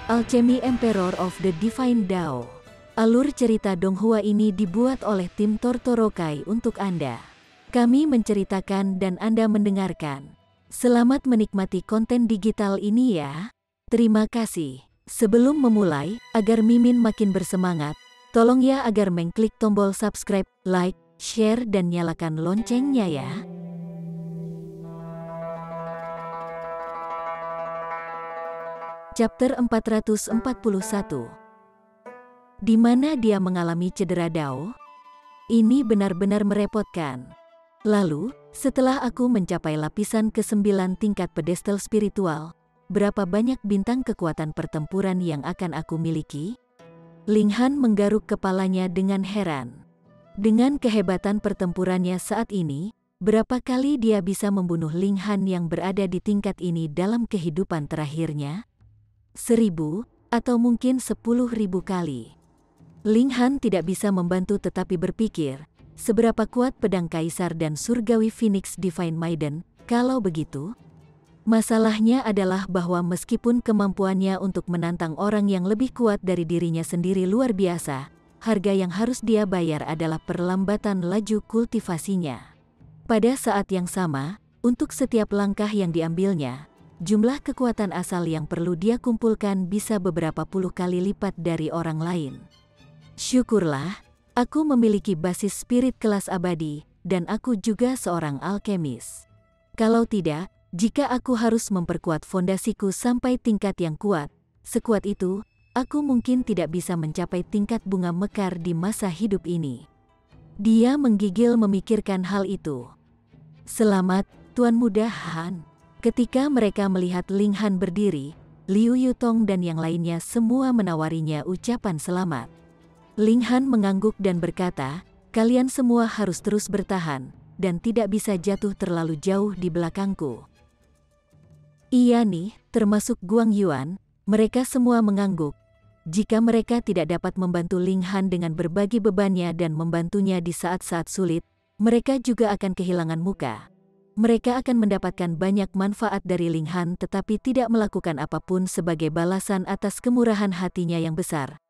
Alchemy Emperor of the Divine Dao. Alur cerita Donghua ini dibuat oleh tim Tortorokai untuk Anda. Kami menceritakan dan Anda mendengarkan. Selamat menikmati konten digital ini ya. Terima kasih. Sebelum memulai, agar Mimin makin bersemangat, tolong ya agar mengklik tombol subscribe, like, share dan nyalakan loncengnya ya. Chapter 441. Di mana dia mengalami cedera Dao? Ini benar-benar merepotkan. Lalu, setelah aku mencapai lapisan ke-9 tingkat pedestal spiritual, berapa banyak bintang kekuatan pertempuran yang akan aku miliki? Ling Han menggaruk kepalanya dengan heran. Dengan kehebatan pertempurannya saat ini, berapa kali dia bisa membunuh Ling Han yang berada di tingkat ini dalam kehidupan terakhirnya? 1000, atau mungkin 10.000 kali. Ling Han tidak bisa membantu tetapi berpikir, seberapa kuat pedang Kaisar dan Surgawi Phoenix Divine Maiden. Kalau begitu, masalahnya adalah bahwa meskipun kemampuannya untuk menantang orang yang lebih kuat dari dirinya sendiri luar biasa, harga yang harus dia bayar adalah perlambatan laju kultivasinya. Pada saat yang sama, untuk setiap langkah yang diambilnya, jumlah kekuatan asal yang perlu dia kumpulkan bisa beberapa puluh kali lipat dari orang lain. Syukurlah, aku memiliki basis spirit kelas abadi, dan aku juga seorang alkemis. Kalau tidak, jika aku harus memperkuat fondasiku sampai tingkat yang kuat, sekuat itu, aku mungkin tidak bisa mencapai tingkat bunga mekar di masa hidup ini. Dia menggigil memikirkan hal itu. Selamat, Tuan Muda Han. Ketika mereka melihat Ling Han berdiri, Liu Yutong dan yang lainnya semua menawarinya ucapan selamat. Ling Han mengangguk dan berkata, kalian semua harus terus bertahan, dan tidak bisa jatuh terlalu jauh di belakangku. Iya nih, termasuk Guang Yuan, mereka semua mengangguk. Jika mereka tidak dapat membantu Ling Han dengan berbagi bebannya dan membantunya di saat-saat sulit, mereka juga akan kehilangan muka. Mereka akan mendapatkan banyak manfaat dari Ling Han tetapi tidak melakukan apapun sebagai balasan atas kemurahan hatinya yang besar.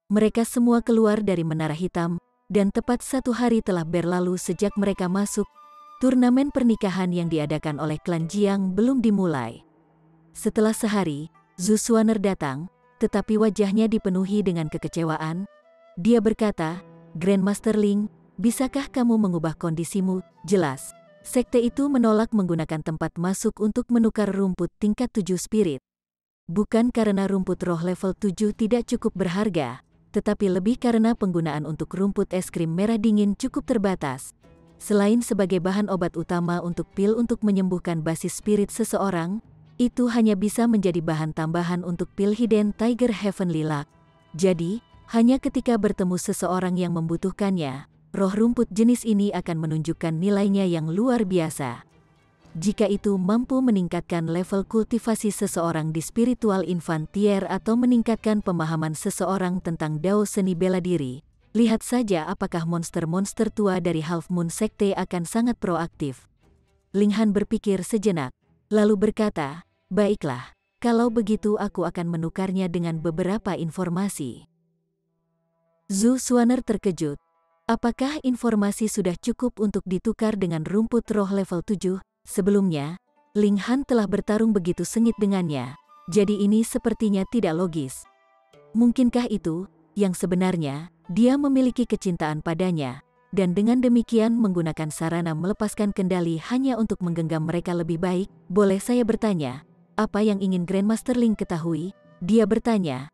Mereka semua keluar dari Menara Hitam, dan tepat 1 hari telah berlalu sejak mereka masuk. Turnamen pernikahan yang diadakan oleh klan Jiang belum dimulai. Setelah sehari, Zhu Xuaner datang, tetapi wajahnya dipenuhi dengan kekecewaan. Dia berkata, Grandmaster Ling, bisakah kamu mengubah kondisimu? Jelas. Sekte itu menolak menggunakan tempat masuk untuk menukar rumput tingkat 7 spirit. Bukan karena rumput roh level 7 tidak cukup berharga, tetapi lebih karena penggunaan untuk rumput es krim merah dingin cukup terbatas. Selain sebagai bahan obat utama untuk pil untuk menyembuhkan basis spirit seseorang, itu hanya bisa menjadi bahan tambahan untuk pil Hidden Tiger Heavenly Luck. Jadi, hanya ketika bertemu seseorang yang membutuhkannya, roh rumput jenis ini akan menunjukkan nilainya yang luar biasa. Jika itu mampu meningkatkan level kultivasi seseorang di spiritual infantier atau meningkatkan pemahaman seseorang tentang Dao seni bela diri, lihat saja apakah monster-monster tua dari Half Moon Sekte akan sangat proaktif. Ling Han berpikir sejenak, lalu berkata, baiklah, kalau begitu aku akan menukarnya dengan beberapa informasi. Zhu Xuaner terkejut. Apakah informasi sudah cukup untuk ditukar dengan rumput roh level 7? Sebelumnya, Ling Han telah bertarung begitu sengit dengannya, jadi ini sepertinya tidak logis. Mungkinkah itu, yang sebenarnya, dia memiliki kecintaan padanya, dan dengan demikian menggunakan sarana melepaskan kendali hanya untuk menggenggam mereka lebih baik? Boleh saya bertanya, apa yang ingin Grandmaster Ling ketahui? Dia bertanya.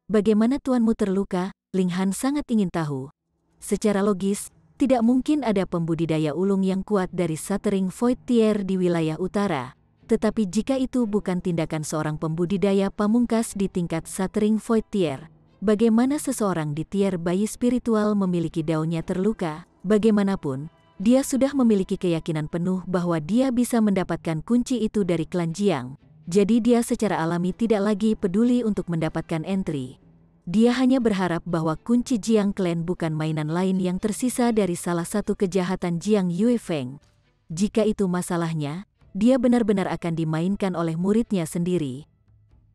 Bagaimana tuanmu terluka? Ling Han sangat ingin tahu. Secara logis, tidak mungkin ada pembudidaya ulung yang kuat dari Shattering Void Tier di wilayah utara. Tetapi jika itu bukan tindakan seorang pembudidaya pamungkas di tingkat Shattering Void Tier, bagaimana seseorang di tier bayi spiritual memiliki daunnya terluka? Bagaimanapun, dia sudah memiliki keyakinan penuh bahwa dia bisa mendapatkan kunci itu dari klan Jiang. Jadi dia secara alami tidak lagi peduli untuk mendapatkan entry. Dia hanya berharap bahwa kunci Jiang Clan bukan mainan lain yang tersisa dari salah satu kejahatan Jiang Yuefeng. Jika itu masalahnya, dia benar-benar akan dimainkan oleh muridnya sendiri.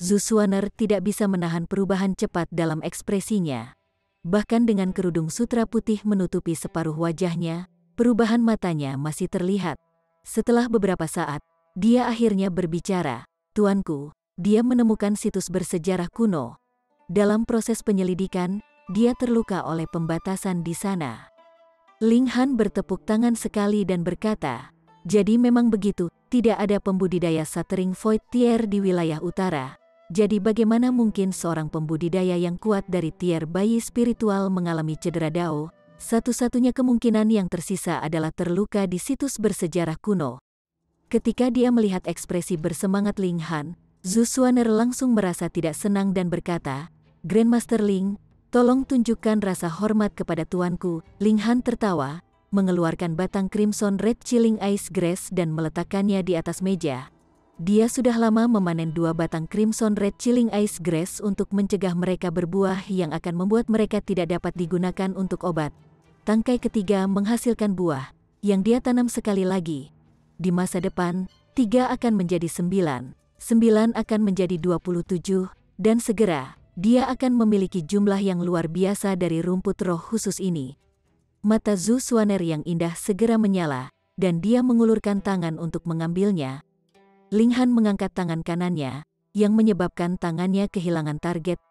Zhu Xuaner tidak bisa menahan perubahan cepat dalam ekspresinya. Bahkan dengan kerudung sutra putih menutupi separuh wajahnya, perubahan matanya masih terlihat. Setelah beberapa saat, dia akhirnya berbicara, "Tuanku, dia menemukan situs bersejarah kuno. Dalam proses penyelidikan, dia terluka oleh pembatasan di sana." Ling Han bertepuk tangan sekali dan berkata, "Jadi memang begitu, tidak ada pembudidaya Shattering Void Tier di wilayah utara. Jadi bagaimana mungkin seorang pembudidaya yang kuat dari tier bayi spiritual mengalami cedera dao? Satu-satunya kemungkinan yang tersisa adalah terluka di situs bersejarah kuno." Ketika dia melihat ekspresi bersemangat Ling Han, Zhu Xuaner langsung merasa tidak senang dan berkata, "Grandmaster Ling, tolong tunjukkan rasa hormat kepada tuanku." Ling Han tertawa, mengeluarkan batang Crimson Red Chilling Ice Grass dan meletakkannya di atas meja. Dia sudah lama memanen 2 batang Crimson Red Chilling Ice Grass untuk mencegah mereka berbuah yang akan membuat mereka tidak dapat digunakan untuk obat. Tangkai ketiga menghasilkan buah, yang dia tanam sekali lagi. Di masa depan, 3 akan menjadi 9, 9 akan menjadi 27, dan segera, dia akan memiliki jumlah yang luar biasa dari rumput roh khusus ini. Mata Zhu Xuaner yang indah segera menyala, dan dia mengulurkan tangan untuk mengambilnya. Ling Han mengangkat tangan kanannya, yang menyebabkan tangannya kehilangan target.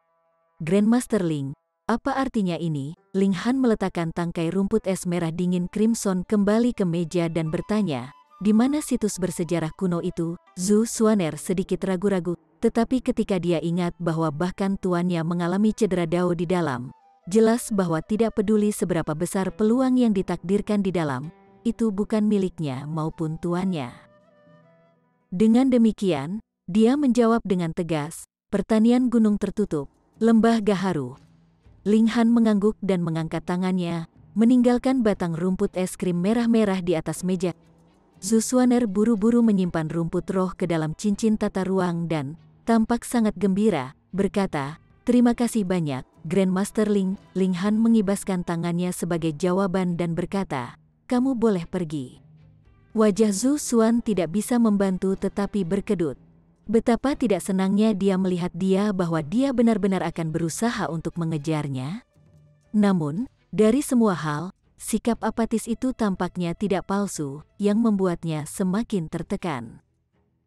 "Grandmaster Ling, apa artinya ini?" Ling Han meletakkan tangkai rumput es merah dingin Crimson kembali ke meja dan bertanya, "Di mana situs bersejarah kuno itu?" Zhu Xuaner sedikit ragu-ragu, tetapi ketika dia ingat bahwa bahkan tuannya mengalami cedera dao di dalam, jelas bahwa tidak peduli seberapa besar peluang yang ditakdirkan di dalam, itu bukan miliknya maupun tuannya. Dengan demikian, dia menjawab dengan tegas, "Pertanian gunung tertutup, lembah gaharu." Ling Han mengangguk dan mengangkat tangannya, meninggalkan batang rumput es krim merah-merah di atas meja. Zhu Xuaner buru-buru menyimpan rumput roh ke dalam cincin tata ruang dan tampak sangat gembira, berkata, "Terima kasih banyak, Grandmaster Ling." Ling Han mengibaskan tangannya sebagai jawaban dan berkata, "Kamu boleh pergi." Wajah Zhu Xuan tidak bisa membantu tetapi berkedut. Betapa tidak senangnya dia melihat dia bahwa dia benar-benar akan berusaha untuk mengejarnya. Namun, dari semua hal, sikap apatis itu tampaknya tidak palsu, yang membuatnya semakin tertekan.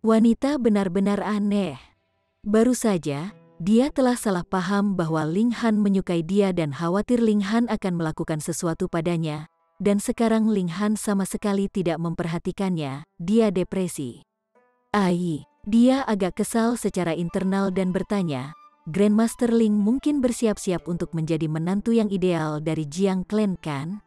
Wanita benar-benar aneh. Baru saja, dia telah salah paham bahwa Ling Han menyukai dia dan khawatir Ling Han akan melakukan sesuatu padanya. Dan sekarang Ling Han sama sekali tidak memperhatikannya, dia depresi. Dia agak kesal secara internal dan bertanya, "Grandmaster Ling mungkin bersiap-siap untuk menjadi menantu yang ideal dari Jiang Clan kan?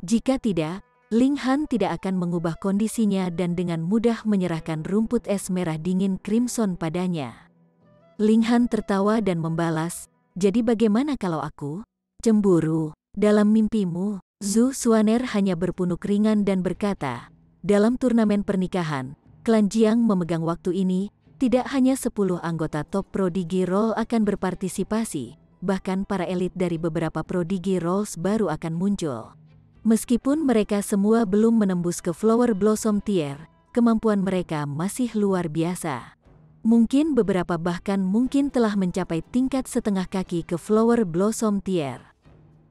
Jika tidak, Ling Han tidak akan mengubah kondisinya dan dengan mudah menyerahkan rumput es merah dingin Crimson padanya." Ling Han tertawa dan membalas, "Jadi bagaimana kalau aku cemburu dalam mimpimu?" Zhu Xuaner hanya berpunuk ringan dan berkata, "Dalam turnamen pernikahan, klan Jiang memegang waktu ini, tidak hanya 10 anggota top Prodigy Roll akan berpartisipasi, bahkan para elit dari beberapa Prodigy Rolls baru akan muncul. Meskipun mereka semua belum menembus ke Flower Blossom Tier, kemampuan mereka masih luar biasa. Mungkin beberapa bahkan mungkin telah mencapai tingkat setengah kaki ke Flower Blossom Tier."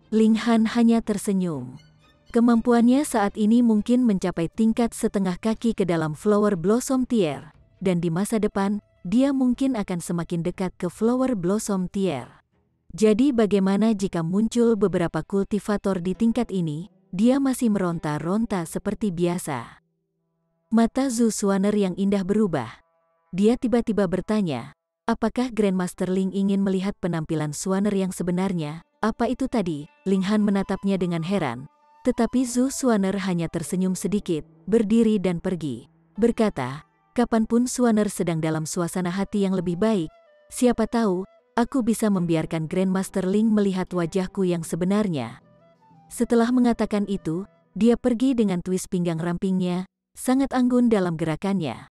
Ling Han hanya tersenyum. Kemampuannya saat ini mungkin mencapai tingkat setengah kaki ke dalam Flower Blossom Tier, dan di masa depan, dia mungkin akan semakin dekat ke Flower Blossom Tier. Jadi bagaimana jika muncul beberapa kultivator di tingkat ini, dia masih meronta-ronta seperti biasa. Mata Zhu Xuaner yang indah berubah. Dia tiba-tiba bertanya, "Apakah Grandmaster Ling ingin melihat penampilan Xuaner yang sebenarnya?" "Apa itu tadi?" Ling Han menatapnya dengan heran. Tetapi Zhu Xuaner hanya tersenyum sedikit, berdiri dan pergi. Berkata, "Kapanpun Xuaner sedang dalam suasana hati yang lebih baik, siapa tahu, aku bisa membiarkan Grandmaster Ling melihat wajahku yang sebenarnya." Setelah mengatakan itu, dia pergi dengan twist pinggang rampingnya, sangat anggun dalam gerakannya.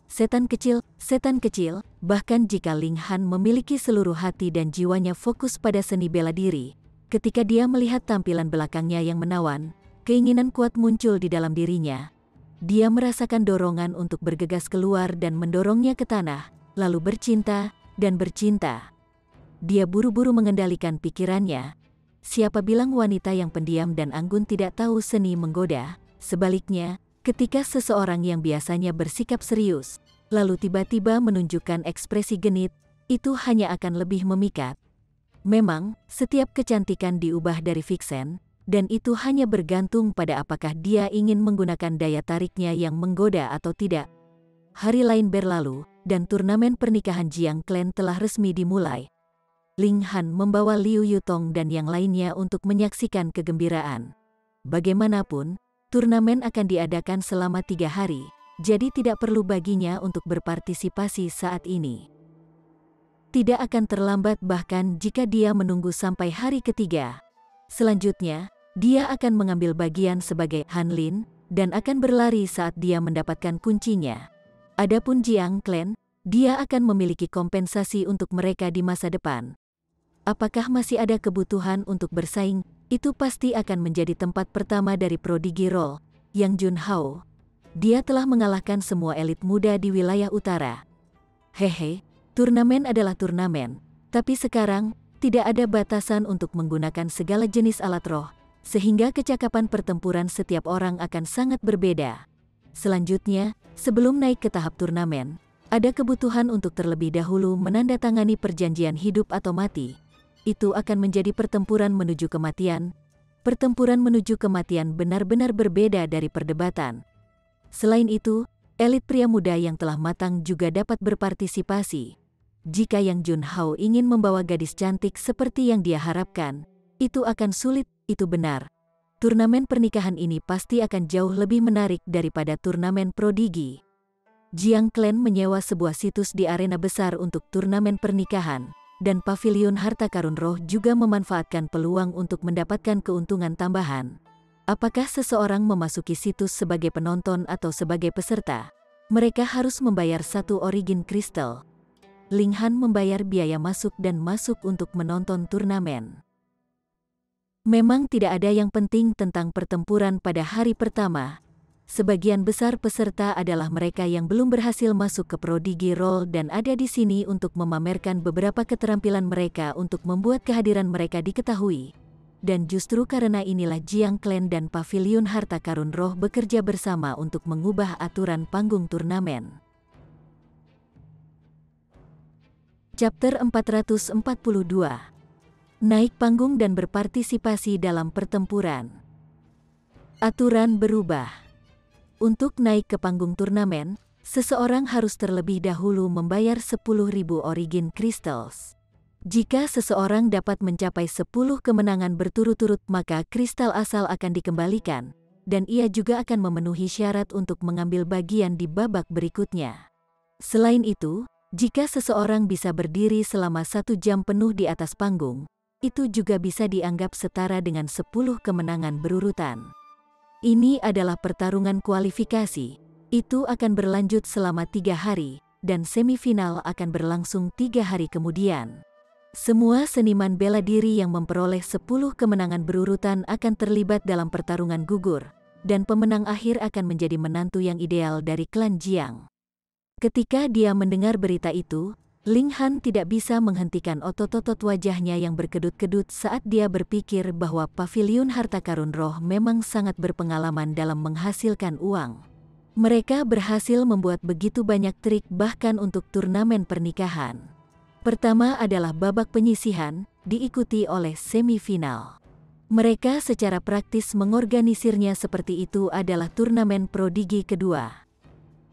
Setan kecil, bahkan jika Ling Han memiliki seluruh hati dan jiwanya fokus pada seni bela diri, ketika dia melihat tampilan belakangnya yang menawan, keinginan kuat muncul di dalam dirinya. Dia merasakan dorongan untuk bergegas keluar dan mendorongnya ke tanah, lalu bercinta, dan bercinta. Dia buru-buru mengendalikan pikirannya. Siapa bilang wanita yang pendiam dan anggun tidak tahu seni menggoda? Sebaliknya, ketika seseorang yang biasanya bersikap serius, lalu tiba-tiba menunjukkan ekspresi genit, itu hanya akan lebih memikat. Memang, setiap kecantikan diubah dari vixen, dan itu hanya bergantung pada apakah dia ingin menggunakan daya tariknya yang menggoda atau tidak. Hari lain berlalu, dan turnamen pernikahan Jiang Clan telah resmi dimulai. Ling Han membawa Liu Yutong dan yang lainnya untuk menyaksikan kegembiraan. Bagaimanapun, turnamen akan diadakan selama 3 hari, jadi tidak perlu baginya untuk berpartisipasi saat ini. Tidak akan terlambat bahkan jika dia menunggu sampai hari ketiga. Selanjutnya, dia akan mengambil bagian sebagai Han Lin dan akan berlari saat dia mendapatkan kuncinya. Adapun Jiang Clan, dia akan memiliki kompensasi untuk mereka di masa depan. Apakah masih ada kebutuhan untuk bersaing? Itu pasti akan menjadi tempat pertama dari Prodigy Roll, Yang Junhao. Dia telah mengalahkan semua elit muda di wilayah utara. Hehe, turnamen adalah turnamen, tapi sekarang tidak ada batasan untuk menggunakan segala jenis alat roh, sehingga kecakapan pertempuran setiap orang akan sangat berbeda. Selanjutnya, sebelum naik ke tahap turnamen, ada kebutuhan untuk terlebih dahulu menandatangani perjanjian hidup atau mati. Itu akan menjadi pertempuran menuju kematian. Pertempuran menuju kematian benar-benar berbeda dari perdebatan. Selain itu, elit pria muda yang telah matang juga dapat berpartisipasi. Jika Yang Junhao ingin membawa gadis cantik seperti yang dia harapkan, itu akan sulit, itu benar. Turnamen pernikahan ini pasti akan jauh lebih menarik daripada turnamen Prodigy. Jiang Clan menyewa sebuah situs di arena besar untuk turnamen pernikahan, dan Paviliun Harta Karun Roh juga memanfaatkan peluang untuk mendapatkan keuntungan tambahan. Apakah seseorang memasuki situs sebagai penonton atau sebagai peserta? Mereka harus membayar 1 origin kristal. Ling Han membayar biaya masuk dan masuk untuk menonton turnamen. Memang tidak ada yang penting tentang pertempuran pada hari pertama. Sebagian besar peserta adalah mereka yang belum berhasil masuk ke Prodigy Roll dan ada di sini untuk memamerkan beberapa keterampilan mereka untuk membuat kehadiran mereka diketahui. Dan justru karena inilah Jiang Clan dan Paviliun Harta Karun Roh bekerja bersama untuk mengubah aturan panggung turnamen. Chapter 442. Naik panggung dan berpartisipasi dalam pertempuran. Aturan berubah. Untuk naik ke panggung turnamen, seseorang harus terlebih dahulu membayar 10.000 origin crystals. Jika seseorang dapat mencapai 10 kemenangan berturut-turut maka kristal asal akan dikembalikan, dan ia juga akan memenuhi syarat untuk mengambil bagian di babak berikutnya. Selain itu, jika seseorang bisa berdiri selama 1 jam penuh di atas panggung, itu juga bisa dianggap setara dengan 10 kemenangan berurutan. Ini adalah pertarungan kualifikasi. Itu akan berlanjut selama 3 hari, dan semifinal akan berlangsung 3 hari kemudian. Semua seniman bela diri yang memperoleh 10 kemenangan berurutan akan terlibat dalam pertarungan gugur, dan pemenang akhir akan menjadi menantu yang ideal dari klan Jiang. Ketika dia mendengar berita itu, Ling Han tidak bisa menghentikan otot-otot wajahnya yang berkedut-kedut saat dia berpikir bahwa Paviliun Harta Karun Roh memang sangat berpengalaman dalam menghasilkan uang. Mereka berhasil membuat begitu banyak trik bahkan untuk turnamen pernikahan. Pertama adalah babak penyisihan, diikuti oleh semifinal. Mereka secara praktis mengorganisirnya seperti itu adalah turnamen Prodigy kedua.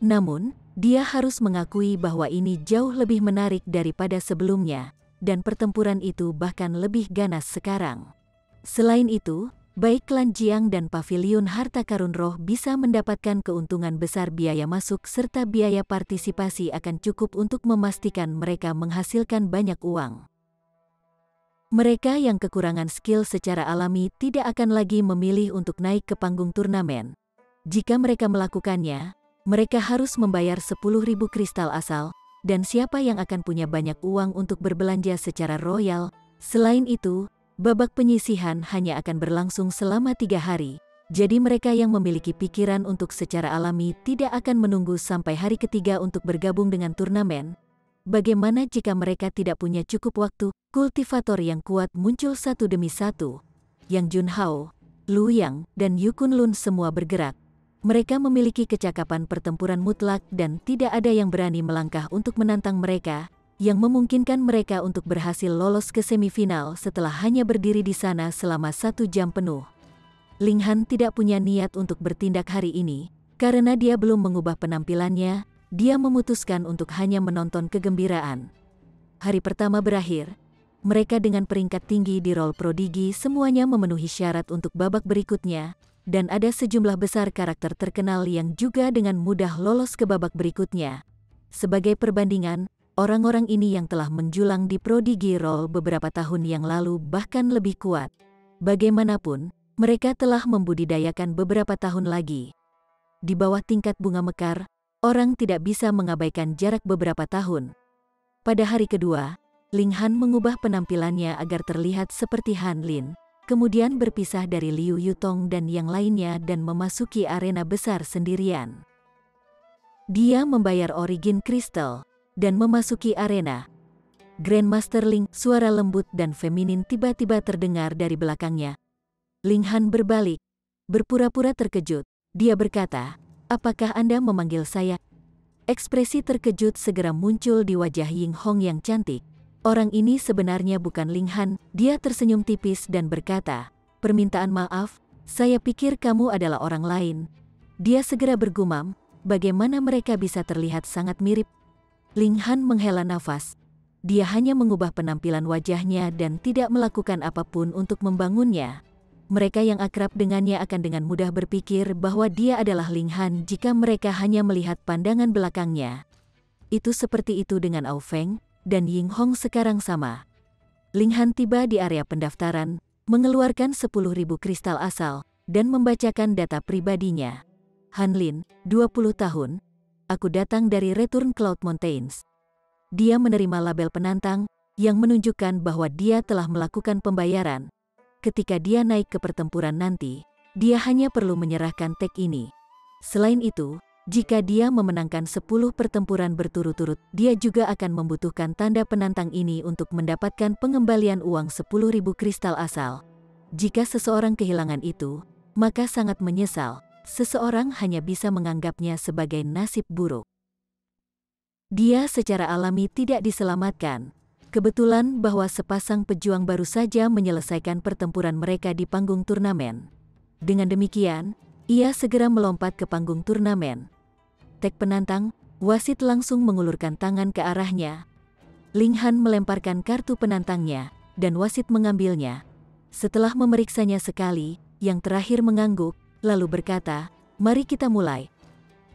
Namun, dia harus mengakui bahwa ini jauh lebih menarik daripada sebelumnya, dan pertempuran itu bahkan lebih ganas sekarang. Selain itu, baik klan Jiang dan Paviliun Harta Karun Roh bisa mendapatkan keuntungan besar biaya masuk serta biaya partisipasi akan cukup untuk memastikan mereka menghasilkan banyak uang. Mereka yang kekurangan skill secara alami tidak akan lagi memilih untuk naik ke panggung turnamen. Jika mereka melakukannya, mereka harus membayar 10.000 kristal asal, dan siapa yang akan punya banyak uang untuk berbelanja secara royal. Selain itu, babak penyisihan hanya akan berlangsung selama 3 hari, jadi mereka yang memiliki pikiran untuk secara alami tidak akan menunggu sampai hari ketiga untuk bergabung dengan turnamen. bagaimana jika mereka tidak punya cukup waktu? Kultivator yang kuat muncul satu demi satu. Yang Junhao, Lu Yang, dan Yu Kunlun semua bergerak. Mereka memiliki kecakapan pertempuran mutlak dan tidak ada yang berani melangkah untuk menantang mereka, yang memungkinkan mereka untuk berhasil lolos ke semifinal setelah hanya berdiri di sana selama 1 jam penuh. Ling Han tidak punya niat untuk bertindak hari ini, karena dia belum mengubah penampilannya. Dia memutuskan untuk hanya menonton kegembiraan. Hari pertama berakhir, mereka dengan peringkat tinggi di Roll Prodigi semuanya memenuhi syarat untuk babak berikutnya, dan ada sejumlah besar karakter terkenal yang juga dengan mudah lolos ke babak berikutnya. Sebagai perbandingan, orang-orang ini yang telah menjulang di Prodigi Roll beberapa tahun yang lalu bahkan lebih kuat. Bagaimanapun, mereka telah membudidayakan beberapa tahun lagi. Di bawah tingkat bunga mekar, orang tidak bisa mengabaikan jarak beberapa tahun. Pada hari kedua, Ling Han mengubah penampilannya agar terlihat seperti Han Lin, kemudian berpisah dari Liu Yutong dan yang lainnya dan memasuki arena besar sendirian. Dia membayar Origin Crystal dan memasuki arena. Grandmaster Ling, suara lembut dan feminin tiba-tiba terdengar dari belakangnya. Ling Han berbalik, berpura-pura terkejut. Dia berkata, "Apakah Anda memanggil saya?" Ekspresi terkejut segera muncul di wajah Ying Hong yang cantik. Orang ini sebenarnya bukan Ling Han. Dia tersenyum tipis dan berkata, "Permintaan maaf, saya pikir kamu adalah orang lain." Dia segera bergumam, bagaimana mereka bisa terlihat sangat mirip. Ling Han menghela nafas. Dia hanya mengubah penampilan wajahnya dan tidak melakukan apapun untuk membangunnya. Mereka yang akrab dengannya akan dengan mudah berpikir bahwa dia adalah Ling Han jika mereka hanya melihat pandangan belakangnya. Itu seperti itu dengan Au Feng, dan Ying Hong sekarang sama. Ling Han tiba di area pendaftaran, mengeluarkan 10.000 kristal asal, dan membacakan data pribadinya. Han Lin, 20 tahun, aku datang dari Return Cloud Mountains. Dia menerima label penantang, yang menunjukkan bahwa dia telah melakukan pembayaran. Ketika dia naik ke pertempuran nanti, dia hanya perlu menyerahkan tag ini. Selain itu, jika dia memenangkan 10 pertempuran berturut-turut, dia juga akan membutuhkan tanda penantang ini untuk mendapatkan pengembalian uang 10.000 kristal asal. Jika seseorang kehilangan itu, maka sangat menyesal. Seseorang hanya bisa menganggapnya sebagai nasib buruk. Dia secara alami tidak diselamatkan. Kebetulan bahwa sepasang pejuang baru saja menyelesaikan pertempuran mereka di panggung turnamen. Dengan demikian, ia segera melompat ke panggung turnamen. Tag penantang, wasit langsung mengulurkan tangan ke arahnya. Ling Han melemparkan kartu penantangnya, dan wasit mengambilnya. Setelah memeriksanya sekali, yang terakhir mengangguk, lalu berkata, "Mari kita mulai.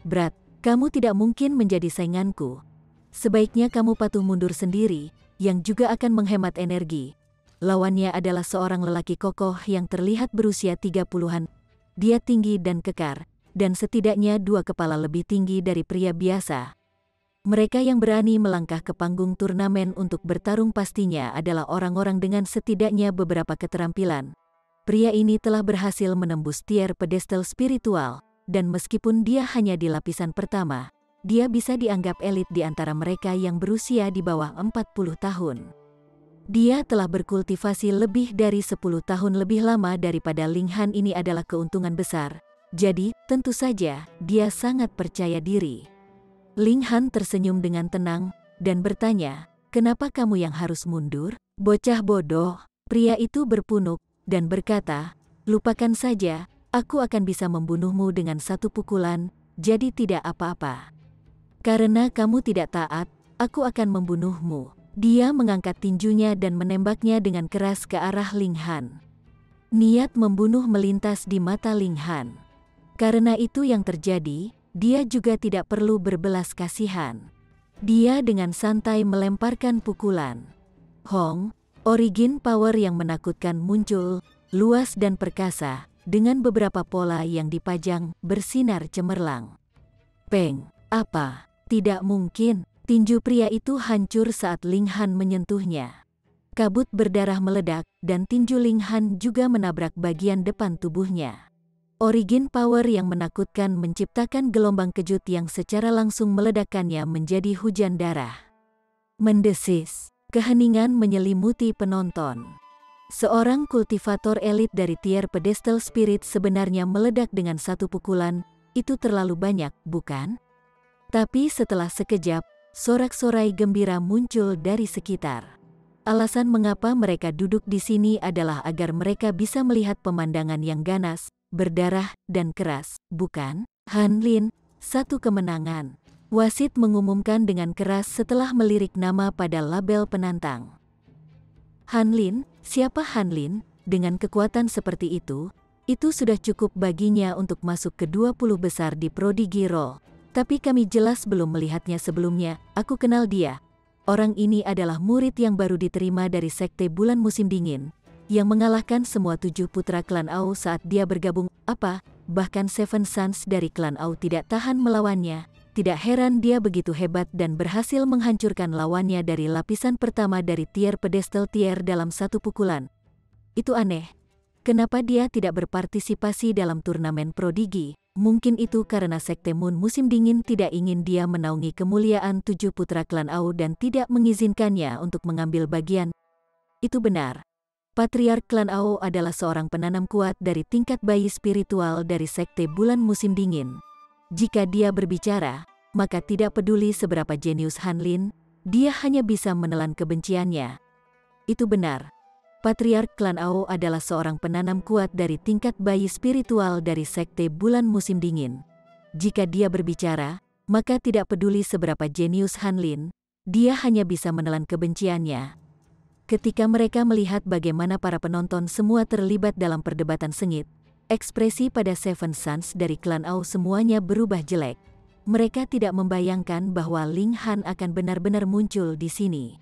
Brad, kamu tidak mungkin menjadi sainganku. Sebaiknya kamu patuh mundur sendiri, yang juga akan menghemat energi." Lawannya adalah seorang lelaki kokoh yang terlihat berusia 30-an. Dia tinggi dan kekar, dan setidaknya 2 kepala lebih tinggi dari pria biasa. Mereka yang berani melangkah ke panggung turnamen untuk bertarung pastinya adalah orang-orang dengan setidaknya beberapa keterampilan. Pria ini telah berhasil menembus tier pedestal spiritual, dan meskipun dia hanya di lapisan pertama, dia bisa dianggap elit di antara mereka yang berusia di bawah 40 tahun. Dia telah berkultivasi lebih dari 10 tahun lebih lama daripada Ling Han. Ini adalah keuntungan besar. Jadi, tentu saja, dia sangat percaya diri. Ling Han tersenyum dengan tenang, dan bertanya, "Kenapa kamu yang harus mundur?" "Bocah bodoh," pria itu berpunuk, dan berkata, "Lupakan saja, aku akan bisa membunuhmu dengan 1 pukulan, jadi tidak apa-apa. Karena kamu tidak taat, aku akan membunuhmu." Dia mengangkat tinjunya dan menembaknya dengan keras ke arah Ling Han. Niat membunuh melintas di mata Ling Han. Karena itu yang terjadi, dia juga tidak perlu berbelas kasihan. Dia dengan santai melemparkan pukulan. Hong, origin power yang menakutkan muncul, luas dan perkasa, dengan beberapa pola yang dipajang, bersinar cemerlang. Peng, apa? Tidak mungkin. Tinju pria itu hancur saat Ling Han menyentuhnya. Kabut berdarah meledak, dan tinju Ling Han juga menabrak bagian depan tubuhnya. Origin power yang menakutkan menciptakan gelombang kejut yang secara langsung meledakkannya menjadi hujan darah. Mendesis. Keheningan menyelimuti penonton. Seorang kultivator elit dari tier pedestal spirit sebenarnya meledak dengan satu pukulan. Itu terlalu banyak, bukan? Tapi setelah sekejap, sorak-sorai gembira muncul dari sekitar. Alasan mengapa mereka duduk di sini adalah agar mereka bisa melihat pemandangan yang ganas, berdarah, dan keras, bukan? Han Lin, satu kemenangan. Wasit mengumumkan dengan keras setelah melirik nama pada label penantang. Han Lin, siapa Han Lin? Dengan kekuatan seperti itu sudah cukup baginya untuk masuk ke 20 besar di Prodigy Roll. Tapi kami jelas belum melihatnya sebelumnya. Aku kenal dia. Orang ini adalah murid yang baru diterima dari Sekte Bulan Musim Dingin, yang mengalahkan semua 7 putra klan Au saat dia bergabung. Bahkan Seven Sons dari klan Au tidak tahan melawannya. Tidak heran dia begitu hebat dan berhasil menghancurkan lawannya dari lapisan pertama dari tier pedestal tier dalam satu pukulan. Itu aneh. Kenapa dia tidak berpartisipasi dalam turnamen Prodigy? Mungkin itu karena Sekte Moon Musim Dingin tidak ingin dia menaungi kemuliaan 7 putra klan Au dan tidak mengizinkannya untuk mengambil bagian. Itu benar. Patriark klan Au adalah seorang penanam kuat dari tingkat bayi spiritual dari Sekte Bulan Musim Dingin. Jika dia berbicara, maka tidak peduli seberapa jenius Han Lin, dia hanya bisa menelan kebenciannya. Itu benar. Patriark klan Au adalah seorang penanam kuat dari tingkat bayi spiritual dari Sekte Bulan Musim Dingin. Jika dia berbicara, maka tidak peduli seberapa jenius Han Lin, dia hanya bisa menelan kebenciannya. Ketika mereka melihat bagaimana para penonton semua terlibat dalam perdebatan sengit, ekspresi pada Seven Sons dari klan Au semuanya berubah jelek. Mereka tidak membayangkan bahwa Ling Han akan benar-benar muncul di sini.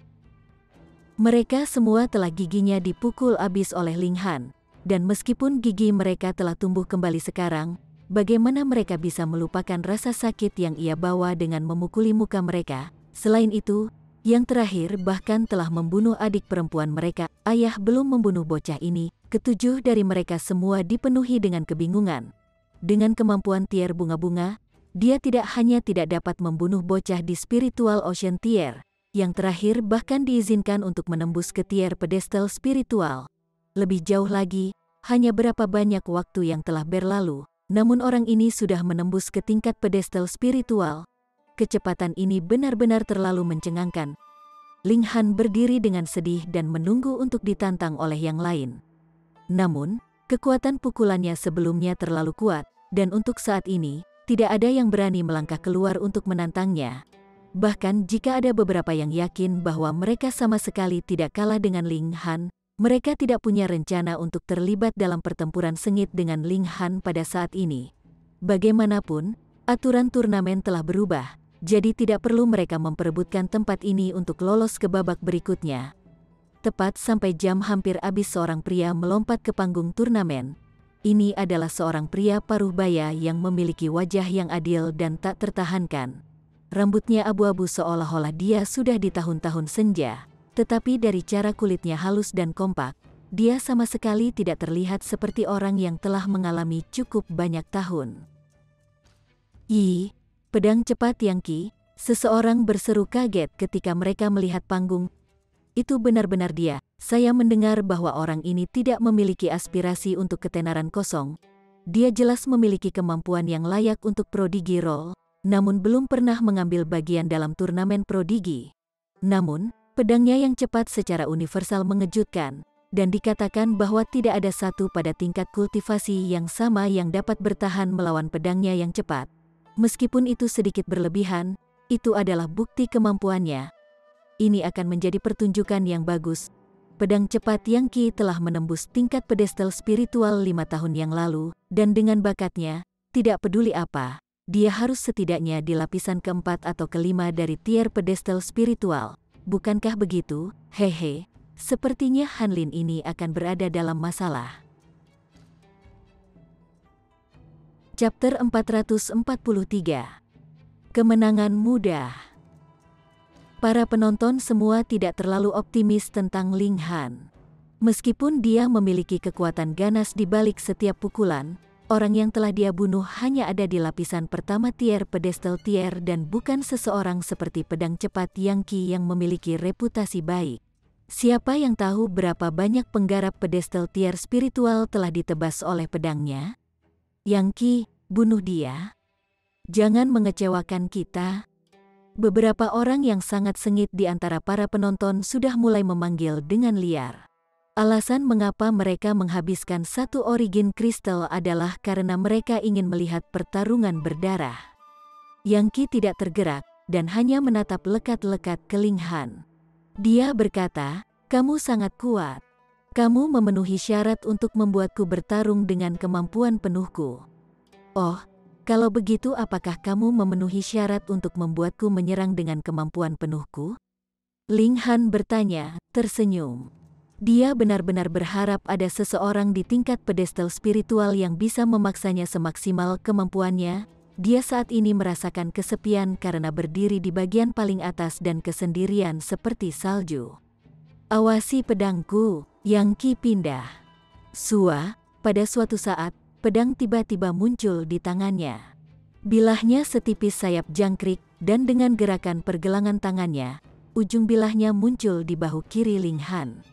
Mereka semua telah giginya dipukul abis oleh Ling Han, dan meskipun gigi mereka telah tumbuh kembali sekarang, bagaimana mereka bisa melupakan rasa sakit yang ia bawa dengan memukuli muka mereka? Selain itu, yang terakhir bahkan telah membunuh adik perempuan mereka. Ayah belum membunuh bocah ini. Ketujuh dari mereka semua dipenuhi dengan kebingungan. Dengan kemampuan tier bunga-bunga, dia tidak hanya tidak dapat membunuh bocah di Spiritual Ocean Tier, yang terakhir bahkan diizinkan untuk menembus ke tier pedestal spiritual. Lebih jauh lagi, hanya berapa banyak waktu yang telah berlalu, namun orang ini sudah menembus ke tingkat pedestal spiritual. Kecepatan ini benar-benar terlalu mencengangkan. Ling Han berdiri dengan sedih dan menunggu untuk ditantang oleh yang lain. Namun, kekuatan pukulannya sebelumnya terlalu kuat, dan untuk saat ini, tidak ada yang berani melangkah keluar untuk menantangnya. Bahkan jika ada beberapa yang yakin bahwa mereka sama sekali tidak kalah dengan Ling Han, mereka tidak punya rencana untuk terlibat dalam pertempuran sengit dengan Ling Han pada saat ini. Bagaimanapun, aturan turnamen telah berubah, jadi tidak perlu mereka memperebutkan tempat ini untuk lolos ke babak berikutnya. Tepat sampai jam hampir habis seorang pria melompat ke panggung turnamen. Ini adalah seorang pria paruh baya yang memiliki wajah yang adil dan tak tertahankan. Rambutnya abu-abu seolah-olah dia sudah di tahun-tahun senja, tetapi dari cara kulitnya halus dan kompak, dia sama sekali tidak terlihat seperti orang yang telah mengalami cukup banyak tahun. "Ih, pedang cepat Yangqi," seseorang berseru kaget ketika mereka melihat panggung. Itu benar-benar dia. Saya mendengar bahwa orang ini tidak memiliki aspirasi untuk ketenaran kosong. Dia jelas memiliki kemampuan yang layak untuk Prodigy Roll, namun belum pernah mengambil bagian dalam turnamen Prodigy. Namun, pedangnya yang cepat secara universal mengejutkan, dan dikatakan bahwa tidak ada satu pada tingkat kultivasi yang sama yang dapat bertahan melawan pedangnya yang cepat. Meskipun itu sedikit berlebihan, itu adalah bukti kemampuannya. Ini akan menjadi pertunjukan yang bagus. Pedang cepat Yangqi telah menembus tingkat pedestal spiritual 5 tahun yang lalu, dan dengan bakatnya, tidak peduli apa, dia harus setidaknya di lapisan keempat atau kelima dari tier pedestal spiritual. Bukankah begitu? Hehe, sepertinya Han Lin ini akan berada dalam masalah. Chapter 443. Kemenangan mudah. Para penonton semua tidak terlalu optimis tentang Ling Han. Meskipun dia memiliki kekuatan ganas di balik setiap pukulan, orang yang telah dia bunuh hanya ada di lapisan pertama tier pedestal tier dan bukan seseorang seperti pedang cepat Yang Qi yang memiliki reputasi baik. Siapa yang tahu berapa banyak penggarap pedestal tier spiritual telah ditebas oleh pedangnya? Yang Qi, bunuh dia. Jangan mengecewakan kita. Beberapa orang yang sangat sengit di antara para penonton sudah mulai memanggil dengan liar. Alasan mengapa mereka menghabiskan satu origin kristal adalah karena mereka ingin melihat pertarungan berdarah. Yang Qi tidak tergerak dan hanya menatap lekat-lekat ke Ling Han. Dia berkata, "Kamu sangat kuat. Kamu memenuhi syarat untuk membuatku bertarung dengan kemampuan penuhku. Oh, kalau begitu apakah kamu memenuhi syarat untuk membuatku menyerang dengan kemampuan penuhku?" Ling Han bertanya, tersenyum. Dia benar-benar berharap ada seseorang di tingkat pedestal spiritual yang bisa memaksanya semaksimal kemampuannya. Dia saat ini merasakan kesepian karena berdiri di bagian paling atas dan kesendirian seperti salju. "Awasi pedangku," Yang Qi pindah. Sua, pada suatu saat, pedang tiba-tiba muncul di tangannya. Bilahnya setipis sayap jangkrik dan dengan gerakan pergelangan tangannya, ujung bilahnya muncul di bahu kiri Ling Han.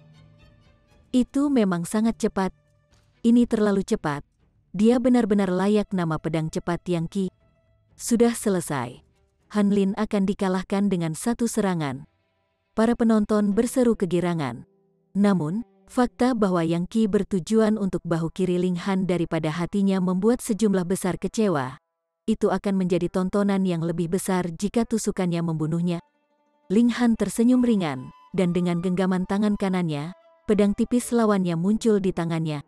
Itu memang sangat cepat. Ini terlalu cepat. Dia benar-benar layak nama pedang cepat Yang Qi. Sudah selesai. Han Lin akan dikalahkan dengan satu serangan. Para penonton berseru kegirangan. Namun, fakta bahwa Yang Qi bertujuan untuk bahu kiri Ling Han daripada hatinya membuat sejumlah besar kecewa. Itu akan menjadi tontonan yang lebih besar jika tusukannya membunuhnya. Ling Han tersenyum ringan, dan dengan genggaman tangan kanannya, pedang tipis lawannya muncul di tangannya.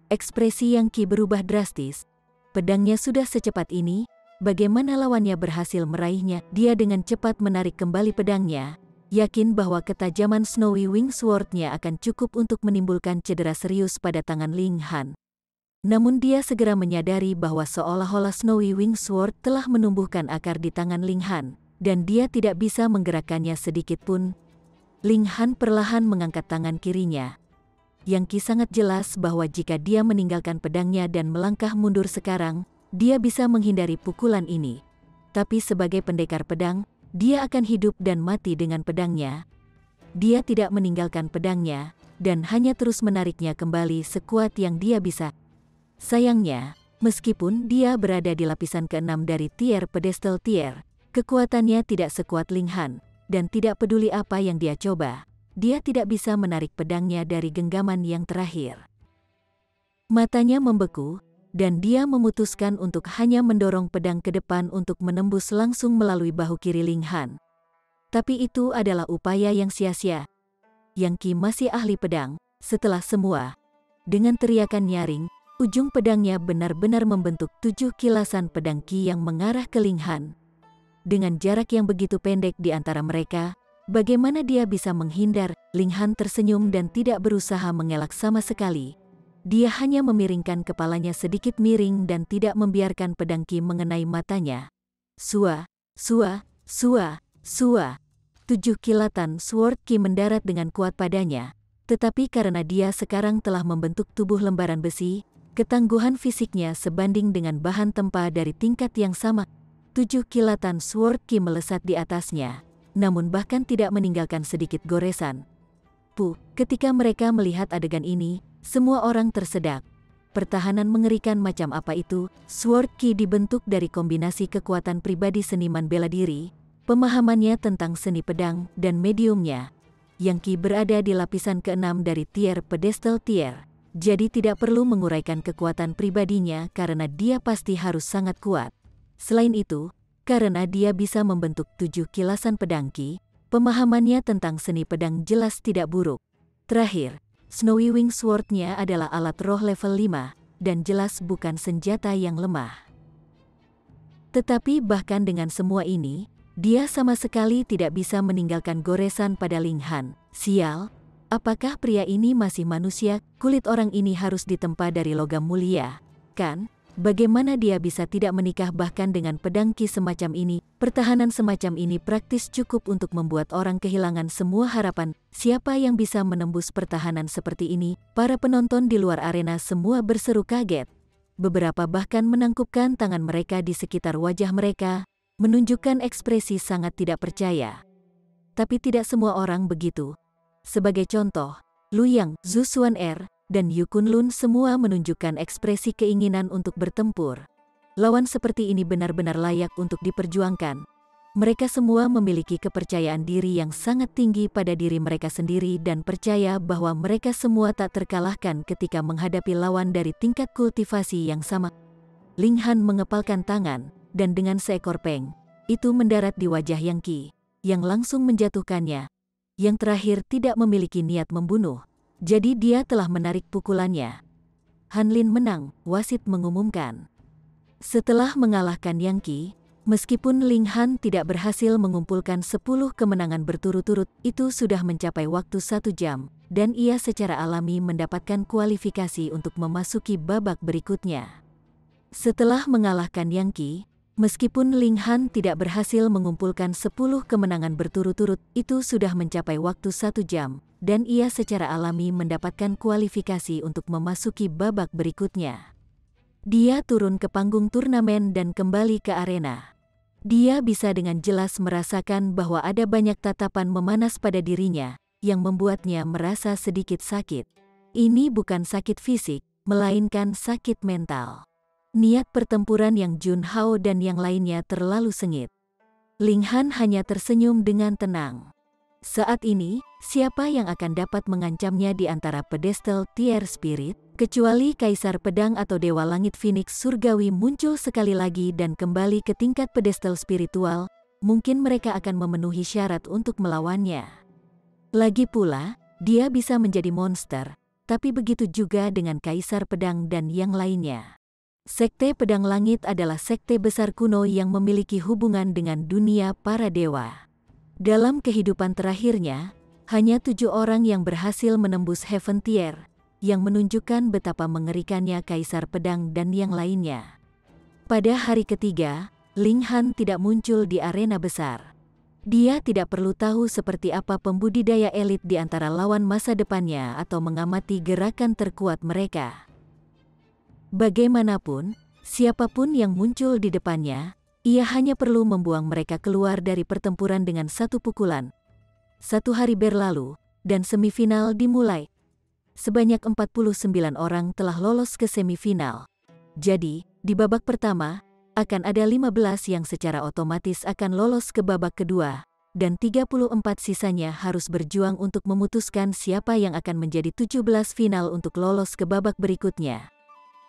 Ekspresi Yang Qi berubah drastis. Pedangnya sudah secepat ini, bagaimana lawannya berhasil meraihnya? Dia dengan cepat menarik kembali pedangnya, yakin bahwa ketajaman Snowy Wing Sword-nya akan cukup untuk menimbulkan cedera serius pada tangan Ling Han. Namun dia segera menyadari bahwa seolah-olah Snowy Wing Sword telah menumbuhkan akar di tangan Ling Han, dan dia tidak bisa menggerakkannya sedikit pun. Ling Han perlahan mengangkat tangan kirinya. Yang Qi sangat jelas bahwa jika dia meninggalkan pedangnya dan melangkah mundur sekarang, dia bisa menghindari pukulan ini. Tapi sebagai pendekar pedang, dia akan hidup dan mati dengan pedangnya. Dia tidak meninggalkan pedangnya, dan hanya terus menariknya kembali sekuat yang dia bisa. Sayangnya, meskipun dia berada di lapisan ke-6 dari tier pedestal tier, kekuatannya tidak sekuat Ling Han, dan tidak peduli apa yang dia coba, dia tidak bisa menarik pedangnya dari genggaman yang terakhir. Matanya membeku, dan dia memutuskan untuk hanya mendorong pedang ke depan untuk menembus langsung melalui bahu kiri Ling Han. Tapi itu adalah upaya yang sia-sia. Yang Qi masih ahli pedang, setelah semua. Dengan teriakan nyaring, ujung pedangnya benar-benar membentuk 7 kilasan pedang Qi yang mengarah ke Ling Han. Dengan jarak yang begitu pendek di antara mereka, bagaimana dia bisa menghindar? Ling Han tersenyum dan tidak berusaha mengelak sama sekali. Dia hanya memiringkan kepalanya sedikit miring dan tidak membiarkan pedang Qi mengenai matanya. Sua, sua, sua, sua. 7 kilatan sword Qi mendarat dengan kuat padanya. Tetapi karena dia sekarang telah membentuk tubuh lembaran besi, ketangguhan fisiknya sebanding dengan bahan tempa dari tingkat yang sama. 7 kilatan sword Qi melesat di atasnya, namun bahkan tidak meninggalkan sedikit goresan. Ketika mereka melihat adegan ini, semua orang tersedak. Pertahanan mengerikan macam apa itu? Sword Qi dibentuk dari kombinasi kekuatan pribadi seniman bela diri, pemahamannya tentang seni pedang, dan mediumnya. Yang Qi berada di lapisan ke-6 dari tier pedestal tier, jadi tidak perlu menguraikan kekuatan pribadinya karena dia pasti harus sangat kuat. Selain itu, karena dia bisa membentuk 7 kilasan pedang Qi, pemahamannya tentang seni pedang jelas tidak buruk. Terakhir, Snowy Wing Sword-nya adalah alat roh level 5, dan jelas bukan senjata yang lemah. Tetapi bahkan dengan semua ini, dia sama sekali tidak bisa meninggalkan goresan pada Ling Han. Sial, apakah pria ini masih manusia? Kulit orang ini harus ditempa dari logam mulia, kan? Bagaimana dia bisa tidak menikah bahkan dengan pedang Qi semacam ini? Pertahanan semacam ini praktis cukup untuk membuat orang kehilangan semua harapan. Siapa yang bisa menembus pertahanan seperti ini? Para penonton di luar arena semua berseru kaget. beberapa bahkan menangkupkan tangan mereka di sekitar wajah mereka, menunjukkan ekspresi sangat tidak percaya. Tapi tidak semua orang begitu. Sebagai contoh, Lu Yang, Zhu Xuan-er, dan Yu Kunlun semua menunjukkan ekspresi keinginan untuk bertempur. Lawan seperti ini benar-benar layak untuk diperjuangkan. Mereka semua memiliki kepercayaan diri yang sangat tinggi pada diri mereka sendiri dan percaya bahwa mereka semua tak terkalahkan ketika menghadapi lawan dari tingkat kultivasi yang sama. Ling Han mengepalkan tangan, dan dengan seekor peng, itu mendarat di wajah Yang Qi, yang langsung menjatuhkannya. Yang terakhir tidak memiliki niat membunuh, jadi dia telah menarik pukulannya. Han Lin menang, wasit mengumumkan. Setelah mengalahkan Yang Qi, meskipun Ling Han tidak berhasil mengumpulkan 10 kemenangan berturut-turut, itu sudah mencapai waktu 1 jam, dan ia secara alami mendapatkan kualifikasi untuk memasuki babak berikutnya. Setelah mengalahkan Yang Qi, meskipun Ling Han tidak berhasil mengumpulkan 10 kemenangan berturut-turut, itu sudah mencapai waktu 1 jam, dan ia secara alami mendapatkan kualifikasi untuk memasuki babak berikutnya. Dia turun ke panggung turnamen dan kembali ke arena. Dia bisa dengan jelas merasakan bahwa ada banyak tatapan memanas pada dirinya, yang membuatnya merasa sedikit sakit. Ini bukan sakit fisik, melainkan sakit mental. Niat pertempuran yang Jun Hao dan yang lainnya terlalu sengit. Ling Han hanya tersenyum dengan tenang. Saat ini, siapa yang akan dapat mengancamnya di antara pedestal tier spirit? Kecuali Kaisar Pedang atau Dewa Langit Phoenix Surgawi muncul sekali lagi dan kembali ke tingkat pedestal spiritual, mungkin mereka akan memenuhi syarat untuk melawannya. Lagi pula, dia bisa menjadi monster, tapi begitu juga dengan Kaisar Pedang dan yang lainnya. Sekte Pedang Langit adalah sekte besar kuno yang memiliki hubungan dengan dunia para dewa. Dalam kehidupan terakhirnya, hanya 7 orang yang berhasil menembus Heaven Tier, yang menunjukkan betapa mengerikannya Kaisar Pedang dan yang lainnya. Pada hari ketiga, Ling Han tidak muncul di arena besar. Dia tidak perlu tahu seperti apa pembudidaya elit di antara lawan masa depannya atau mengamati gerakan terkuat mereka. Bagaimanapun, siapapun yang muncul di depannya, ia hanya perlu membuang mereka keluar dari pertempuran dengan 1 pukulan. 1 hari berlalu, dan semifinal dimulai. Sebanyak 49 orang telah lolos ke semifinal. Jadi, di babak pertama, akan ada 15 yang secara otomatis akan lolos ke babak kedua, dan 34 sisanya harus berjuang untuk memutuskan siapa yang akan menjadi 17 final untuk lolos ke babak berikutnya.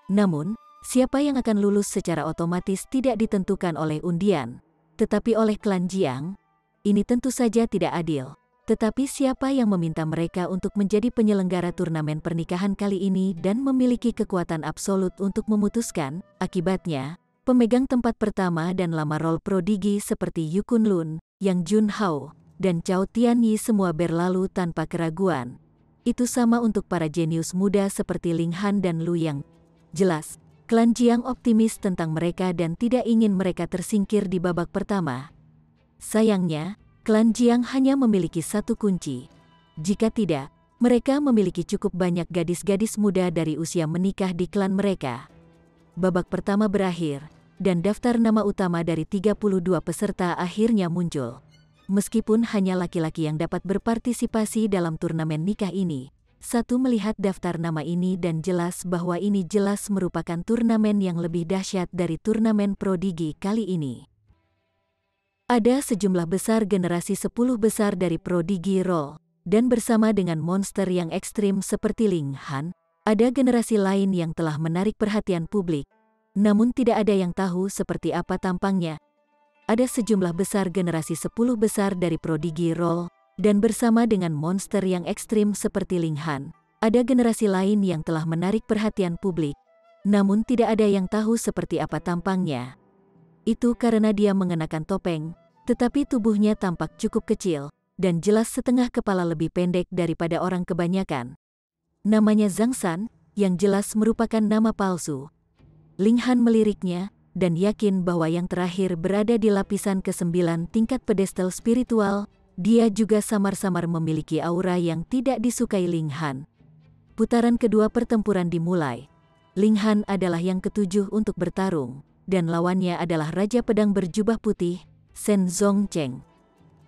Namun, siapa yang akan lulus secara otomatis tidak ditentukan oleh undian, tetapi oleh klan Jiang. Ini tentu saja tidak adil. Tetapi siapa yang meminta mereka untuk menjadi penyelenggara turnamen pernikahan kali ini dan memiliki kekuatan absolut untuk memutuskan? Akibatnya, pemegang tempat pertama dan lama role prodigi seperti Yu Kunlun, Yang Jun Hao, dan Cao Tianyi semua berlalu tanpa keraguan. Itu sama untuk para jenius muda seperti Ling Han dan Lu Yang. Jelas, klan Jiang optimis tentang mereka dan tidak ingin mereka tersingkir di babak pertama. Sayangnya, klan Jiang hanya memiliki 1 kunci. Jika tidak, mereka memiliki cukup banyak gadis-gadis muda dari usia menikah di klan mereka. Babak pertama berakhir, dan daftar nama utama dari 32 peserta akhirnya muncul. Meskipun hanya laki-laki yang dapat berpartisipasi dalam turnamen nikah ini, satu melihat daftar nama ini dan jelas bahwa ini jelas merupakan turnamen yang lebih dahsyat dari turnamen prodigi kali ini. Ada sejumlah besar generasi 10 besar dari prodigi role, dan bersama dengan monster yang ekstrim seperti Ling Han, ada generasi lain yang telah menarik perhatian publik, namun tidak ada yang tahu seperti apa tampangnya. Ada sejumlah besar generasi 10 besar dari prodigi role, dan bersama dengan monster yang ekstrim seperti Ling Han, ada generasi lain yang telah menarik perhatian publik, namun tidak ada yang tahu seperti apa tampangnya. Itu karena dia mengenakan topeng, tetapi tubuhnya tampak cukup kecil, dan jelas setengah kepala lebih pendek daripada orang kebanyakan. Namanya Zhang San, yang jelas merupakan nama palsu. Ling Han meliriknya, dan yakin bahwa yang terakhir berada di lapisan ke-9 tingkat pedestal spiritual. Dia juga samar-samar memiliki aura yang tidak disukai Ling Han. Putaran kedua pertempuran dimulai. Ling Han adalah yang ketujuh untuk bertarung, dan lawannya adalah Raja Pedang berjubah putih, Shen Zongcheng.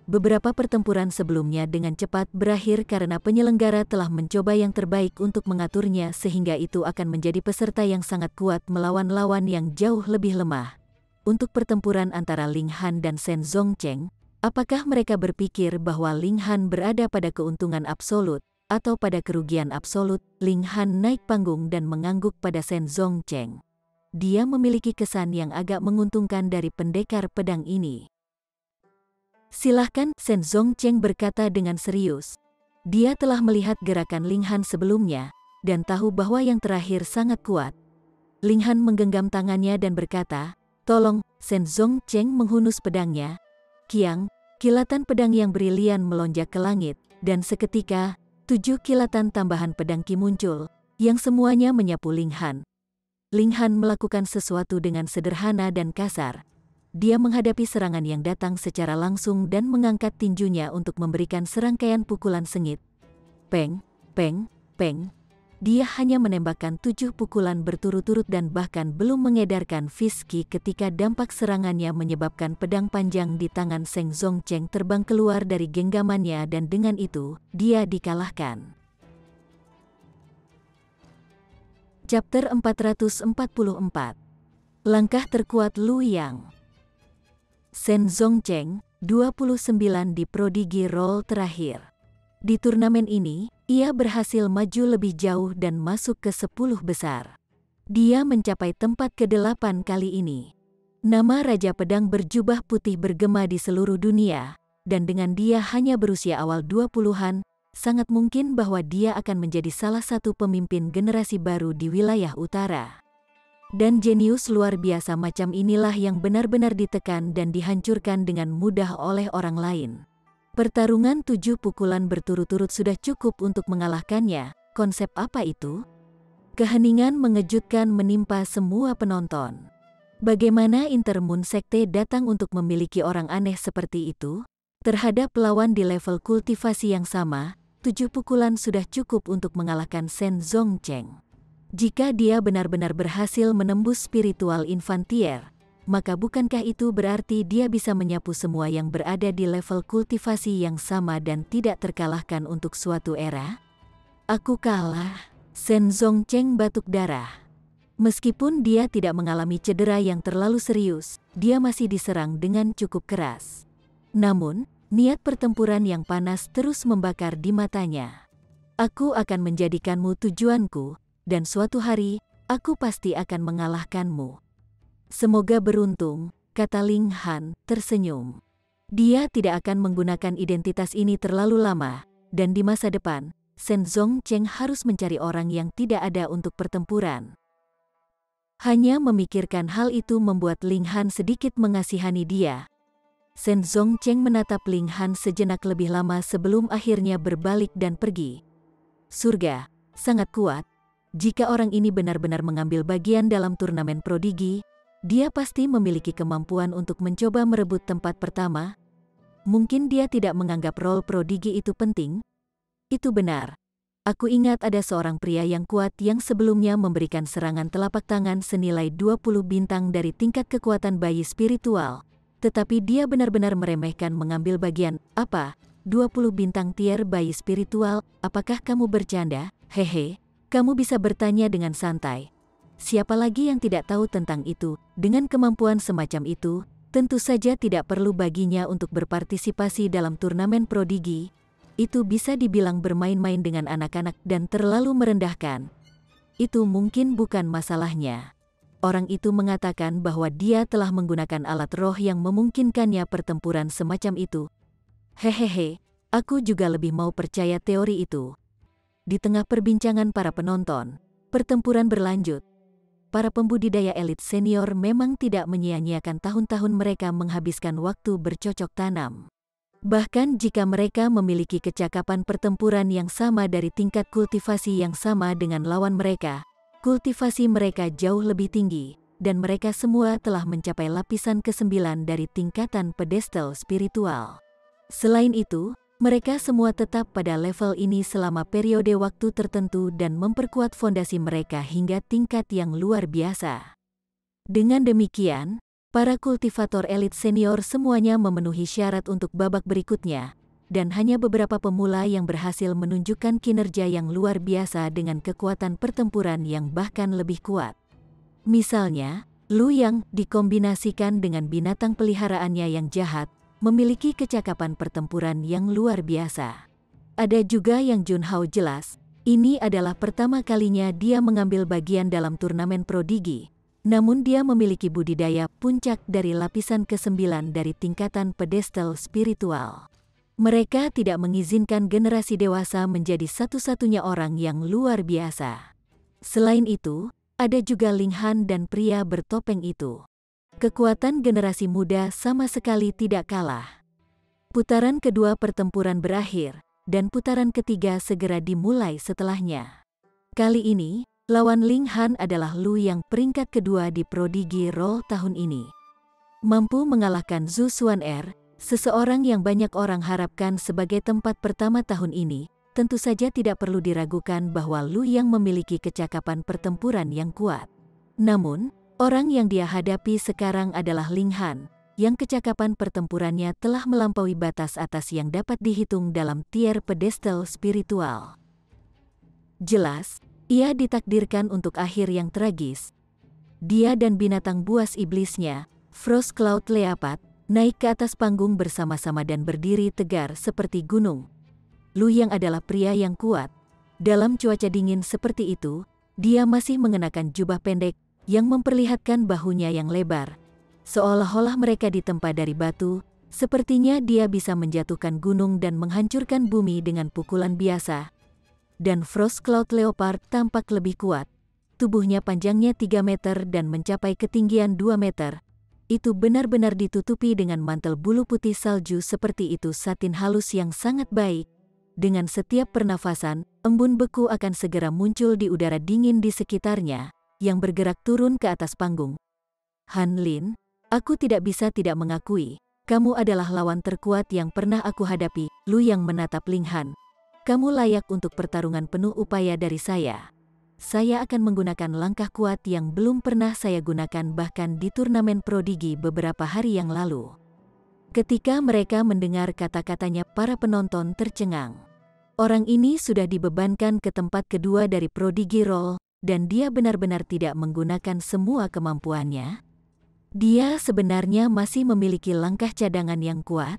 Beberapa pertempuran sebelumnya dengan cepat berakhir karena penyelenggara telah mencoba yang terbaik untuk mengaturnya sehingga itu akan menjadi peserta yang sangat kuat melawan lawan yang jauh lebih lemah. Untuk pertempuran antara Ling Han dan Shen Zongcheng, apakah mereka berpikir bahwa Ling Han berada pada keuntungan absolut atau pada kerugian absolut? Ling Han naik panggung dan mengangguk pada Shen Zongcheng. Dia memiliki kesan yang agak menguntungkan dari pendekar pedang ini. Silahkan, Shen Zongcheng berkata dengan serius. Dia telah melihat gerakan Ling Han sebelumnya, dan tahu bahwa yang terakhir sangat kuat. Ling Han menggenggam tangannya dan berkata, "Tolong." Shen Zongcheng menghunus pedangnya. Kiang, kilatan pedang yang brilian melonjak ke langit, dan seketika, 7 kilatan tambahan pedang Qi muncul, yang semuanya menyapu Ling Han. Ling Han melakukan sesuatu dengan sederhana dan kasar. Dia menghadapi serangan yang datang secara langsung dan mengangkat tinjunya untuk memberikan serangkaian pukulan sengit. Peng, peng, peng. Dia hanya menembakkan 7 pukulan berturut-turut dan bahkan belum mengedarkan fist kick ketika dampak serangannya menyebabkan pedang panjang di tangan Shen Zongcheng terbang keluar dari genggamannya dan dengan itu, dia dikalahkan. Chapter 444. Langkah terkuat Lu Yang. Shen Zongcheng, 29 di Prodigy Roll terakhir. Di turnamen ini, ia berhasil maju lebih jauh dan masuk ke 10 besar. Dia mencapai tempat ke-8 kali ini. Nama Raja Pedang berjubah putih bergema di seluruh dunia, dan dengan dia hanya berusia awal 20-an, sangat mungkin bahwa dia akan menjadi salah satu pemimpin generasi baru di wilayah utara. Dan jenius luar biasa macam inilah yang benar-benar ditekan dan dihancurkan dengan mudah oleh orang lain. Pertarungan 7 pukulan berturut-turut sudah cukup untuk mengalahkannya. Konsep apa itu? Keheningan mengejutkan menimpa semua penonton. Bagaimana Intermoon Sekte datang untuk memiliki orang aneh seperti itu? Terhadap lawan di level kultivasi yang sama, 7 pukulan sudah cukup untuk mengalahkan Shen Zongcheng. Jika dia benar-benar berhasil menembus spiritual infantier, maka bukankah itu berarti dia bisa menyapu semua yang berada di level kultivasi yang sama dan tidak terkalahkan untuk suatu era? Aku kalah. Shen Zongcheng batuk darah. Meskipun dia tidak mengalami cedera yang terlalu serius, dia masih diserang dengan cukup keras. Namun, niat pertempuran yang panas terus membakar di matanya. Aku akan menjadikanmu tujuanku, dan suatu hari, aku pasti akan mengalahkanmu. Semoga beruntung, kata Ling Han, tersenyum. Dia tidak akan menggunakan identitas ini terlalu lama, dan di masa depan, Shen Zongcheng harus mencari orang yang tidak ada untuk pertempuran. Hanya memikirkan hal itu membuat Ling Han sedikit mengasihani dia. Shen Zongcheng menatap Ling Han sejenak lebih lama sebelum akhirnya berbalik dan pergi. Surga, sangat kuat. Jika orang ini benar-benar mengambil bagian dalam turnamen Prodigy, dia pasti memiliki kemampuan untuk mencoba merebut tempat pertama. Mungkin dia tidak menganggap role Prodigy itu penting. Itu benar. Aku ingat ada seorang pria yang kuat yang sebelumnya memberikan serangan telapak tangan senilai 20 bintang dari tingkat kekuatan bayi spiritual. Tetapi dia benar-benar meremehkan mengambil bagian. Apa? 20 bintang tier bayi spiritual? Apakah kamu bercanda? Hehe. Kamu bisa bertanya dengan santai. Siapa lagi yang tidak tahu tentang itu? Dengan kemampuan semacam itu, tentu saja tidak perlu baginya untuk berpartisipasi dalam turnamen Prodigy. Itu bisa dibilang bermain-main dengan anak-anak dan terlalu merendahkan. Itu mungkin bukan masalahnya. Orang itu mengatakan bahwa dia telah menggunakan alat roh yang memungkinkannya pertempuran semacam itu. Hehehe, aku juga lebih mau percaya teori itu. Di tengah perbincangan para penonton, pertempuran berlanjut. Para pembudidaya elit senior memang tidak menyia-nyiakan tahun-tahun mereka menghabiskan waktu bercocok tanam. Bahkan jika mereka memiliki kecakapan pertempuran yang sama dari tingkat kultivasi yang sama dengan lawan mereka, kultivasi mereka jauh lebih tinggi, dan mereka semua telah mencapai lapisan ke-9 dari tingkatan pedestal spiritual. Selain itu, Mereka semua tetap pada level ini selama periode waktu tertentu dan memperkuat fondasi mereka hingga tingkat yang luar biasa. Dengan demikian, para kultivator elit senior semuanya memenuhi syarat untuk babak berikutnya, dan hanya beberapa pemula yang berhasil menunjukkan kinerja yang luar biasa dengan kekuatan pertempuran yang bahkan lebih kuat. Misalnya, Lu Yang dikombinasikan dengan binatang peliharaannya yang jahat, memiliki kecakapan pertempuran yang luar biasa. Ada juga yang Junhao jelas, ini adalah pertama kalinya dia mengambil bagian dalam turnamen prodigi, namun dia memiliki budidaya puncak dari lapisan ke-9 dari tingkatan pedestal spiritual. Mereka tidak mengizinkan generasi dewasa menjadi satu-satunya orang yang luar biasa. Selain itu, ada juga Ling Han dan pria bertopeng itu. Kekuatan generasi muda sama sekali tidak kalah. Putaran kedua pertempuran berakhir, dan putaran ketiga segera dimulai setelahnya. Kali ini, lawan Ling Han adalah Lu yang peringkat kedua di Prodigy Roll tahun ini. Mampu mengalahkan Zhu Xuan'er, seseorang yang banyak orang harapkan sebagai tempat pertama tahun ini, tentu saja tidak perlu diragukan bahwa Lu yang memiliki kecakapan pertempuran yang kuat. Namun, orang yang dia hadapi sekarang adalah Ling Han, yang kecakapan pertempurannya telah melampaui batas atas yang dapat dihitung dalam tier pedestal spiritual. Jelas, ia ditakdirkan untuk akhir yang tragis. Dia dan binatang buas iblisnya, Frost Cloud Leopard, naik ke atas panggung bersama-sama dan berdiri tegar seperti gunung. Lu Yang adalah pria yang kuat. Dalam cuaca dingin seperti itu, dia masih mengenakan jubah pendek yang memperlihatkan bahunya yang lebar. Seolah-olah mereka ditempa dari batu, sepertinya dia bisa menjatuhkan gunung dan menghancurkan bumi dengan pukulan biasa. Dan Frost Cloud Leopard tampak lebih kuat. Tubuhnya panjangnya 3 meter dan mencapai ketinggian 2 meter. Itu benar-benar ditutupi dengan mantel bulu putih salju seperti itu satin halus yang sangat baik. Dengan setiap pernafasan, embun beku akan segera muncul di udara dingin di sekitarnya, yang bergerak turun ke atas panggung. Han Lin, aku tidak bisa tidak mengakui, kamu adalah lawan terkuat yang pernah aku hadapi. Lu Yang menatap Ling Han. Kamu layak untuk pertarungan penuh upaya dari saya. Saya akan menggunakan langkah kuat yang belum pernah saya gunakan bahkan di turnamen prodigi beberapa hari yang lalu. Ketika mereka mendengar kata-katanya, para penonton tercengang. Orang ini sudah dibebankan ke tempat kedua dari Prodigy Roll, dan dia benar-benar tidak menggunakan semua kemampuannya. Dia sebenarnya masih memiliki langkah cadangan yang kuat.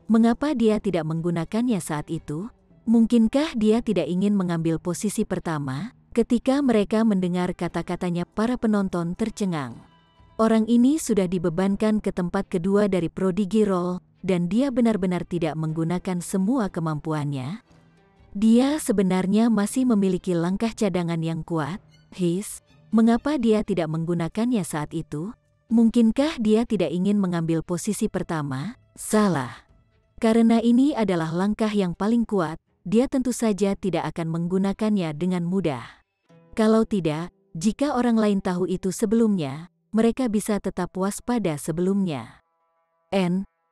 Mengapa dia tidak menggunakannya saat itu? Mungkinkah dia tidak ingin mengambil posisi pertama? Ketika mereka mendengar kata-katanya, para penonton tercengang. Orang ini sudah dibebankan ke tempat kedua dari Prodigy Roll, dan dia benar-benar tidak menggunakan semua kemampuannya. Dia sebenarnya masih memiliki langkah cadangan yang kuat. Mengapa dia tidak menggunakannya saat itu? Mungkinkah dia tidak ingin mengambil posisi pertama? Salah. Karena ini adalah langkah yang paling kuat, dia tentu saja tidak akan menggunakannya dengan mudah. Kalau tidak, jika orang lain tahu itu sebelumnya, mereka bisa tetap waspada sebelumnya.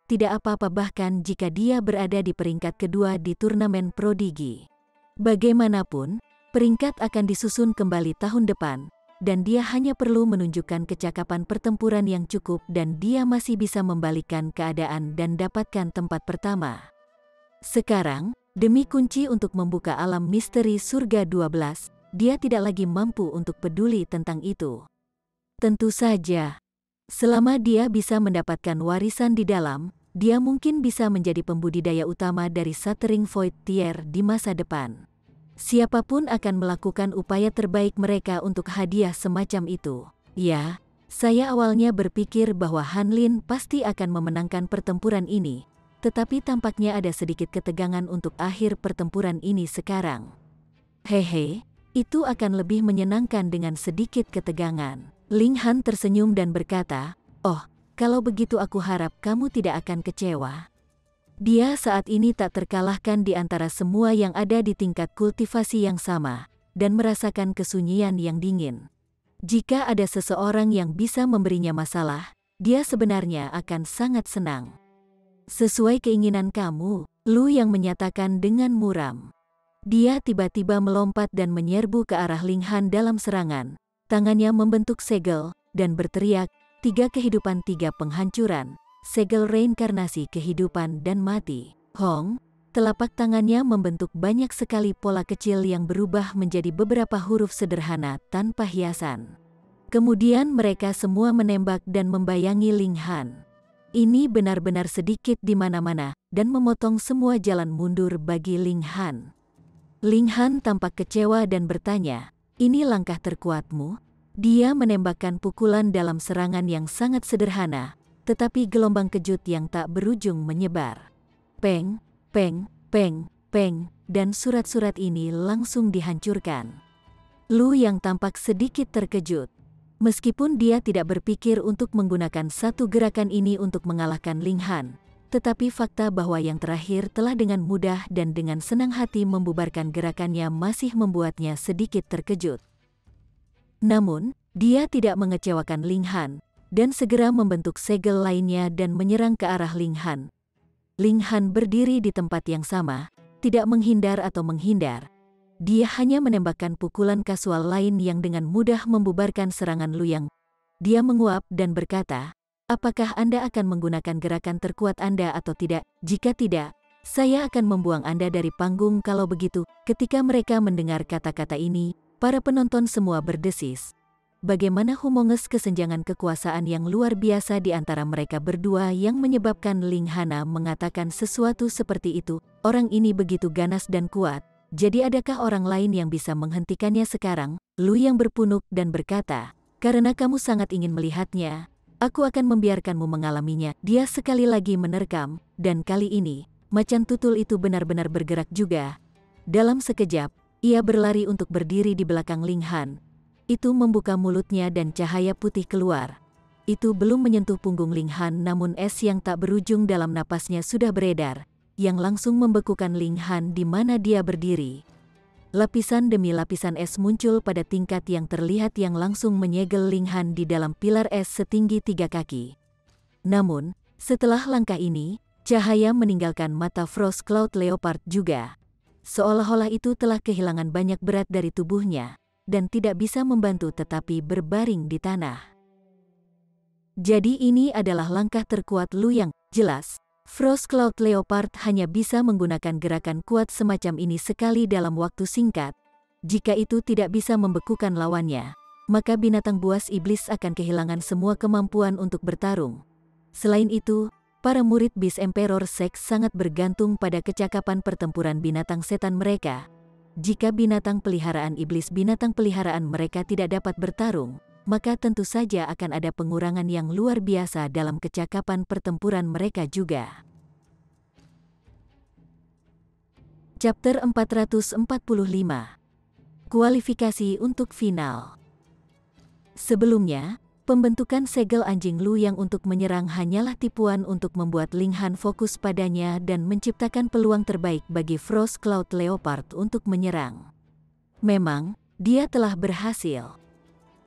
Tidak apa-apa bahkan jika dia berada di peringkat kedua di turnamen prodigi. Bagaimanapun, peringkat akan disusun kembali tahun depan, dan dia hanya perlu menunjukkan kecakapan pertempuran yang cukup dan dia masih bisa membalikkan keadaan dan dapatkan tempat pertama. Sekarang, demi kunci untuk membuka alam misteri surga 12, dia tidak lagi mampu untuk peduli tentang itu. Tentu saja, selama dia bisa mendapatkan warisan di dalam, dia mungkin bisa menjadi pembudidaya utama dari Shattering Void Tier di masa depan. Siapapun akan melakukan upaya terbaik mereka untuk hadiah semacam itu. Ya, saya awalnya berpikir bahwa Han Lin pasti akan memenangkan pertempuran ini, tetapi tampaknya ada sedikit ketegangan untuk akhir pertempuran ini sekarang. Hehe, itu akan lebih menyenangkan dengan sedikit ketegangan. Ling Han tersenyum dan berkata, "Oh, kalau begitu aku harap kamu tidak akan kecewa." Dia saat ini tak terkalahkan di antara semua yang ada di tingkat kultivasi yang sama, dan merasakan kesunyian yang dingin. Jika ada seseorang yang bisa memberinya masalah, dia sebenarnya akan sangat senang. Sesuai keinginan kamu, Lu yang menyatakan dengan muram. Dia tiba-tiba melompat dan menyerbu ke arah Ling Han dalam serangan. Tangannya membentuk segel, dan berteriak, 3 kehidupan 3 penghancuran, segel reinkarnasi kehidupan dan mati. Hong, telapak tangannya membentuk banyak sekali pola kecil yang berubah menjadi beberapa huruf sederhana tanpa hiasan. Kemudian mereka semua menembak dan membayangi Ling Han. Ini benar-benar sedikit di mana-mana, dan memotong semua jalan mundur bagi Ling Han. Ling Han tampak kecewa dan bertanya, "Ini langkah terkuatmu?" Dia menembakkan pukulan dalam serangan yang sangat sederhana, tetapi gelombang kejut yang tak berujung menyebar. Peng, peng, peng, peng, dan surat-surat ini langsung dihancurkan. Lu yang tampak sedikit terkejut. Meskipun dia tidak berpikir untuk menggunakan satu gerakan ini untuk mengalahkan Ling Han, tetapi fakta bahwa yang terakhir telah dengan mudah dan dengan senang hati membubarkan gerakannya masih membuatnya sedikit terkejut. Namun, dia tidak mengecewakan Ling Han, dan segera membentuk segel lainnya dan menyerang ke arah Ling Han. Ling Han berdiri di tempat yang sama, tidak menghindar atau menghindar. Dia hanya menembakkan pukulan kasual lain yang dengan mudah membubarkan serangan Lu Yang. Dia menguap dan berkata, "Apakah Anda akan menggunakan gerakan terkuat Anda atau tidak? Jika tidak, saya akan membuang Anda dari panggung." Kalau begitu, ketika mereka mendengar kata-kata ini, para penonton semua berdesis. Bagaimana humongous kesenjangan kekuasaan yang luar biasa di antara mereka berdua yang menyebabkan Ling Hana mengatakan sesuatu seperti itu. Orang ini begitu ganas dan kuat, jadi adakah orang lain yang bisa menghentikannya sekarang? Lu yang berpunuk dan berkata, "Karena kamu sangat ingin melihatnya, aku akan membiarkanmu mengalaminya." Dia sekali lagi menerkam, dan kali ini, macan tutul itu benar-benar bergerak juga. Dalam sekejap, ia berlari untuk berdiri di belakang Ling Han. Itu membuka mulutnya dan cahaya putih keluar. Itu belum menyentuh punggung Ling Han, namun es yang tak berujung dalam napasnya sudah beredar, yang langsung membekukan Ling Han di mana dia berdiri. Lapisan demi lapisan es muncul pada tingkat yang terlihat yang langsung menyegel Ling Han di dalam pilar es setinggi 3 kaki. Namun, setelah langkah ini, cahaya meninggalkan mata Frost Cloud Leopard juga. Seolah-olah itu telah kehilangan banyak berat dari tubuhnya, dan tidak bisa membantu tetapi berbaring di tanah. Jadi ini adalah langkah terkuat Lu Yang. Jelas, Frost Cloud Leopard hanya bisa menggunakan gerakan kuat semacam ini sekali dalam waktu singkat. Jika itu tidak bisa membekukan lawannya, maka binatang buas iblis akan kehilangan semua kemampuan untuk bertarung. Selain itu, para murid Beast Emperor Sex sangat bergantung pada kecakapan pertempuran binatang setan mereka. Jika binatang peliharaan iblis binatang peliharaan mereka tidak dapat bertarung, maka tentu saja akan ada pengurangan yang luar biasa dalam kecakapan pertempuran mereka juga. Chapter 445. Kualifikasi untuk final. Sebelumnya, pembentukan segel anjing Lu Yang untuk menyerang hanyalah tipuan untuk membuat Ling Han fokus padanya dan menciptakan peluang terbaik bagi Frost Cloud Leopard untuk menyerang. Memang, dia telah berhasil.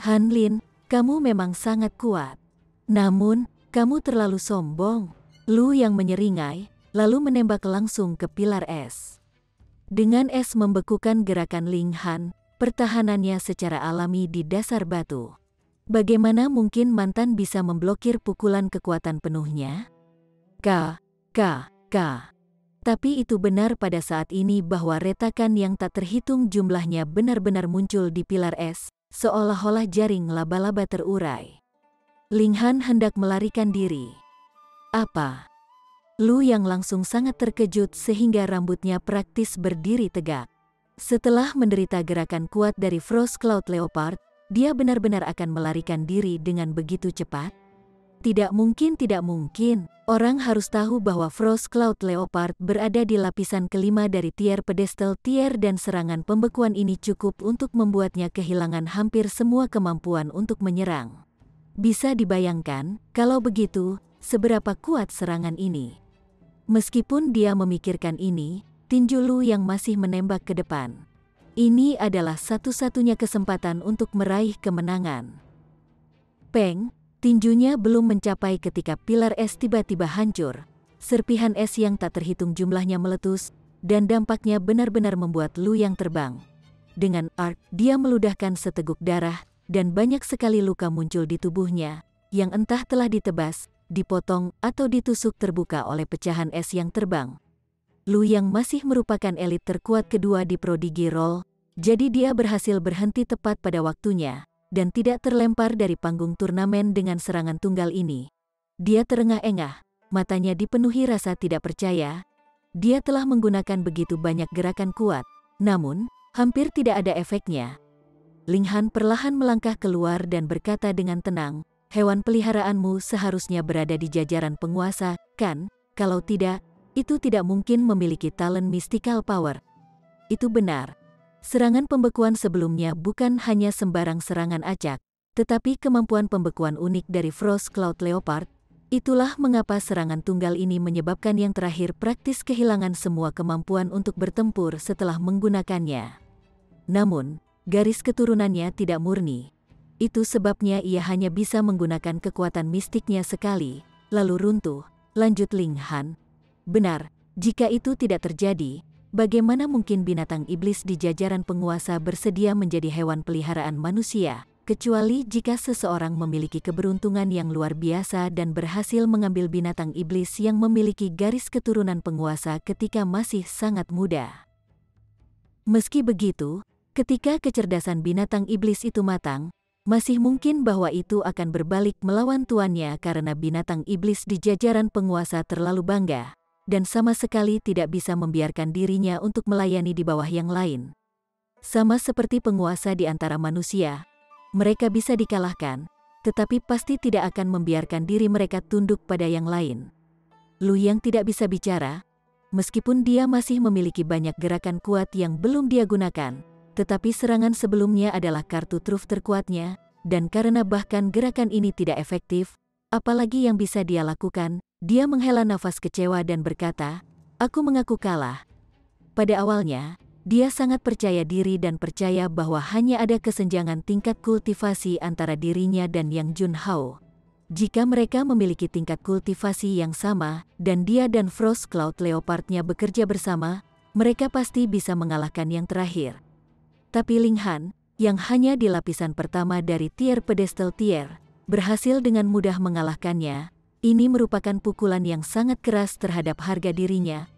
"Han Lin, kamu memang sangat kuat. Namun, kamu terlalu sombong." Lu yang menyeringai, lalu menembak langsung ke pilar es. Dengan es membekukan gerakan Ling Han, pertahanannya secara alami di dasar batu. Bagaimana mungkin mantan bisa memblokir pukulan kekuatan penuhnya? K. Tapi itu benar pada saat ini bahwa retakan yang tak terhitung jumlahnya benar-benar muncul di pilar es. Seolah-olah jaring laba-laba terurai. Ling Han hendak melarikan diri. Apa? Lu yang langsung sangat terkejut sehingga rambutnya praktis berdiri tegak. Setelah menderita gerakan kuat dari Frost Cloud Leopard, dia benar-benar akan melarikan diri dengan begitu cepat? Tidak mungkin, tidak mungkin. Orang harus tahu bahwa Frost Cloud Leopard berada di lapisan kelima dari tier pedestal tier dan serangan pembekuan ini cukup untuk membuatnya kehilangan hampir semua kemampuan untuk menyerang. Bisa dibayangkan, kalau begitu, seberapa kuat serangan ini. Meskipun dia memikirkan ini, tinju Lu yang masih menembak ke depan. Ini adalah satu-satunya kesempatan untuk meraih kemenangan. Peng! Tinjunya belum mencapai ketika pilar es tiba-tiba hancur. serpihan es yang tak terhitung jumlahnya meletus, dan dampaknya benar-benar membuat Lu Yang terbang. Dengan arc, dia meludahkan seteguk darah, dan banyak sekali luka muncul di tubuhnya, yang entah telah ditebas, dipotong, atau ditusuk terbuka oleh pecahan es yang terbang. Lu Yang masih merupakan elit terkuat kedua di Prodigy Roll, jadi dia berhasil berhenti tepat pada waktunya, dan tidak terlempar dari panggung turnamen dengan serangan tunggal ini. Dia terengah-engah, matanya dipenuhi rasa tidak percaya. Dia telah menggunakan begitu banyak gerakan kuat, namun hampir tidak ada efeknya. Ling Han perlahan melangkah keluar dan berkata dengan tenang, "Hewan peliharaanmu seharusnya berada di jajaran penguasa, kan? Kalau tidak, itu tidak mungkin memiliki talent mystical power." Itu benar. Serangan pembekuan sebelumnya bukan hanya sembarang serangan acak, tetapi kemampuan pembekuan unik dari Frost Cloud Leopard. Itulah mengapa serangan tunggal ini menyebabkan yang terakhir praktis kehilangan semua kemampuan untuk bertempur setelah menggunakannya. Namun, garis keturunannya tidak murni. Itu sebabnya ia hanya bisa menggunakan kekuatan mistiknya sekali, lalu runtuh, lanjut Ling Han. Benar, jika itu tidak terjadi, bagaimana mungkin binatang iblis di jajaran penguasa bersedia menjadi hewan peliharaan manusia, kecuali jika seseorang memiliki keberuntungan yang luar biasa dan berhasil mengambil binatang iblis yang memiliki garis keturunan penguasa ketika masih sangat muda. Meski begitu, ketika kecerdasan binatang iblis itu matang, masih mungkin bahwa itu akan berbalik melawan tuannya karena binatang iblis di jajaran penguasa terlalu bangga, dan sama sekali tidak bisa membiarkan dirinya untuk melayani di bawah yang lain. Sama seperti penguasa di antara manusia, mereka bisa dikalahkan, tetapi pasti tidak akan membiarkan diri mereka tunduk pada yang lain. Lu Yang tidak bisa bicara, meskipun dia masih memiliki banyak gerakan kuat yang belum dia gunakan, tetapi serangan sebelumnya adalah kartu truf terkuatnya, dan karena bahkan gerakan ini tidak efektif, apalagi yang bisa dia lakukan, dia menghela nafas kecewa dan berkata, "Aku mengaku kalah." Pada awalnya, dia sangat percaya diri dan percaya bahwa hanya ada kesenjangan tingkat kultivasi antara dirinya dan Yang Junhao. Jika mereka memiliki tingkat kultivasi yang sama, dan dia dan Frost Cloud Leopardnya bekerja bersama, mereka pasti bisa mengalahkan yang terakhir. Tapi Ling Han, yang hanya di lapisan pertama dari tier pedestal tier, berhasil dengan mudah mengalahkannya. Ini merupakan pukulan yang sangat keras terhadap harga dirinya.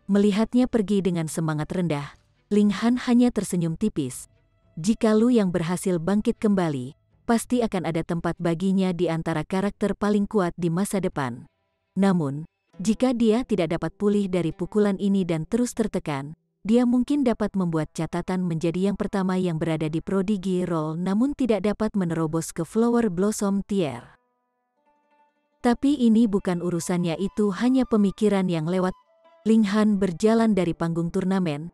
Melihatnya pergi dengan semangat rendah, Ling Han hanya tersenyum tipis. Jika Lu Yang berhasil bangkit kembali, pasti akan ada tempat baginya di antara karakter paling kuat di masa depan. Namun, jika dia tidak dapat pulih dari pukulan ini dan terus tertekan, dia mungkin dapat membuat catatan menjadi yang pertama yang berada di Prodigy Roll namun tidak dapat menerobos ke Flower Blossom tier. Tapi ini bukan urusannya, itu hanya pemikiran yang lewat. Ling Han berjalan dari panggung turnamen.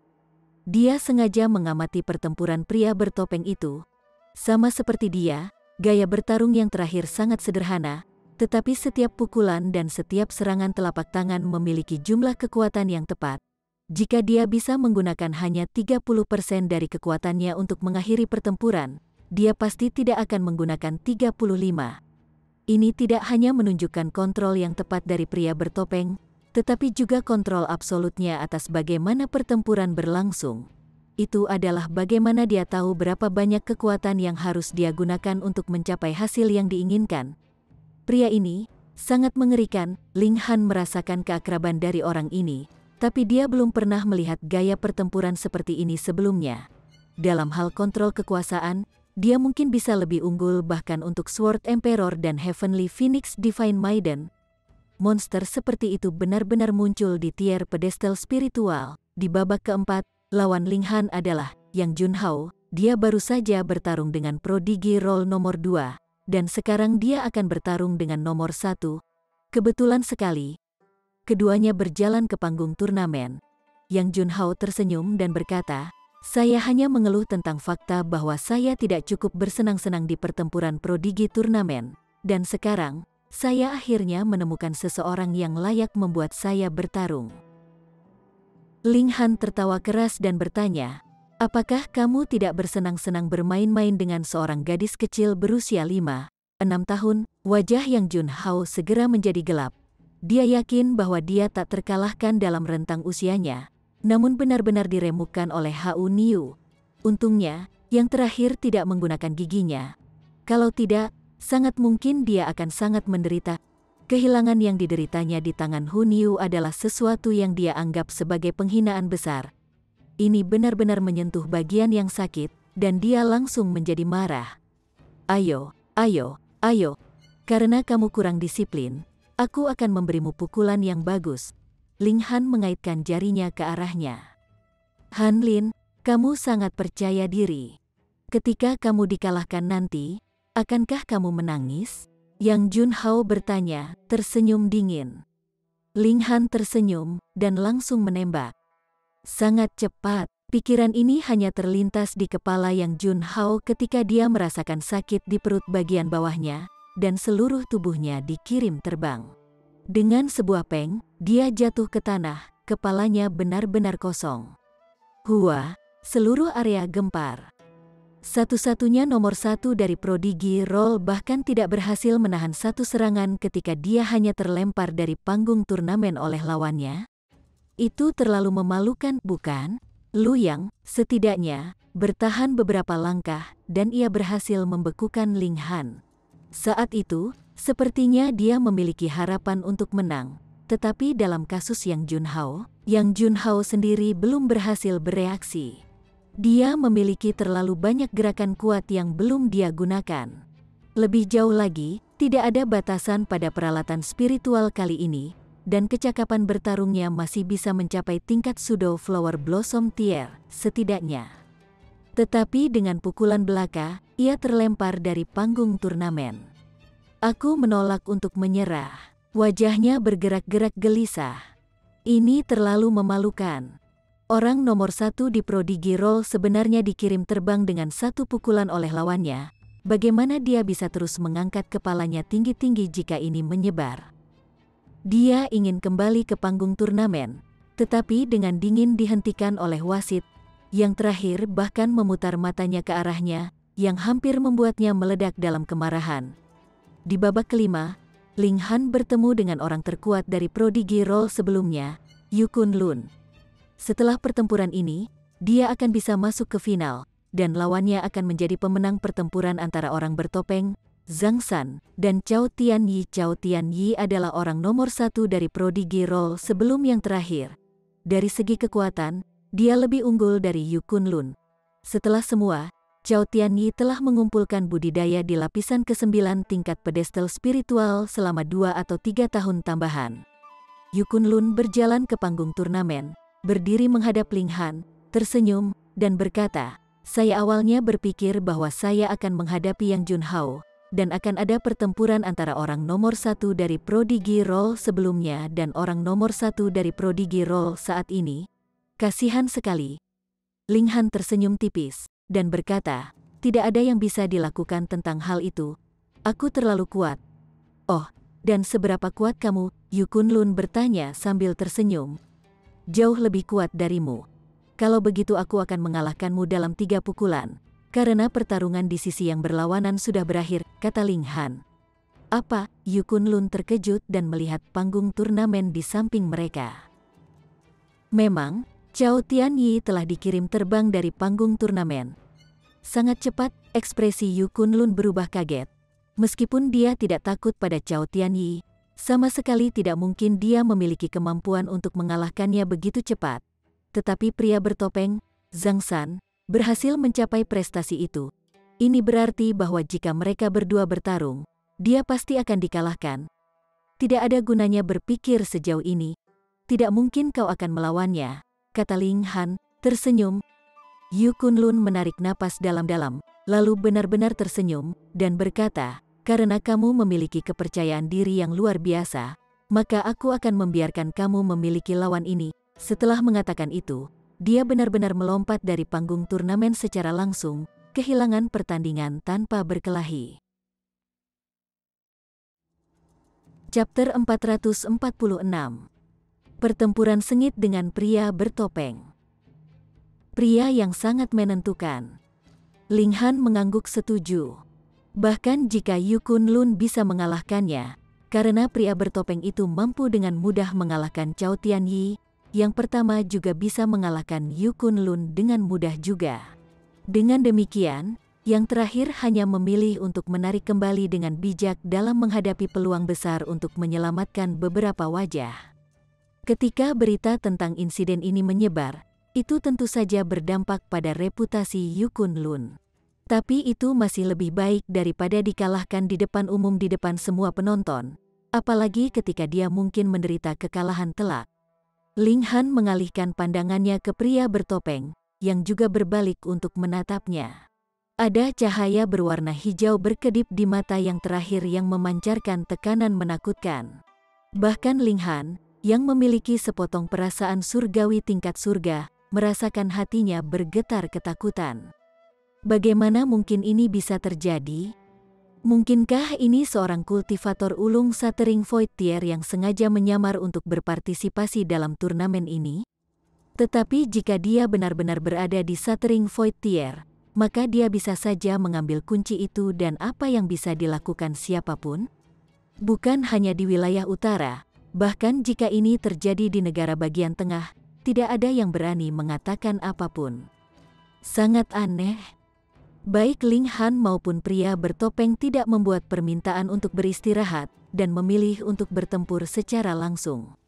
Dia sengaja mengamati pertempuran pria bertopeng itu. Sama seperti dia, gaya bertarung yang terakhir sangat sederhana, tetapi setiap pukulan dan setiap serangan telapak tangan memiliki jumlah kekuatan yang tepat. Jika dia bisa menggunakan hanya 30% dari kekuatannya untuk mengakhiri pertempuran, dia pasti tidak akan menggunakan 35%. Ini tidak hanya menunjukkan kontrol yang tepat dari pria bertopeng, tetapi juga kontrol absolutnya atas bagaimana pertempuran berlangsung. Itu adalah bagaimana dia tahu berapa banyak kekuatan yang harus dia gunakan untuk mencapai hasil yang diinginkan. Pria ini sangat mengerikan. Ling Han merasakan keakraban dari orang ini, tapi dia belum pernah melihat gaya pertempuran seperti ini sebelumnya. Dalam hal kontrol kekuasaan, dia mungkin bisa lebih unggul bahkan untuk Sword Emperor dan Heavenly Phoenix Divine Maiden. Monster seperti itu benar-benar muncul di tier pedestal spiritual. Di babak keempat, lawan Ling Han adalah Yang Junhao. Dia baru saja bertarung dengan Prodigy Roll nomor 2, dan sekarang dia akan bertarung dengan nomor 1. Kebetulan sekali, keduanya berjalan ke panggung turnamen. Yang Junhao tersenyum dan berkata, "Saya hanya mengeluh tentang fakta bahwa saya tidak cukup bersenang-senang di pertempuran Prodigy turnamen, dan sekarang, saya akhirnya menemukan seseorang yang layak membuat saya bertarung." Ling Han tertawa keras dan bertanya, "Apakah kamu tidak bersenang-senang bermain-main dengan seorang gadis kecil berusia 5-6 tahun?" Wajah Yang Junhao segera menjadi gelap. dia yakin bahwa dia tak terkalahkan dalam rentang usianya, namun benar-benar diremukkan oleh Hu Niu. Untungnya, yang terakhir tidak menggunakan giginya. Kalau tidak, sangat mungkin dia akan sangat menderita. Kehilangan yang dideritanya di tangan Hu Niu adalah sesuatu yang dia anggap sebagai penghinaan besar. Ini benar-benar menyentuh bagian yang sakit, dan dia langsung menjadi marah. Ayo, ayo, ayo. Karena kamu kurang disiplin, aku akan memberimu pukulan yang bagus. Ling Han mengaitkan jarinya ke arahnya. Han Lin, kamu sangat percaya diri. Ketika kamu dikalahkan nanti, akankah kamu menangis? Yang Junhao bertanya, tersenyum dingin. Ling Han tersenyum, dan langsung menembak. Sangat cepat, pikiran ini hanya terlintas di kepala Yang Junhao ketika dia merasakan sakit di perut bagian bawahnya, dan seluruh tubuhnya dikirim terbang. Dengan sebuah peng, dia jatuh ke tanah, kepalanya benar-benar kosong. Hua, seluruh area gempar. Satu-satunya nomor 1 dari Prodigy Roll bahkan tidak berhasil menahan satu serangan ketika dia hanya terlempar dari panggung turnamen oleh lawannya. Itu terlalu memalukan, bukan? Lu Yang, setidaknya, bertahan beberapa langkah, dan ia berhasil membekukan Ling Han. Saat itu, sepertinya dia memiliki harapan untuk menang. Tetapi dalam kasus Yang Junhao sendiri belum berhasil bereaksi. Dia memiliki terlalu banyak gerakan kuat yang belum dia gunakan. Lebih jauh lagi, tidak ada batasan pada peralatan spiritual kali ini, dan kecakapan bertarungnya masih bisa mencapai tingkat Pseudo Flower Blossom Tier, setidaknya. Tetapi dengan pukulan belaka, ia terlempar dari panggung turnamen. Aku menolak untuk menyerah. Wajahnya bergerak-gerak gelisah. Ini terlalu memalukan. Orang nomor 1 di Prodigy Roll sebenarnya dikirim terbang dengan satu pukulan oleh lawannya. Bagaimana dia bisa terus mengangkat kepalanya tinggi-tinggi jika ini menyebar? Dia ingin kembali ke panggung turnamen, tetapi dengan dingin dihentikan oleh wasit. Yang terakhir bahkan memutar matanya ke arahnya, yang hampir membuatnya meledak dalam kemarahan. Di babak kelima, Ling Han bertemu dengan orang terkuat dari Prodigy Roll sebelumnya, Yu Kunlun. Setelah pertempuran ini, dia akan bisa masuk ke final, dan lawannya akan menjadi pemenang pertempuran antara orang bertopeng, Zhang San, dan Cao Tianyi. Cao Tianyi adalah orang nomor 1 dari Prodigy Roll sebelum yang terakhir. Dari segi kekuatan, dia lebih unggul dari Yu Kunlun. Setelah semua, Cao Tianyi telah mengumpulkan budidaya di lapisan ke-9 tingkat pedestal spiritual selama 2 atau 3 tahun tambahan. Yu Kunlun berjalan ke panggung turnamen, berdiri menghadap Ling Han, tersenyum, dan berkata, saya awalnya berpikir bahwa saya akan menghadapi Yang Junhao, dan akan ada pertempuran antara orang nomor 1 dari Prodigy Roll sebelumnya dan orang nomor 1 dari Prodigy Roll saat ini. Kasihan sekali. Ling Han tersenyum tipis, dan berkata, tidak ada yang bisa dilakukan tentang hal itu. Aku terlalu kuat. Oh, dan seberapa kuat kamu? Yu Kunlun bertanya sambil tersenyum. Jauh lebih kuat darimu. Kalau begitu aku akan mengalahkanmu dalam 3 pukulan. Karena pertarungan di sisi yang berlawanan sudah berakhir, kata Ling Han. Apa? Yu Kunlun terkejut dan melihat panggung turnamen di samping mereka. Memang, Cao Tianyi telah dikirim terbang dari panggung turnamen. Sangat cepat, ekspresi Yu Kunlun berubah kaget. Meskipun dia tidak takut pada Cao Tianyi, sama sekali tidak mungkin dia memiliki kemampuan untuk mengalahkannya begitu cepat. Tetapi pria bertopeng, Zhang San, berhasil mencapai prestasi itu. Ini berarti bahwa jika mereka berdua bertarung, dia pasti akan dikalahkan. Tidak ada gunanya berpikir sejauh ini. Tidak mungkin kau akan melawannya, kata Ling Han, tersenyum. Yu Kunlun menarik napas dalam-dalam, lalu benar-benar tersenyum, dan berkata, karena kamu memiliki kepercayaan diri yang luar biasa, maka aku akan membiarkan kamu memiliki lawan ini. Setelah mengatakan itu, dia benar-benar melompat dari panggung turnamen secara langsung, kehilangan pertandingan tanpa berkelahi. Chapter 446. Pertempuran sengit dengan pria bertopeng. Pria yang sangat menentukan. Ling Han mengangguk setuju. Bahkan jika Yu Kunlun bisa mengalahkannya, karena pria bertopeng itu mampu dengan mudah mengalahkan Cao Tianyi, yang pertama juga bisa mengalahkan Yu Kunlun dengan mudah juga. Dengan demikian, yang terakhir hanya memilih untuk menarik kembali dengan bijak dalam menghadapi peluang besar untuk menyelamatkan beberapa wajah. Ketika berita tentang insiden ini menyebar, itu tentu saja berdampak pada reputasi Yu Kunlun. Tapi itu masih lebih baik daripada dikalahkan di depan umum di depan semua penonton, apalagi ketika dia mungkin menderita kekalahan telak. Ling Han mengalihkan pandangannya ke pria bertopeng, yang juga berbalik untuk menatapnya. Ada cahaya berwarna hijau berkedip di mata yang terakhir yang memancarkan tekanan menakutkan. Bahkan Ling Han, yang memiliki sepotong perasaan surgawi tingkat surga, merasakan hatinya bergetar ketakutan. Bagaimana mungkin ini bisa terjadi? Mungkinkah ini seorang kultivator ulung Satering Void Tier yang sengaja menyamar untuk berpartisipasi dalam turnamen ini? Tetapi jika dia benar-benar berada di Satering Void Tier, maka dia bisa saja mengambil kunci itu dan apa yang bisa dilakukan siapapun? Bukan hanya di wilayah utara, bahkan jika ini terjadi di negara bagian tengah, tidak ada yang berani mengatakan apapun. Sangat aneh. Baik Ling Han maupun pria bertopeng tidak membuat permintaan untuk beristirahat dan memilih untuk bertempur secara langsung.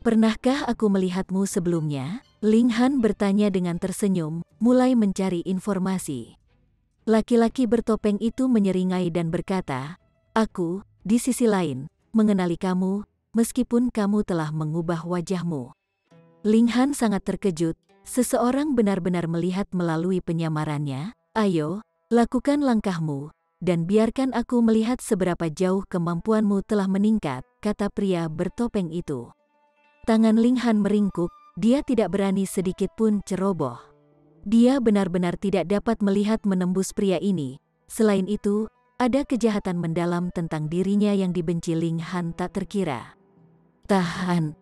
Pernahkah aku melihatmu sebelumnya? Ling Han bertanya dengan tersenyum, mulai mencari informasi. Laki-laki bertopeng itu menyeringai dan berkata, "Aku, di sisi lain, mengenali kamu, meskipun kamu telah mengubah wajahmu." Ling Han sangat terkejut, seseorang benar-benar melihat melalui penyamarannya. "Ayo, lakukan langkahmu, dan biarkan aku melihat seberapa jauh kemampuanmu telah meningkat," kata pria bertopeng itu. Tangan Ling Han meringkuk, dia tidak berani sedikit pun ceroboh. Dia benar-benar tidak dapat melihat menembus pria ini. Selain itu, ada kejahatan mendalam tentang dirinya yang dibenci Ling Han tak terkira. "Tahan."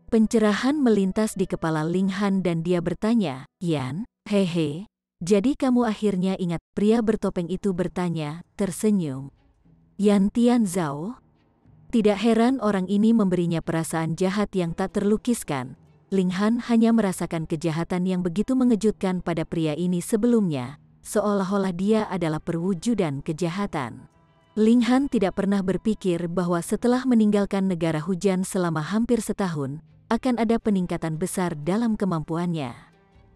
Pencerahan melintas di kepala Ling Han dan dia bertanya, "Yan, hehe. Jadi kamu akhirnya ingat?" Pria bertopeng itu bertanya, tersenyum. "Yan Tianzhao?" Tidak heran orang ini memberinya perasaan jahat yang tak terlukiskan. Ling Han hanya merasakan kejahatan yang begitu mengejutkan pada pria ini sebelumnya, seolah-olah dia adalah perwujudan kejahatan. Ling Han tidak pernah berpikir bahwa setelah meninggalkan negara hujan selama hampir setahun, akan ada peningkatan besar dalam kemampuannya.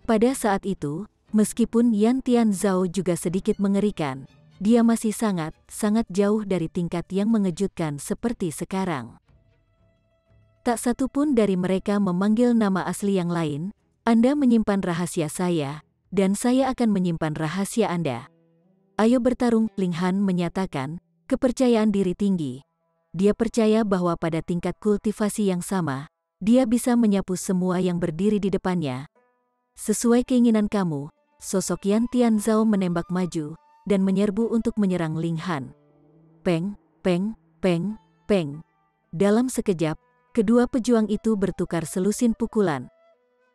Pada saat itu, meskipun Yan Tianzhao juga sedikit mengerikan, dia masih sangat jauh dari tingkat yang mengejutkan seperti sekarang. Tak satu pun dari mereka memanggil nama asli yang lain. "Anda menyimpan rahasia saya, dan saya akan menyimpan rahasia Anda. Ayo bertarung," Ling Han menyatakan, kepercayaan diri tinggi. Dia percaya bahwa pada tingkat kultivasi yang sama, dia bisa menyapu semua yang berdiri di depannya. "Sesuai keinginan kamu." Sosok Yan Tianzhao menembak maju dan menyerbu untuk menyerang Ling Han. Peng, peng, peng, peng. Dalam sekejap, kedua pejuang itu bertukar selusin pukulan.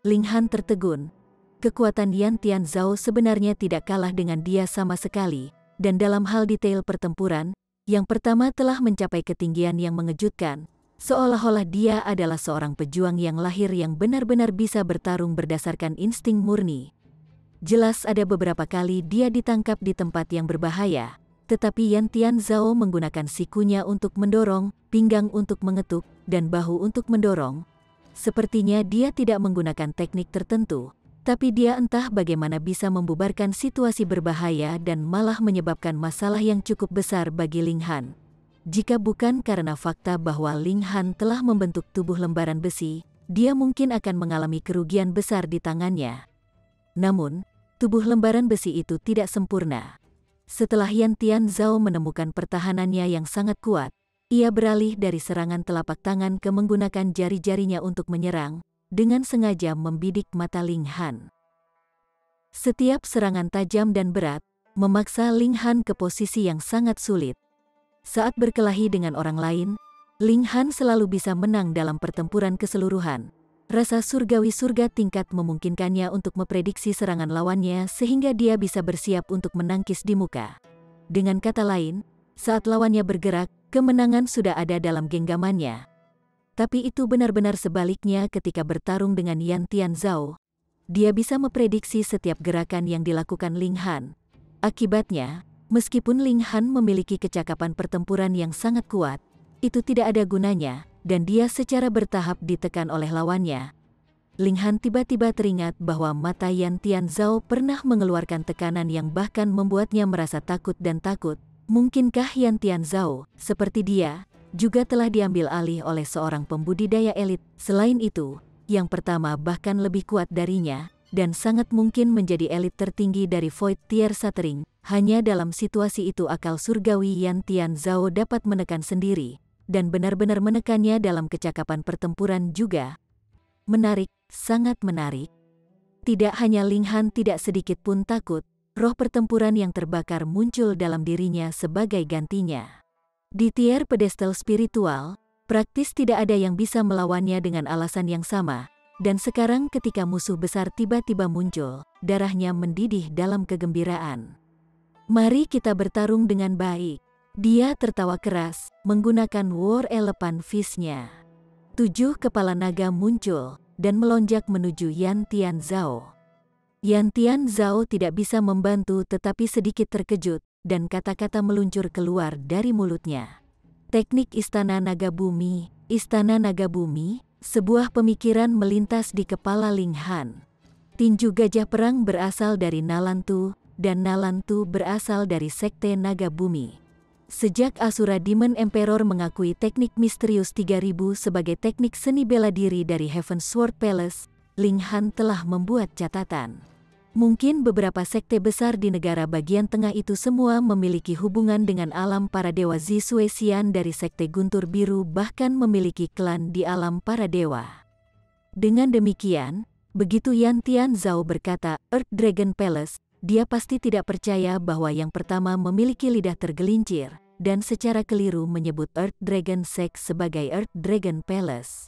Ling Han tertegun. Kekuatan Yan Tianzhao sebenarnya tidak kalah dengan dia sama sekali, dan dalam hal detail pertempuran, yang pertama telah mencapai ketinggian yang mengejutkan, seolah-olah dia adalah seorang pejuang yang lahir yang benar-benar bisa bertarung berdasarkan insting murni. Jelas ada beberapa kali dia ditangkap di tempat yang berbahaya, tetapi Yan Tianzhao menggunakan sikunya untuk mendorong, pinggang untuk mengetuk, dan bahu untuk mendorong. Sepertinya dia tidak menggunakan teknik tertentu, tapi dia entah bagaimana bisa membubarkan situasi berbahaya dan malah menyebabkan masalah yang cukup besar bagi Ling Han. Jika bukan karena fakta bahwa Ling Han telah membentuk tubuh lembaran besi, dia mungkin akan mengalami kerugian besar di tangannya. Namun, tubuh lembaran besi itu tidak sempurna. Setelah Yan Tianzhao menemukan pertahanannya yang sangat kuat, ia beralih dari serangan telapak tangan ke menggunakan jari-jarinya untuk menyerang, dengan sengaja membidik mata Ling Han. Setiap serangan tajam dan berat, memaksa Ling Han ke posisi yang sangat sulit. Saat berkelahi dengan orang lain, Ling Han selalu bisa menang dalam pertempuran keseluruhan. Rasa surgawi surga tingkat memungkinkannya untuk memprediksi serangan lawannya sehingga dia bisa bersiap untuk menangkis di muka. Dengan kata lain, saat lawannya bergerak, kemenangan sudah ada dalam genggamannya. Tapi itu benar-benar sebaliknya ketika bertarung dengan Yan Tianzhao. Dia bisa memprediksi setiap gerakan yang dilakukan Ling Han. Akibatnya, meskipun Ling Han memiliki kecakapan pertempuran yang sangat kuat, itu tidak ada gunanya, dan dia secara bertahap ditekan oleh lawannya. Ling Han tiba-tiba teringat bahwa mata Yan Tianzhao pernah mengeluarkan tekanan yang bahkan membuatnya merasa takut dan takut. Mungkinkah Yan Tianzhao, seperti dia, juga telah diambil alih oleh seorang pembudidaya elit? Selain itu, yang pertama bahkan lebih kuat darinya, dan sangat mungkin menjadi elit tertinggi dari Void Tier Shattering. Hanya dalam situasi itu akal surgawi Yan Tianzhao dapat menekan sendiri, dan benar-benar menekannya dalam kecakapan pertempuran juga. Menarik, sangat menarik. Tidak hanya Ling Han tidak sedikit pun takut, roh pertempuran yang terbakar muncul dalam dirinya sebagai gantinya. Di tier pedestal spiritual, praktis tidak ada yang bisa melawannya dengan alasan yang sama, dan sekarang ketika musuh besar tiba-tiba muncul, darahnya mendidih dalam kegembiraan. Mari kita bertarung dengan baik. Dia tertawa keras, menggunakan War Elephant Fist-nya. 7 kepala naga muncul, dan melonjak menuju Yan Tianzhao. Yan Tianzhao tidak bisa membantu tetapi sedikit terkejut, dan kata-kata meluncur keluar dari mulutnya. Teknik Istana Naga Bumi, Istana Naga Bumi, sebuah pemikiran melintas di kepala Ling Han. Tinju gajah perang berasal dari Nalantu, dan Nalantu berasal dari Sekte Naga Bumi. Sejak Asura Demon Emperor mengakui teknik misterius 3000 sebagai teknik seni bela diri dari Heaven Sword Palace, Ling Han telah membuat catatan. Mungkin beberapa sekte besar di negara bagian tengah itu semua memiliki hubungan dengan alam para dewa Zisuesian dari Sekte Guntur Biru, bahkan memiliki klan di alam para dewa. Dengan demikian, begitu Yan Tianzhao berkata Earth Dragon Palace, dia pasti tidak percaya bahwa yang pertama memiliki lidah tergelincir, dan secara keliru menyebut Earth Dragon Sect sebagai Earth Dragon Palace.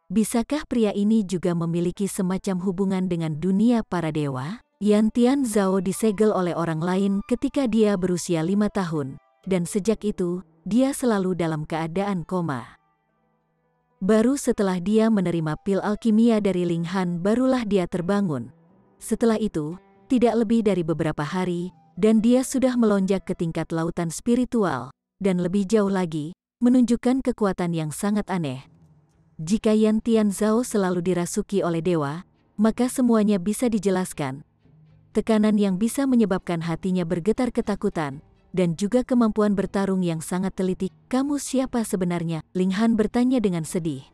Bisakah pria ini juga memiliki semacam hubungan dengan dunia para dewa? Yan Tianzhao disegel oleh orang lain ketika dia berusia 5 tahun, dan sejak itu, dia selalu dalam keadaan koma. Baru setelah dia menerima pil alkimia dari Ling Han barulah dia terbangun. Setelah itu, tidak lebih dari beberapa hari, dan dia sudah melonjak ke tingkat lautan spiritual, dan lebih jauh lagi, menunjukkan kekuatan yang sangat aneh. Jika Yan Tianzhao selalu dirasuki oleh dewa, maka semuanya bisa dijelaskan. Tekanan yang bisa menyebabkan hatinya bergetar ketakutan, dan juga kemampuan bertarung yang sangat teliti. Kamu siapa sebenarnya? Ling Han bertanya dengan sedih.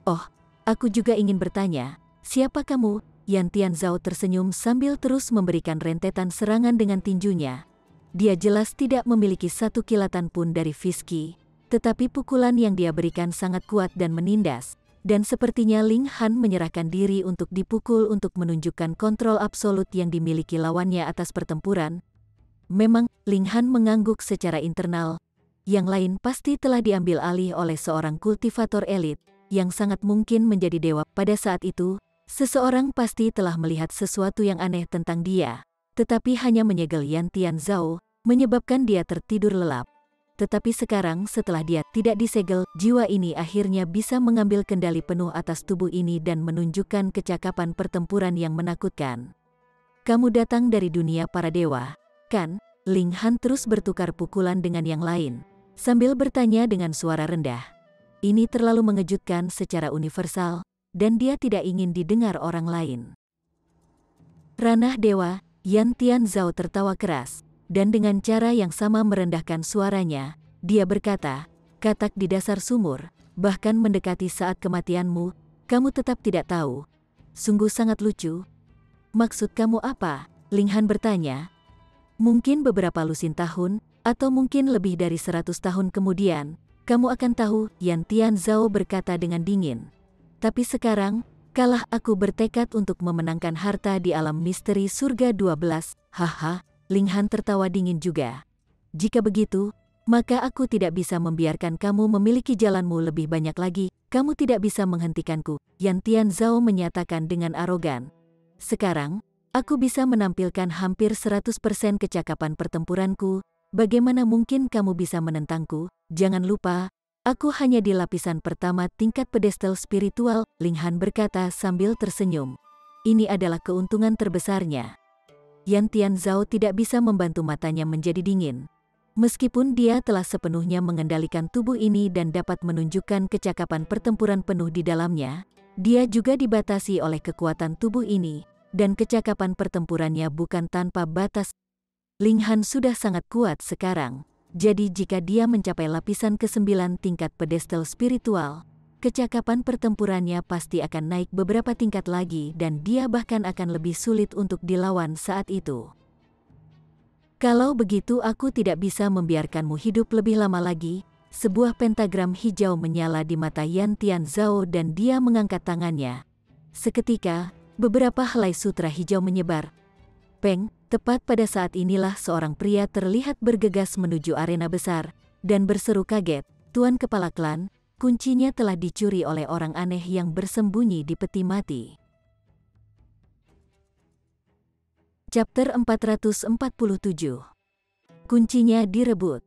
Oh, aku juga ingin bertanya, siapa kamu? Yan Tianzhao tersenyum sambil terus memberikan rentetan serangan dengan tinjunya. Dia jelas tidak memiliki satu kilatan pun dari Fiski. Tetapi pukulan yang dia berikan sangat kuat dan menindas, dan sepertinya Ling Han menyerahkan diri untuk dipukul untuk menunjukkan kontrol absolut yang dimiliki lawannya atas pertempuran. Memang, Ling Han mengangguk secara internal. Yang lain pasti telah diambil alih oleh seorang kultivator elit, yang sangat mungkin menjadi dewa. Pada saat itu, seseorang pasti telah melihat sesuatu yang aneh tentang dia, tetapi hanya menyegel Yan Tianzhao, menyebabkan dia tertidur lelap. Tetapi sekarang setelah dia tidak disegel, jiwa ini akhirnya bisa mengambil kendali penuh atas tubuh ini dan menunjukkan kecakapan pertempuran yang menakutkan. Kamu datang dari dunia para dewa, kan? Ling Han terus bertukar pukulan dengan yang lain, sambil bertanya dengan suara rendah. Ini terlalu mengejutkan secara universal, dan dia tidak ingin didengar orang lain. Ranah dewa, Yan Tianzhao tertawa keras. Dan dengan cara yang sama merendahkan suaranya, dia berkata, katak di dasar sumur, bahkan mendekati saat kematianmu, kamu tetap tidak tahu. Sungguh sangat lucu. Maksud kamu apa? Ling Han bertanya. Mungkin beberapa lusin tahun, atau mungkin lebih dari 100 tahun kemudian, kamu akan tahu, Yan Tianzhao berkata dengan dingin. Tapi sekarang, kalah aku bertekad untuk memenangkan harta di alam misteri surga 12, haha. Ling Han tertawa dingin juga. Jika begitu, maka aku tidak bisa membiarkan kamu memiliki jalanmu lebih banyak lagi. Kamu tidak bisa menghentikanku, Yan Tianzhao menyatakan dengan arogan. Sekarang, aku bisa menampilkan hampir 100% kecakapan pertempuranku, bagaimana mungkin kamu bisa menentangku? Jangan lupa, aku hanya di lapisan pertama tingkat pedestal spiritual, Ling Han berkata sambil tersenyum. Ini adalah keuntungan terbesarnya. Yan Tianzhao tidak bisa membantu matanya menjadi dingin. Meskipun dia telah sepenuhnya mengendalikan tubuh ini dan dapat menunjukkan kecakapan pertempuran penuh di dalamnya, dia juga dibatasi oleh kekuatan tubuh ini, dan kecakapan pertempurannya bukan tanpa batas. Ling Han sudah sangat kuat sekarang, jadi jika dia mencapai lapisan ke-9 tingkat pedestal spiritual, kecakapan pertempurannya pasti akan naik beberapa tingkat lagi dan dia bahkan akan lebih sulit untuk dilawan saat itu. Kalau begitu aku tidak bisa membiarkanmu hidup lebih lama lagi. Sebuah pentagram hijau menyala di mata Yan Tianzhao dan dia mengangkat tangannya. Seketika, beberapa helai sutra hijau menyebar. Peng, tepat pada saat inilah seorang pria terlihat bergegas menuju arena besar, dan berseru kaget, Tuan Kepala Klan, kuncinya telah dicuri oleh orang aneh yang bersembunyi di peti mati. Chapter 447. Kuncinya direbut.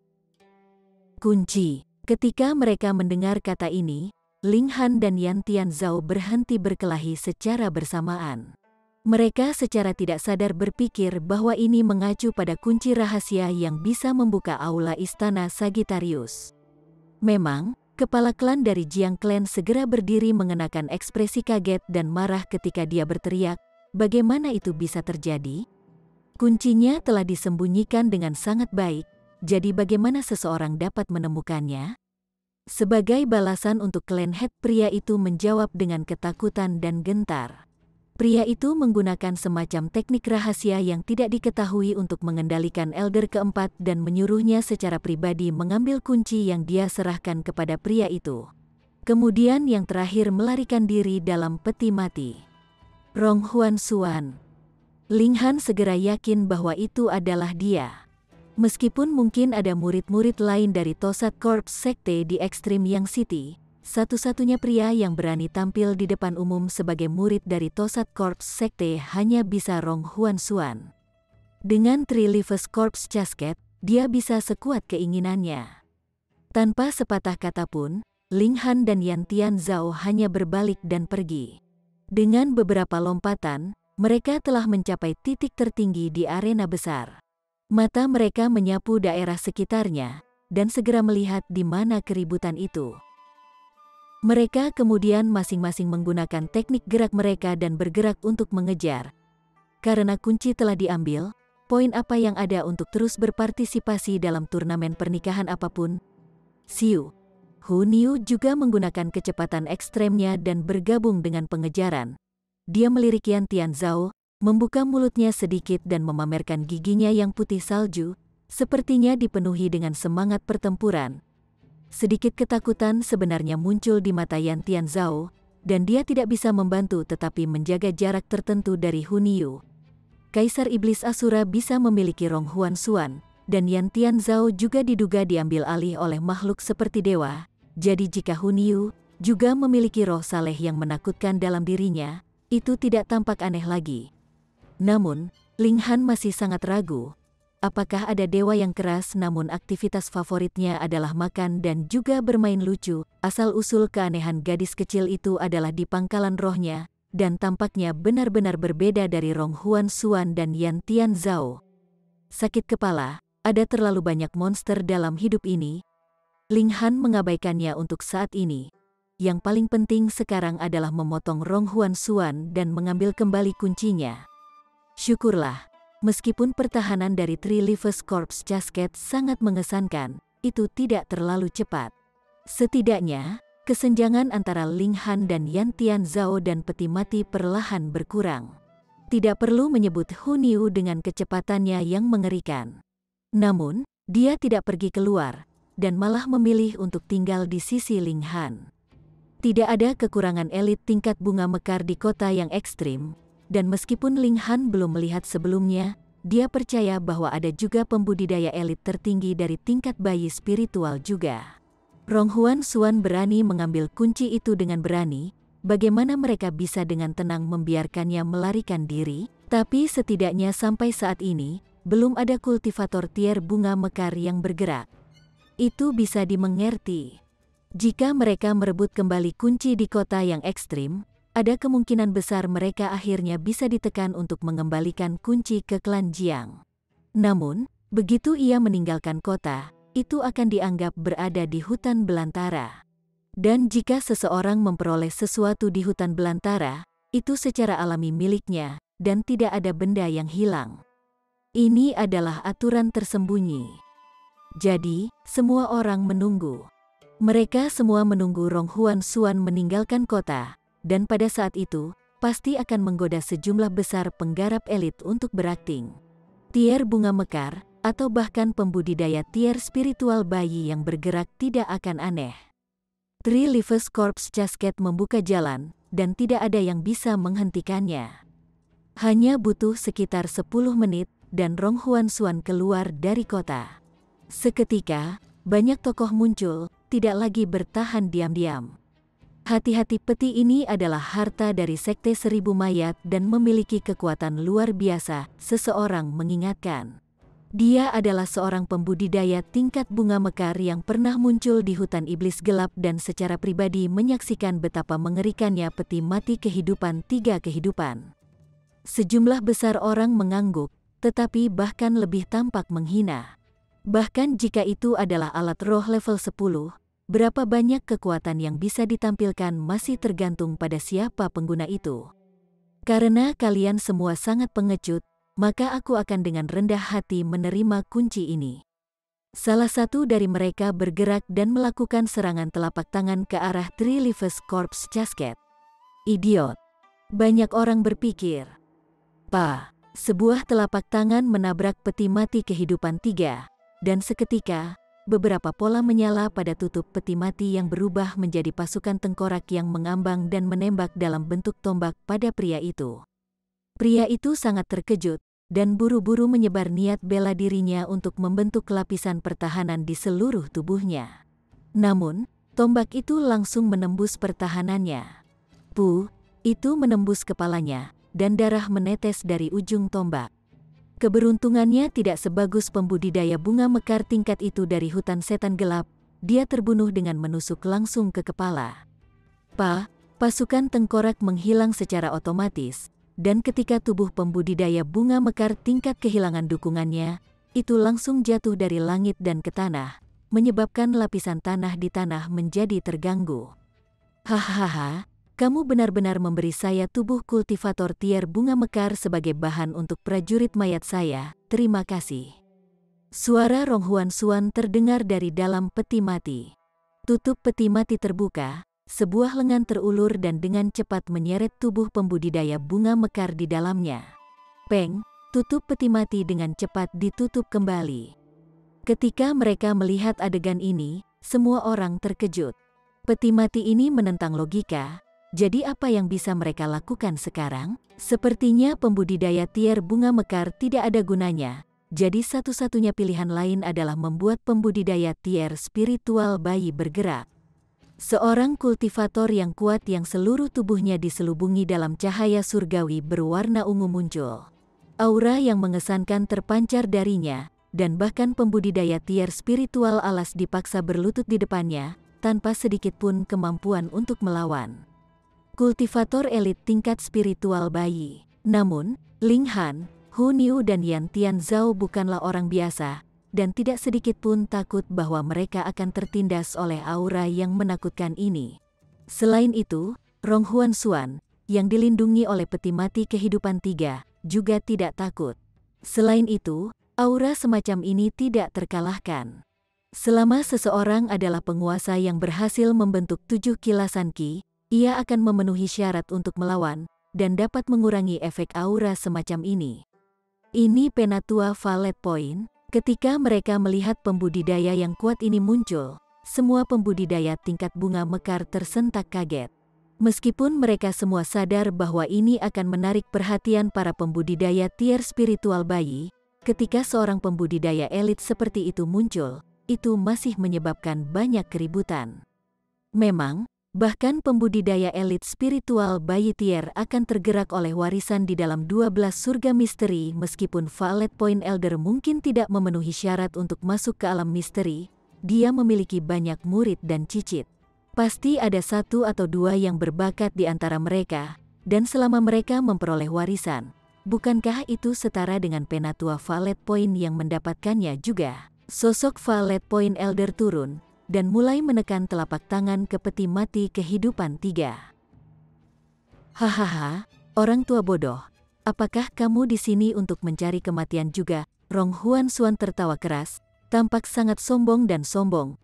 Kunci. Ketika mereka mendengar kata ini, Ling Han dan Yan Tianzhao berhenti berkelahi secara bersamaan. Mereka secara tidak sadar berpikir bahwa ini mengacu pada kunci rahasia yang bisa membuka aula istana Sagittarius. Memang, kepala klan dari Jiang Clan segera berdiri mengenakan ekspresi kaget dan marah ketika dia berteriak, bagaimana itu bisa terjadi? Kuncinya telah disembunyikan dengan sangat baik, jadi bagaimana seseorang dapat menemukannya? Sebagai balasan untuk klan head, pria itu menjawab dengan ketakutan dan gentar. Pria itu menggunakan semacam teknik rahasia yang tidak diketahui untuk mengendalikan Elder keempat dan menyuruhnya secara pribadi mengambil kunci yang dia serahkan kepada pria itu. Kemudian yang terakhir melarikan diri dalam peti mati. Rong Huan Xuan. Ling Han segera yakin bahwa itu adalah dia. Meskipun mungkin ada murid-murid lain dari Tosat Corps Sekte di Extreme Yang City, satu-satunya pria yang berani tampil di depan umum sebagai murid dari Tosat Corps Sekte hanya bisa Rong Huan Xuan. Dengan Three Leaves Corps Casket, dia bisa sekuat keinginannya. Tanpa sepatah kata pun, Ling Han dan Yan Tianzhao hanya berbalik dan pergi. Dengan beberapa lompatan, mereka telah mencapai titik tertinggi di arena besar. Mata mereka menyapu daerah sekitarnya, dan segera melihat di mana keributan itu. Mereka kemudian masing-masing menggunakan teknik gerak mereka dan bergerak untuk mengejar. Karena kunci telah diambil, poin apa yang ada untuk terus berpartisipasi dalam turnamen pernikahan apapun? Siu. Hu Niu juga menggunakan kecepatan ekstremnya dan bergabung dengan pengejaran. Dia melirik Yan Tianzhao, membuka mulutnya sedikit dan memamerkan giginya yang putih salju, sepertinya dipenuhi dengan semangat pertempuran. Sedikit ketakutan sebenarnya muncul di mata Yan Tianzhao, dan dia tidak bisa membantu tetapi menjaga jarak tertentu dari Hu Niu. Kaisar Iblis Asura bisa memiliki Rong Huan Xuan, dan Yan Tianzhao juga diduga diambil alih oleh makhluk seperti dewa, jadi jika Hu Niu juga memiliki roh saleh yang menakutkan dalam dirinya, itu tidak tampak aneh lagi. Namun, Ling Han masih sangat ragu. Apakah ada dewa yang keras namun aktivitas favoritnya adalah makan dan juga bermain lucu? Asal-usul keanehan gadis kecil itu adalah di pangkalan rohnya, dan tampaknya benar-benar berbeda dari Rong Huan Xuan dan Yan Tianzhao. Sakit kepala, ada terlalu banyak monster dalam hidup ini. Ling Han mengabaikannya untuk saat ini. Yang paling penting sekarang adalah memotong Rong Huan Xuan dan mengambil kembali kuncinya. Syukurlah, meskipun pertahanan dari Three Leaves Corps Casket sangat mengesankan, itu tidak terlalu cepat. Setidaknya, kesenjangan antara Ling Han dan Yan Tianzhao dan peti mati perlahan berkurang. Tidak perlu menyebut Hu Niu dengan kecepatannya yang mengerikan. Namun, dia tidak pergi keluar, dan malah memilih untuk tinggal di sisi Ling Han. Tidak ada kekurangan elit tingkat bunga mekar di kota yang ekstrim, dan meskipun Ling Han belum melihat sebelumnya, dia percaya bahwa ada juga pembudidaya elit tertinggi dari tingkat bayi spiritual juga. Rong Huan Xuan berani mengambil kunci itu dengan berani. Bagaimana mereka bisa dengan tenang membiarkannya melarikan diri? Tapi setidaknya sampai saat ini, belum ada kultivator tier bunga mekar yang bergerak. Itu bisa dimengerti. Jika mereka merebut kembali kunci di kota yang ekstrim, ada kemungkinan besar mereka akhirnya bisa ditekan untuk mengembalikan kunci ke klan Jiang. Namun, begitu ia meninggalkan kota, itu akan dianggap berada di hutan belantara. Dan jika seseorang memperoleh sesuatu di hutan belantara, itu secara alami miliknya, dan tidak ada benda yang hilang. Ini adalah aturan tersembunyi. Jadi, semua orang menunggu. Mereka semua menunggu Ronghuan Xuan meninggalkan kota, dan pada saat itu, pasti akan menggoda sejumlah besar penggarap elit untuk berakting. Tier bunga mekar, atau bahkan pembudidaya tier spiritual bayi yang bergerak tidak akan aneh. Three Leaves Corpse Casket membuka jalan, dan tidak ada yang bisa menghentikannya. Hanya butuh sekitar 10 menit, dan Ronghuan Xuan keluar dari kota. Seketika, banyak tokoh muncul, tidak lagi bertahan diam-diam. Hati-hati peti ini adalah harta dari Sekte Seribu Mayat dan memiliki kekuatan luar biasa, seseorang mengingatkan. Dia adalah seorang pembudidaya tingkat bunga mekar yang pernah muncul di hutan iblis gelap dan secara pribadi menyaksikan betapa mengerikannya peti mati kehidupan 3 kehidupan. Sejumlah besar orang mengangguk, tetapi bahkan lebih tampak menghina. Bahkan jika itu adalah alat roh level 10, berapa banyak kekuatan yang bisa ditampilkan masih tergantung pada siapa pengguna itu. Karena kalian semua sangat pengecut, maka aku akan dengan rendah hati menerima kunci ini. Salah satu dari mereka bergerak dan melakukan serangan telapak tangan ke arah Three Leaves Corpse Casket. Idiot. Banyak orang berpikir. Sebuah telapak tangan menabrak peti mati kehidupan 3, dan seketika, beberapa pola menyala pada tutup peti mati yang berubah menjadi pasukan tengkorak yang mengambang dan menembak dalam bentuk tombak pada pria itu. Pria itu sangat terkejut, dan buru-buru menyebar niat bela dirinya untuk membentuk lapisan pertahanan di seluruh tubuhnya. Namun, tombak itu langsung menembus pertahanannya. Itu menembus kepalanya, dan darah menetes dari ujung tombak. Keberuntungannya tidak sebagus pembudidaya bunga mekar tingkat itu dari hutan setan gelap, dia terbunuh dengan menusuk langsung ke kepala. Pasukan tengkorak menghilang secara otomatis, dan ketika tubuh pembudidaya bunga mekar tingkat kehilangan dukungannya, itu langsung jatuh dari langit dan ke tanah, menyebabkan lapisan tanah di tanah menjadi terganggu. Hahaha. Kamu benar-benar memberi saya tubuh kultivator tier bunga mekar sebagai bahan untuk prajurit mayat saya, terima kasih. Suara Ronghuan Xuan terdengar dari dalam peti mati. Tutup peti mati terbuka, sebuah lengan terulur dan dengan cepat menyeret tubuh pembudidaya bunga mekar di dalamnya. Tutup peti mati dengan cepat ditutup kembali. Ketika mereka melihat adegan ini, semua orang terkejut. Peti mati ini menentang logika. Jadi apa yang bisa mereka lakukan sekarang? Sepertinya pembudidaya tier bunga mekar tidak ada gunanya, jadi satu-satunya pilihan lain adalah membuat pembudidaya tier spiritual bayi bergerak. Seorang kultivator yang kuat yang seluruh tubuhnya diselubungi dalam cahaya surgawi berwarna ungu muncul. Aura yang mengesankan terpancar darinya, dan bahkan pembudidaya tier spiritual alas dipaksa berlutut di depannya, tanpa sedikit pun kemampuan untuk melawan. Kultivator elit tingkat spiritual bayi. Namun, Ling Han, Hu Niu dan Yan Tian Zhao bukanlah orang biasa, dan tidak sedikit pun takut bahwa mereka akan tertindas oleh aura yang menakutkan ini. Selain itu, Ronghuan Xuan, yang dilindungi oleh peti mati kehidupan 3, juga tidak takut. Selain itu, aura semacam ini tidak terkalahkan. Selama seseorang adalah penguasa yang berhasil membentuk 7 kilasan Qi, ia akan memenuhi syarat untuk melawan, dan dapat mengurangi efek aura semacam ini. Ini Penatua Valet Point. Ketika mereka melihat pembudidaya yang kuat ini muncul, semua pembudidaya tingkat bunga mekar tersentak kaget. Meskipun mereka semua sadar bahwa ini akan menarik perhatian para pembudidaya tier spiritual bayi, ketika seorang pembudidaya elit seperti itu muncul, itu masih menyebabkan banyak keributan. Memang, Bahkan pembudidaya elit spiritual bayi tier akan tergerak oleh warisan di dalam 12 surga misteri meskipun Violet Point Elder mungkin tidak memenuhi syarat untuk masuk ke alam misteri, dia memiliki banyak murid dan cicit. Pasti ada satu atau dua yang berbakat di antara mereka, dan selama mereka memperoleh warisan, bukankah itu setara dengan penatua Violet Point yang mendapatkannya juga? Sosok Violet Point Elder turun dan mulai menekan telapak tangan ke peti mati kehidupan 3. Hahaha, orang tua bodoh. Apakah kamu di sini untuk mencari kematian juga? Rong Huan Xuan tertawa keras, tampak sangat sombong dan sombong.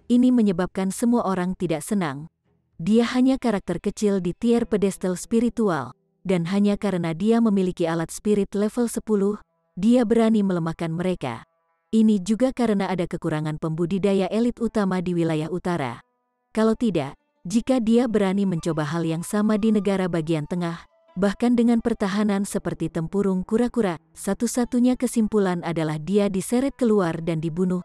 Ini menyebabkan semua orang tidak senang. Dia hanya karakter kecil di tier pedestal spiritual, dan hanya karena dia memiliki alat spirit level 10, dia berani melemahkan mereka. Ini juga karena ada kekurangan pembudidaya elit utama di wilayah utara. Kalau tidak, jika dia berani mencoba hal yang sama di negara bagian tengah, bahkan dengan pertahanan seperti tempurung kura-kura, satu-satunya kesimpulan adalah dia diseret keluar dan dibunuh.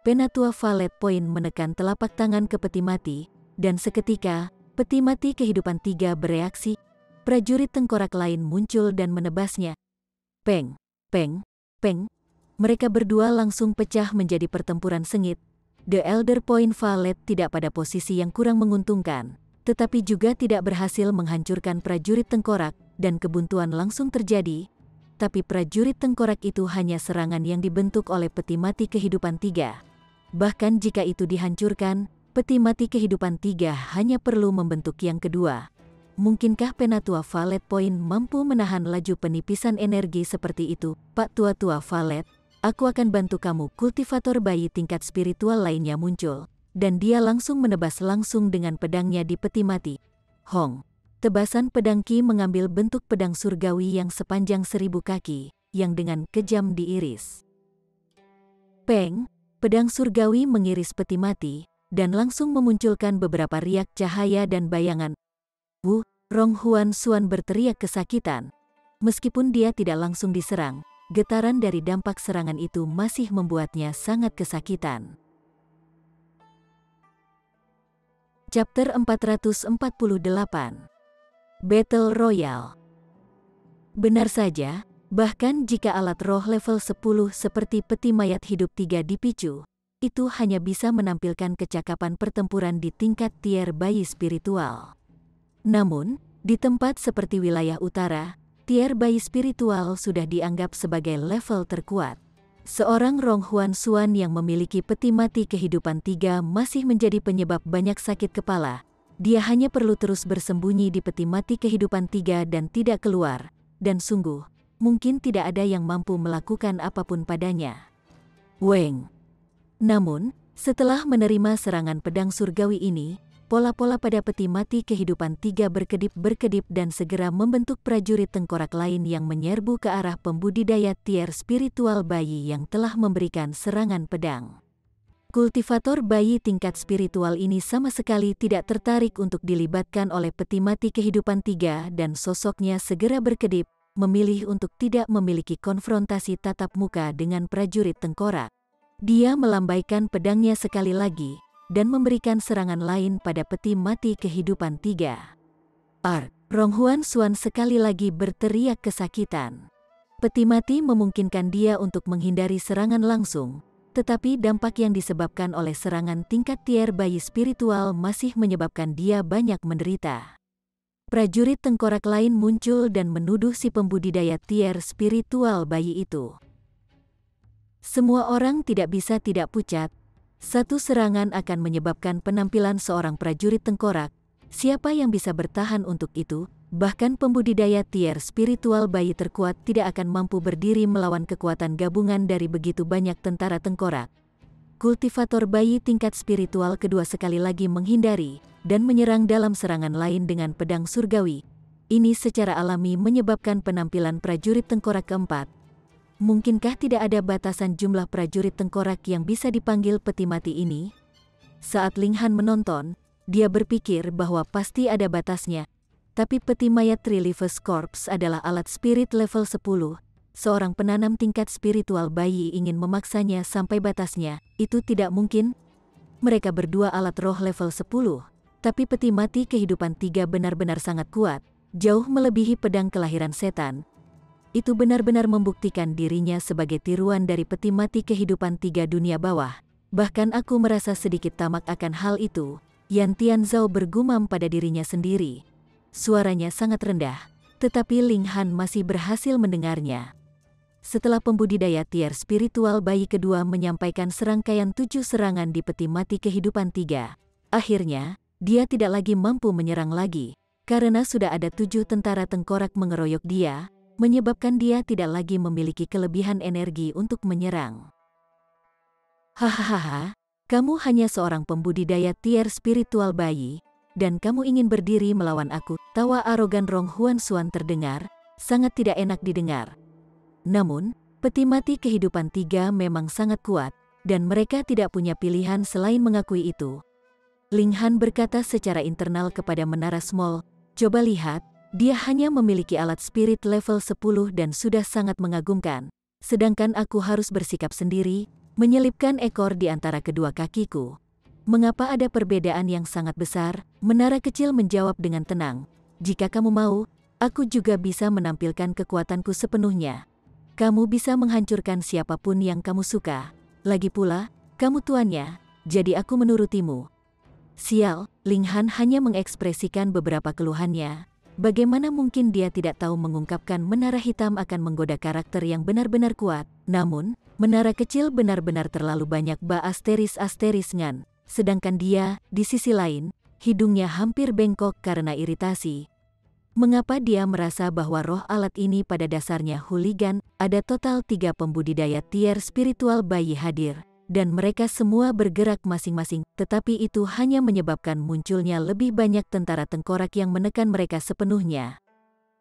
Penatua Violet Point menekan telapak tangan ke peti mati, dan seketika, peti mati kehidupan 3 bereaksi. Prajurit tengkorak lain muncul dan menebasnya. Peng, peng, peng. Mereka berdua langsung pecah menjadi pertempuran sengit. The Elder Point Violet tidak pada posisi yang kurang menguntungkan, tetapi juga tidak berhasil menghancurkan prajurit tengkorak, dan kebuntuan langsung terjadi. Tapi prajurit tengkorak itu hanya serangan yang dibentuk oleh peti mati kehidupan 3. Bahkan jika itu dihancurkan, peti mati kehidupan 3 hanya perlu membentuk yang kedua. Mungkinkah penatua Violet Point mampu menahan laju penipisan energi seperti itu? Pak tua-tua Violet, aku akan bantu kamu. Kultivator bayi tingkat spiritual lainnya muncul, dan dia langsung menebas langsung dengan pedangnya di peti mati. Hong. Tebasan pedang Qi mengambil bentuk pedang surgawi yang sepanjang 1000 kaki, yang dengan kejam diiris. Peng. Pedang surgawi mengiris peti mati, dan langsung memunculkan beberapa riak cahaya dan bayangan. Rong Huan Xuan berteriak kesakitan. Meskipun dia tidak langsung diserang, getaran dari dampak serangan itu masih membuatnya sangat kesakitan. Chapter 448. Battle Royale. Benar saja, bahkan jika alat roh level 10 seperti peti mayat hidup 3 dipicu, itu hanya bisa menampilkan kecakapan pertempuran di tingkat tier bayi spiritual. Namun, di tempat seperti wilayah utara, tier bayi spiritual sudah dianggap sebagai level terkuat. Seorang Rong Huan Xuan yang memiliki peti mati kehidupan 3 masih menjadi penyebab banyak sakit kepala. Dia hanya perlu terus bersembunyi di peti mati kehidupan 3 dan tidak keluar. Dan sungguh, mungkin tidak ada yang mampu melakukan apapun padanya. Weng. Namun, setelah menerima serangan pedang surgawi ini, pola-pola pada peti mati kehidupan 3 berkedip-berkedip dan segera membentuk prajurit tengkorak lain yang menyerbu ke arah pembudidaya tier spiritual bayi yang telah memberikan serangan pedang. Kultivator bayi tingkat spiritual ini sama sekali tidak tertarik untuk dilibatkan oleh peti mati kehidupan 3 dan sosoknya segera berkedip, memilih untuk tidak memiliki konfrontasi tatap muka dengan prajurit tengkorak. Dia melambaikan pedangnya sekali lagi, dan memberikan serangan lain pada peti mati kehidupan 3. Rong Huan Xuan sekali lagi berteriak kesakitan. Peti mati memungkinkan dia untuk menghindari serangan langsung, tetapi dampak yang disebabkan oleh serangan tingkat tier bayi spiritual masih menyebabkan dia banyak menderita. Prajurit tengkorak lain muncul dan menuduh si pembudidaya tier spiritual bayi itu. Semua orang tidak bisa tidak pucat. Satu serangan akan menyebabkan penampilan seorang prajurit tengkorak. Siapa yang bisa bertahan untuk itu? Bahkan pembudidaya tier spiritual bayi terkuat tidak akan mampu berdiri melawan kekuatan gabungan dari begitu banyak tentara tengkorak. Kultivator bayi tingkat spiritual kedua sekali lagi menghindari dan menyerang dalam serangan lain dengan pedang surgawi. Ini secara alami menyebabkan penampilan prajurit tengkorak keempat. Mungkinkah tidak ada batasan jumlah prajurit tengkorak yang bisa dipanggil peti mati ini? Saat Ling Han menonton, dia berpikir bahwa pasti ada batasnya. Tapi peti mayat Trilivus Corpse adalah alat spirit level 10. Seorang penanam tingkat spiritual bayi ingin memaksanya sampai batasnya. Itu tidak mungkin. Mereka berdua alat roh level 10. Tapi peti mati kehidupan 3 benar-benar sangat kuat, jauh melebihi pedang kelahiran setan. Itu benar-benar membuktikan dirinya sebagai tiruan dari peti mati kehidupan 3 dunia bawah. Bahkan aku merasa sedikit tamak akan hal itu. Yan Tianzhao bergumam pada dirinya sendiri. Suaranya sangat rendah, tetapi Ling Han masih berhasil mendengarnya. Setelah pembudidaya tier spiritual bayi kedua menyampaikan serangkaian 7 serangan di peti mati kehidupan 3, akhirnya, dia tidak lagi mampu menyerang lagi, karena sudah ada 7 tentara tengkorak mengeroyok dia, menyebabkan dia tidak lagi memiliki kelebihan energi untuk menyerang. Hahaha, kamu hanya seorang pembudidaya tier spiritual bayi, dan kamu ingin berdiri melawan aku. Tawa arogan Rong Huansuan terdengar, sangat tidak enak didengar. Namun, peti mati kehidupan 3 memang sangat kuat, dan mereka tidak punya pilihan selain mengakui itu. Ling Han berkata secara internal kepada Menara Small, coba lihat, dia hanya memiliki alat spirit level 10 dan sudah sangat mengagumkan, sedangkan aku harus bersikap sendiri, menyelipkan ekor di antara kedua kakiku. Mengapa ada perbedaan yang sangat besar? Menara kecil menjawab dengan tenang, jika kamu mau, aku juga bisa menampilkan kekuatanku sepenuhnya. Kamu bisa menghancurkan siapapun yang kamu suka. Lagi pula, kamu tuannya, jadi aku menurutimu. Sial, Ling Han hanya mengekspresikan beberapa keluhannya. Bagaimana mungkin dia tidak tahu mengungkapkan menara hitam akan menggoda karakter yang benar-benar kuat. Namun, menara kecil benar-benar terlalu banyak asteris ngan. Sedangkan dia, di sisi lain, hidungnya hampir bengkok karena iritasi. Mengapa dia merasa bahwa roh alat ini pada dasarnya hooligan? Ada total 3 pembudidaya tier spiritual bayi hadir, dan mereka semua bergerak masing-masing, tetapi itu hanya menyebabkan munculnya lebih banyak tentara tengkorak yang menekan mereka sepenuhnya.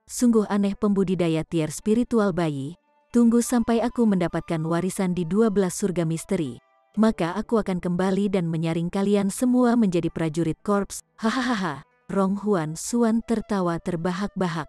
Sungguh aneh pembudidaya tier spiritual bayi, tunggu sampai aku mendapatkan warisan di 12 surga misteri, maka aku akan kembali dan menyaring kalian semua menjadi prajurit korps. Hahaha. Rong Huansuan tertawa terbahak-bahak.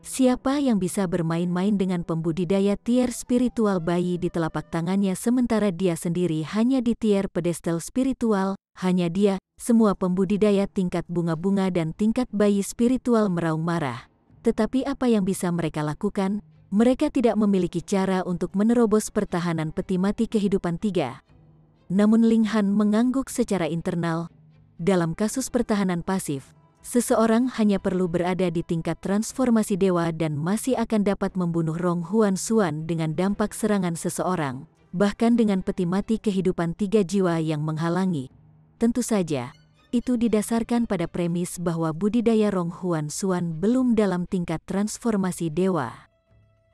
Siapa yang bisa bermain-main dengan pembudidaya tier spiritual bayi di telapak tangannya sementara dia sendiri hanya di tier pedestal spiritual? Hanya dia, semua pembudidaya tingkat bunga-bunga dan tingkat bayi spiritual meraung marah. Tetapi apa yang bisa mereka lakukan? Mereka tidak memiliki cara untuk menerobos pertahanan peti mati kehidupan 3. Namun Ling Han mengangguk secara internal. Dalam kasus pertahanan pasif, seseorang hanya perlu berada di tingkat transformasi dewa dan masih akan dapat membunuh Rong Huansuan dengan dampak serangan seseorang, bahkan dengan peti mati kehidupan 3 jiwa yang menghalangi. Tentu saja, itu didasarkan pada premis bahwa budidaya Rong Huansuan belum dalam tingkat transformasi dewa.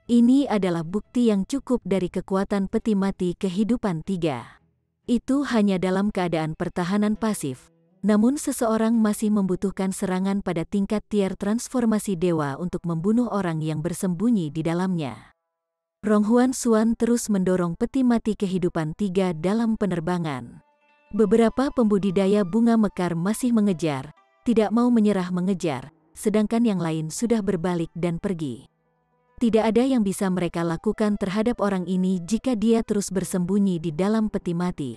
Ini adalah bukti yang cukup dari kekuatan peti mati kehidupan 3. Itu hanya dalam keadaan pertahanan pasif. Namun seseorang masih membutuhkan serangan pada tingkat tier transformasi dewa untuk membunuh orang yang bersembunyi di dalamnya. Rong Huansuan terus mendorong peti mati kehidupan 3 dalam penerbangan. Beberapa pembudidaya bunga mekar masih mengejar, tidak mau menyerah mengejar, sedangkan yang lain sudah berbalik dan pergi. Tidak ada yang bisa mereka lakukan terhadap orang ini jika dia terus bersembunyi di dalam peti mati.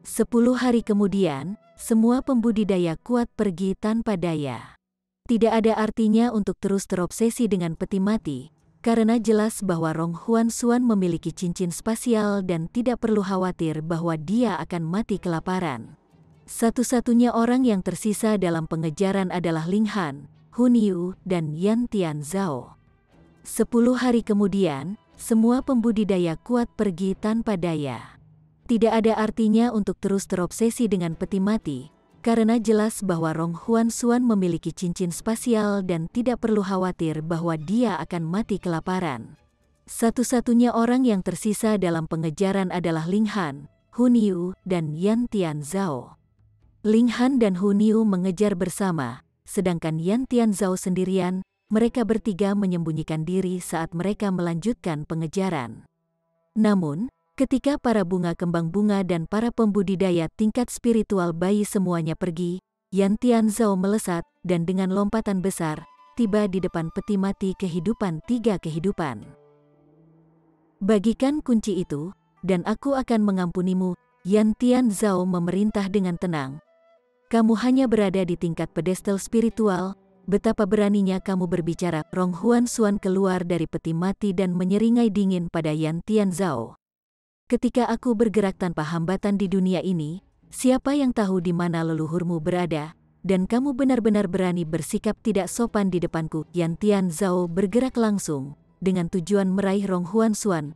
10 hari kemudian, semua pembudidaya kuat pergi tanpa daya. Tidak ada artinya untuk terus terobsesi dengan peti mati, karena jelas bahwa Rong Huansuan memiliki cincin spasial dan tidak perlu khawatir bahwa dia akan mati kelaparan. Satu-satunya orang yang tersisa dalam pengejaran adalah Ling Han, Hun Yu, dan Yan Tianzhao. 10 hari kemudian, semua pembudidaya kuat pergi tanpa daya. Tidak ada artinya untuk terus terobsesi dengan peti mati, karena jelas bahwa Rong Huansuan memiliki cincin spasial dan tidak perlu khawatir bahwa dia akan mati kelaparan. Satu-satunya orang yang tersisa dalam pengejaran adalah Ling Han, Hun Yu, dan Yan Tianzhao. Ling Han dan Hun Yu mengejar bersama, sedangkan Yan Tianzhao sendirian. Mereka bertiga menyembunyikan diri saat mereka melanjutkan pengejaran. Namun, ketika para bunga kembang bunga dan para pembudidaya tingkat spiritual bayi semuanya pergi, Yan Tianzhao melesat dan dengan lompatan besar, tiba di depan peti mati kehidupan 3 kehidupan. Bagikan kunci itu, dan aku akan mengampunimu, Yan Tianzhao memerintah dengan tenang. Kamu hanya berada di tingkat pedestal spiritual. Betapa beraninya kamu berbicara. Rong Huan Xuan keluar dari peti mati dan menyeringai dingin pada Yan Tianzhao. Ketika aku bergerak tanpa hambatan di dunia ini, siapa yang tahu di mana leluhurmu berada, dan kamu benar-benar berani bersikap tidak sopan di depanku. Yan Tianzhao bergerak langsung, dengan tujuan meraih Rong Huan Xuan.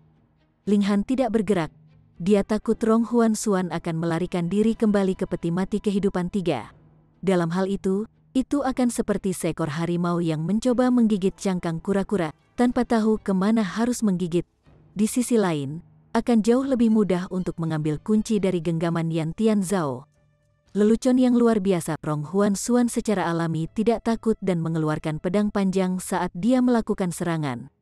Ling Han tidak bergerak. Dia takut Rong Huan Xuan akan melarikan diri kembali ke peti mati kehidupan 3. Dalam hal itu akan seperti seekor harimau yang mencoba menggigit cangkang kura-kura, tanpa tahu kemana harus menggigit. Di sisi lain, akan jauh lebih mudah untuk mengambil kunci dari genggaman Yan Tianzhao. Lelucon yang luar biasa. Rong Huan Xuan secara alami tidak takut dan mengeluarkan pedang panjang saat dia melakukan serangan.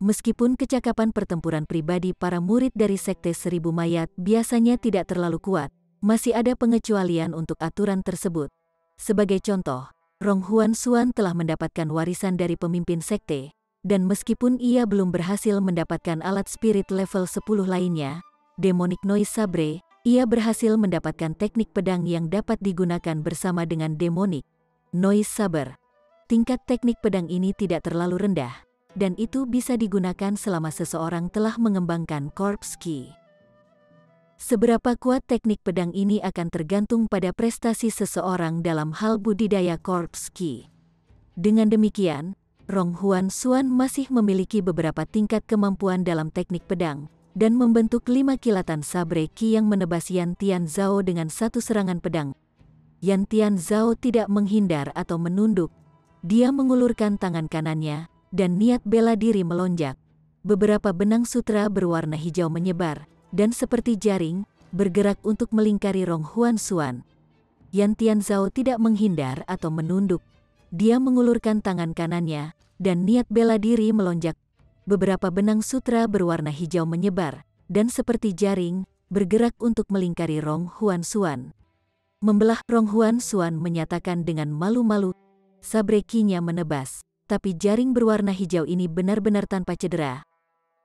Meskipun kecakapan pertempuran pribadi para murid dari Sekte Seribu Mayat biasanya tidak terlalu kuat, masih ada pengecualian untuk aturan tersebut. Sebagai contoh, Rong Huan Xuan telah mendapatkan warisan dari pemimpin sekte, dan meskipun ia belum berhasil mendapatkan alat spirit level 10 lainnya, Demonic Noise Sabre, ia berhasil mendapatkan teknik pedang yang dapat digunakan bersama dengan Demonic Noise Saber. Tingkat teknik pedang ini tidak terlalu rendah, dan itu bisa digunakan selama seseorang telah mengembangkan Corpse Ki. Seberapa kuat teknik pedang ini akan tergantung pada prestasi seseorang dalam hal budidaya Corpse Ki. Dengan demikian, Rong Huan Xuan masih memiliki beberapa tingkat kemampuan dalam teknik pedang, dan membentuk 5 kilatan sabre Ki yang menebas Yan Tianzhao dengan satu serangan pedang. Yan Tianzhao tidak menghindar atau menunduk. Dia mengulurkan tangan kanannya, dan niat bela diri melonjak. Beberapa benang sutra berwarna hijau menyebar, dan seperti jaring, bergerak untuk melingkari Rong Huan Xuan. Yan Tianzhao tidak menghindar atau menunduk. Dia mengulurkan tangan kanannya, dan niat bela diri melonjak. Beberapa benang sutra berwarna hijau menyebar, dan seperti jaring, bergerak untuk melingkari Rong Huan Xuan. Membelah. Rong Huan Xuan menyatakan dengan malu-malu, sabre Ki-nya menebas, tapi jaring berwarna hijau ini benar-benar tanpa cedera.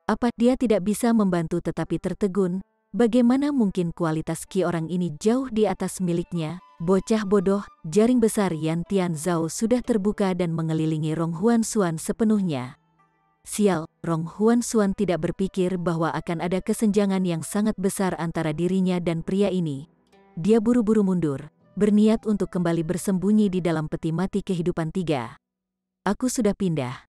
Apa dia tidak bisa membantu tetapi tertegun? Bagaimana mungkin kualitas Ki orang ini jauh di atas miliknya? Bocah bodoh. Jaring besar Yan Tianzhao sudah terbuka dan mengelilingi Rong Huan Xuan sepenuhnya. Sial, Rong Huan Xuan tidak berpikir bahwa akan ada kesenjangan yang sangat besar antara dirinya dan pria ini. Dia buru-buru mundur, berniat untuk kembali bersembunyi di dalam peti mati kehidupan 3. Aku sudah pindah.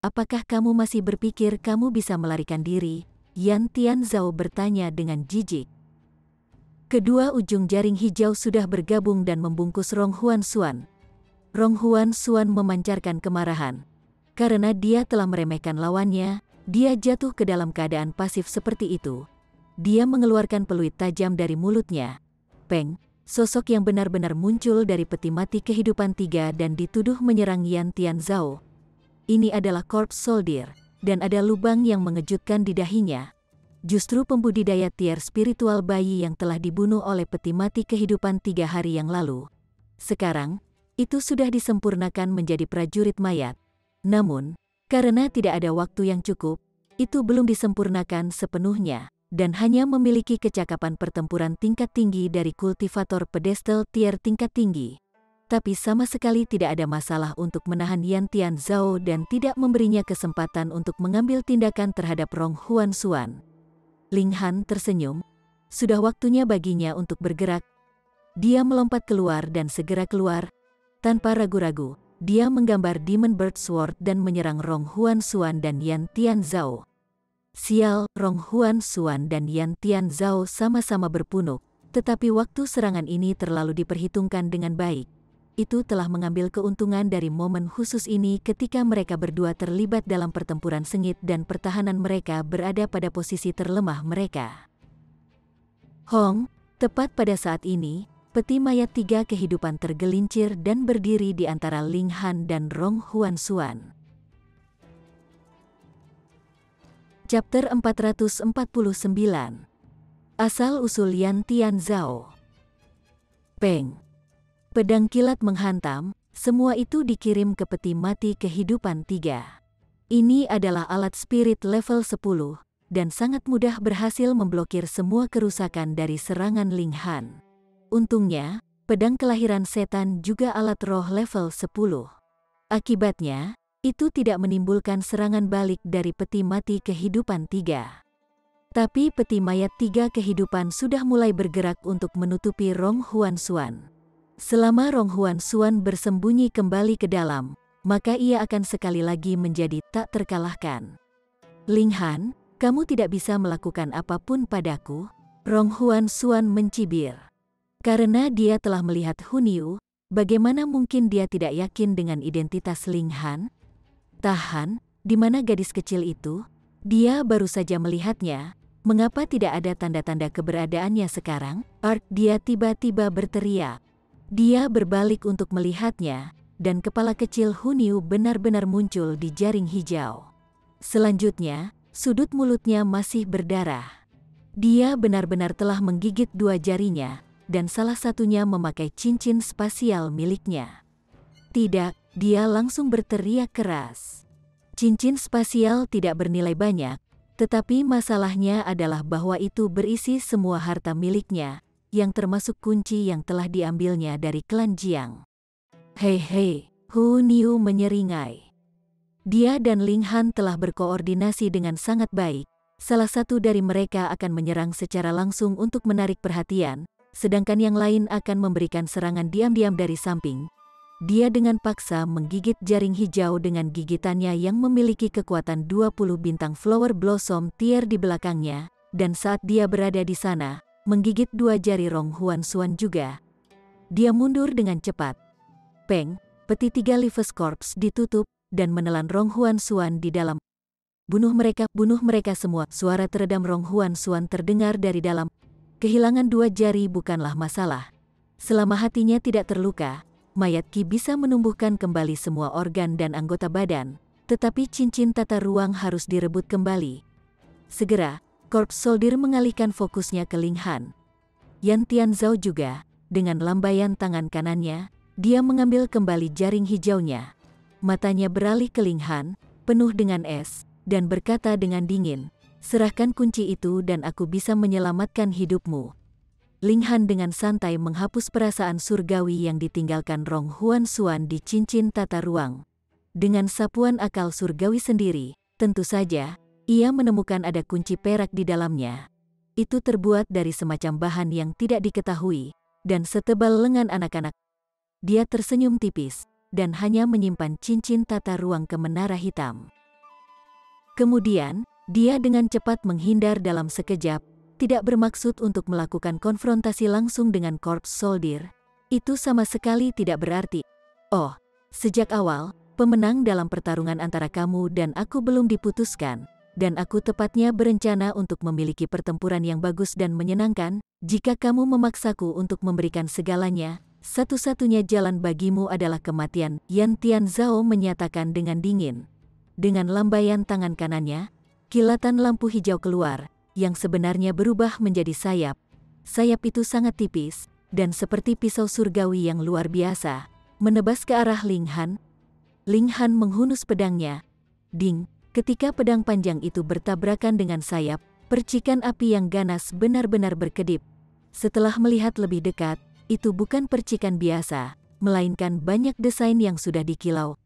Apakah kamu masih berpikir kamu bisa melarikan diri? Yan Tianzhao bertanya dengan jijik. Kedua ujung jaring hijau sudah bergabung dan membungkus Rong Huan Xuan. Rong Huan Xuan memancarkan kemarahan. Karena dia telah meremehkan lawannya, dia jatuh ke dalam keadaan pasif seperti itu. Dia mengeluarkan peluit tajam dari mulutnya. Peng, sosok yang benar-benar muncul dari peti mati kehidupan 3 dan dituduh menyerang Yan Tianzhao. Ini adalah Corpse Soldier, dan ada lubang yang mengejutkan di dahinya. Justru pembudidaya tier spiritual bayi yang telah dibunuh oleh peti mati kehidupan 3 hari yang lalu. Sekarang, itu sudah disempurnakan menjadi prajurit mayat. Namun, karena tidak ada waktu yang cukup, itu belum disempurnakan sepenuhnya, dan hanya memiliki kecakapan pertempuran tingkat tinggi dari kultivator pedestal tier tingkat tinggi. Tapi sama sekali tidak ada masalah untuk menahan Yan Tianzhao dan tidak memberinya kesempatan untuk mengambil tindakan terhadap Rong Huan Xuan. Ling Han tersenyum. Sudah waktunya baginya untuk bergerak. Dia melompat keluar dan segera keluar. Tanpa ragu-ragu, dia menggambar Demon Bird Sword dan menyerang Rong Huan Xuan dan Yan Tianzhao. Sial, Rong Huan Xuan dan Yan Tianzhao sama-sama berpunuk, tetapi waktu serangan ini terlalu diperhitungkan dengan baik. Itu telah mengambil keuntungan dari momen khusus ini ketika mereka berdua terlibat dalam pertempuran sengit dan pertahanan mereka berada pada posisi terlemah mereka. Hong, tepat pada saat ini, peti mayat 3 kehidupan tergelincir dan berdiri di antara Ling Han dan Rong Huan Xuan. Chapter 449. Asal-usul Yan Tianzhao. Peng. Pedang kilat menghantam, semua itu dikirim ke peti mati kehidupan 3. Ini adalah alat spirit level 10, dan sangat mudah berhasil memblokir semua kerusakan dari serangan Ling Han. Untungnya, pedang kelahiran setan juga alat roh level 10. Akibatnya, itu tidak menimbulkan serangan balik dari peti mati kehidupan 3. Tapi peti mayat 3 kehidupan sudah mulai bergerak untuk menutupi Rong Huan Xuan. Selama Rong Huan Xuan bersembunyi kembali ke dalam, maka ia akan sekali lagi menjadi tak terkalahkan. Ling Han, kamu tidak bisa melakukan apapun padaku, Rong Huan Xuan mencibir. Karena dia telah melihat Hun Yu, bagaimana mungkin dia tidak yakin dengan identitas Ling Han? Tahan, di mana gadis kecil itu? Dia baru saja melihatnya. Mengapa tidak ada tanda-tanda keberadaannya sekarang? Dia tiba-tiba berteriak. Dia berbalik untuk melihatnya, dan kepala kecil Hun Yu benar-benar muncul di jaring hijau. Selanjutnya, sudut mulutnya masih berdarah. Dia benar-benar telah menggigit 2 jarinya, dan salah satunya memakai cincin spasial miliknya. Tidak, dia langsung berteriak keras. Cincin spasial tidak bernilai banyak, tetapi masalahnya adalah bahwa itu berisi semua harta miliknya, yang termasuk kunci yang telah diambilnya dari klan Jiang. Hei, Hun Yu menyeringai. Dia dan Ling Han telah berkoordinasi dengan sangat baik. Salah satu dari mereka akan menyerang secara langsung untuk menarik perhatian, sedangkan yang lain akan memberikan serangan diam-diam dari samping. Dia dengan paksa menggigit jaring hijau dengan gigitannya yang memiliki kekuatan 20 bintang Flower Blossom Tier di belakangnya, dan saat dia berada di sana, menggigit 2 jari Rong Huan Xuan juga. Dia mundur dengan cepat. Peng, peti 3 Leaves Corpse ditutup, dan menelan Rong Huan Xuan di dalam. Bunuh mereka semua. Suara teredam Rong Huan Xuan terdengar dari dalam. Kehilangan 2 jari bukanlah masalah. Selama hatinya tidak terluka, mayat Qi bisa menumbuhkan kembali semua organ dan anggota badan, tetapi cincin tata ruang harus direbut kembali. Segera, Corpse Soldier mengalihkan fokusnya ke Ling Han. Yan Tianzhao juga, dengan lambaian tangan kanannya, dia mengambil kembali jaring hijaunya. Matanya beralih ke Ling Han, penuh dengan es, dan berkata dengan dingin, "Serahkan kunci itu dan aku bisa menyelamatkan hidupmu." Ling Han dengan santai menghapus perasaan surgawi yang ditinggalkan Rong Huan Xuan di cincin tata ruang. Dengan sapuan akal surgawi sendiri, tentu saja, ia menemukan ada kunci perak di dalamnya. Itu terbuat dari semacam bahan yang tidak diketahui, dan setebal lengan anak-anak. Dia tersenyum tipis, dan hanya menyimpan cincin tata ruang ke menara hitam. Kemudian, dia dengan cepat menghindar dalam sekejap, tidak bermaksud untuk melakukan konfrontasi langsung dengan Corpse Soldier. Itu sama sekali tidak berarti. Oh, sejak awal, pemenang dalam pertarungan antara kamu dan aku belum diputuskan, dan aku tepatnya berencana untuk memiliki pertempuran yang bagus dan menyenangkan. Jika kamu memaksaku untuk memberikan segalanya, satu-satunya jalan bagimu adalah kematian, Yan Tianzhao menyatakan dengan dingin. Dengan lambaian tangan kanannya, kilatan lampu hijau keluar, yang sebenarnya berubah menjadi sayap. Sayap itu sangat tipis, dan seperti pisau surgawi yang luar biasa, menebas ke arah Ling Han. Ling Han menghunus pedangnya. Ding, ketika pedang panjang itu bertabrakan dengan sayap, percikan api yang ganas benar-benar berkedip. Setelah melihat lebih dekat, itu bukan percikan biasa, melainkan banyak desain yang sudah dikilau.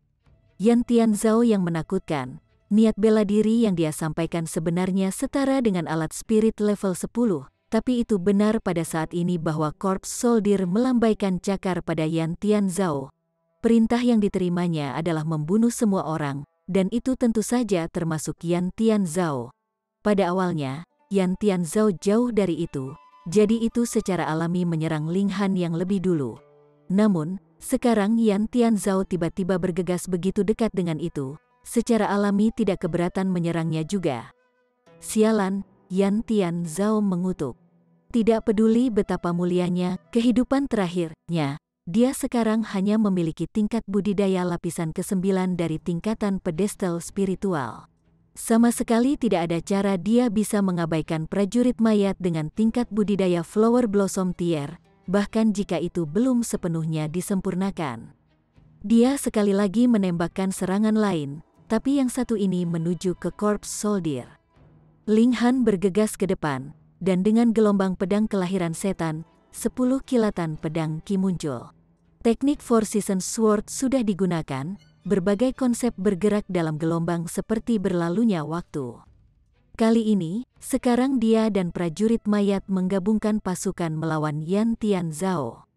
Yan Tianzhao yang menakutkan. Niat bela diri yang dia sampaikan sebenarnya setara dengan alat spirit level 10, tapi itu benar pada saat ini bahwa Corpse Soldier melambaikan cakar pada Yan Tianzhao. Perintah yang diterimanya adalah membunuh semua orang, dan itu tentu saja termasuk Yan Tianzhao. Pada awalnya, Yan Tianzhao jauh dari itu, jadi itu secara alami menyerang Ling Han yang lebih dulu. Namun, sekarang Yan Tianzhao tiba-tiba bergegas begitu dekat dengan itu. Secara alami tidak keberatan menyerangnya juga. Sialan, Yan Tianzhao mengutuk. Tidak peduli betapa mulianya kehidupan terakhirnya, dia sekarang hanya memiliki tingkat budidaya lapisan ke-9 dari tingkatan pedestal spiritual. Sama sekali tidak ada cara dia bisa mengabaikan prajurit mayat dengan tingkat budidaya Flower Blossom Tier, bahkan jika itu belum sepenuhnya disempurnakan. Dia sekali lagi menembakkan serangan lain, tapi yang satu ini menuju ke Corpse Soldier. Ling Han bergegas ke depan, dan dengan gelombang pedang kelahiran setan, 10 kilatan pedang Qi muncul. Teknik Four Seasons Sword sudah digunakan, berbagai konsep bergerak dalam gelombang seperti berlalunya waktu. Kali ini, sekarang dia dan prajurit mayat menggabungkan pasukan melawan Yan Tian Zhao.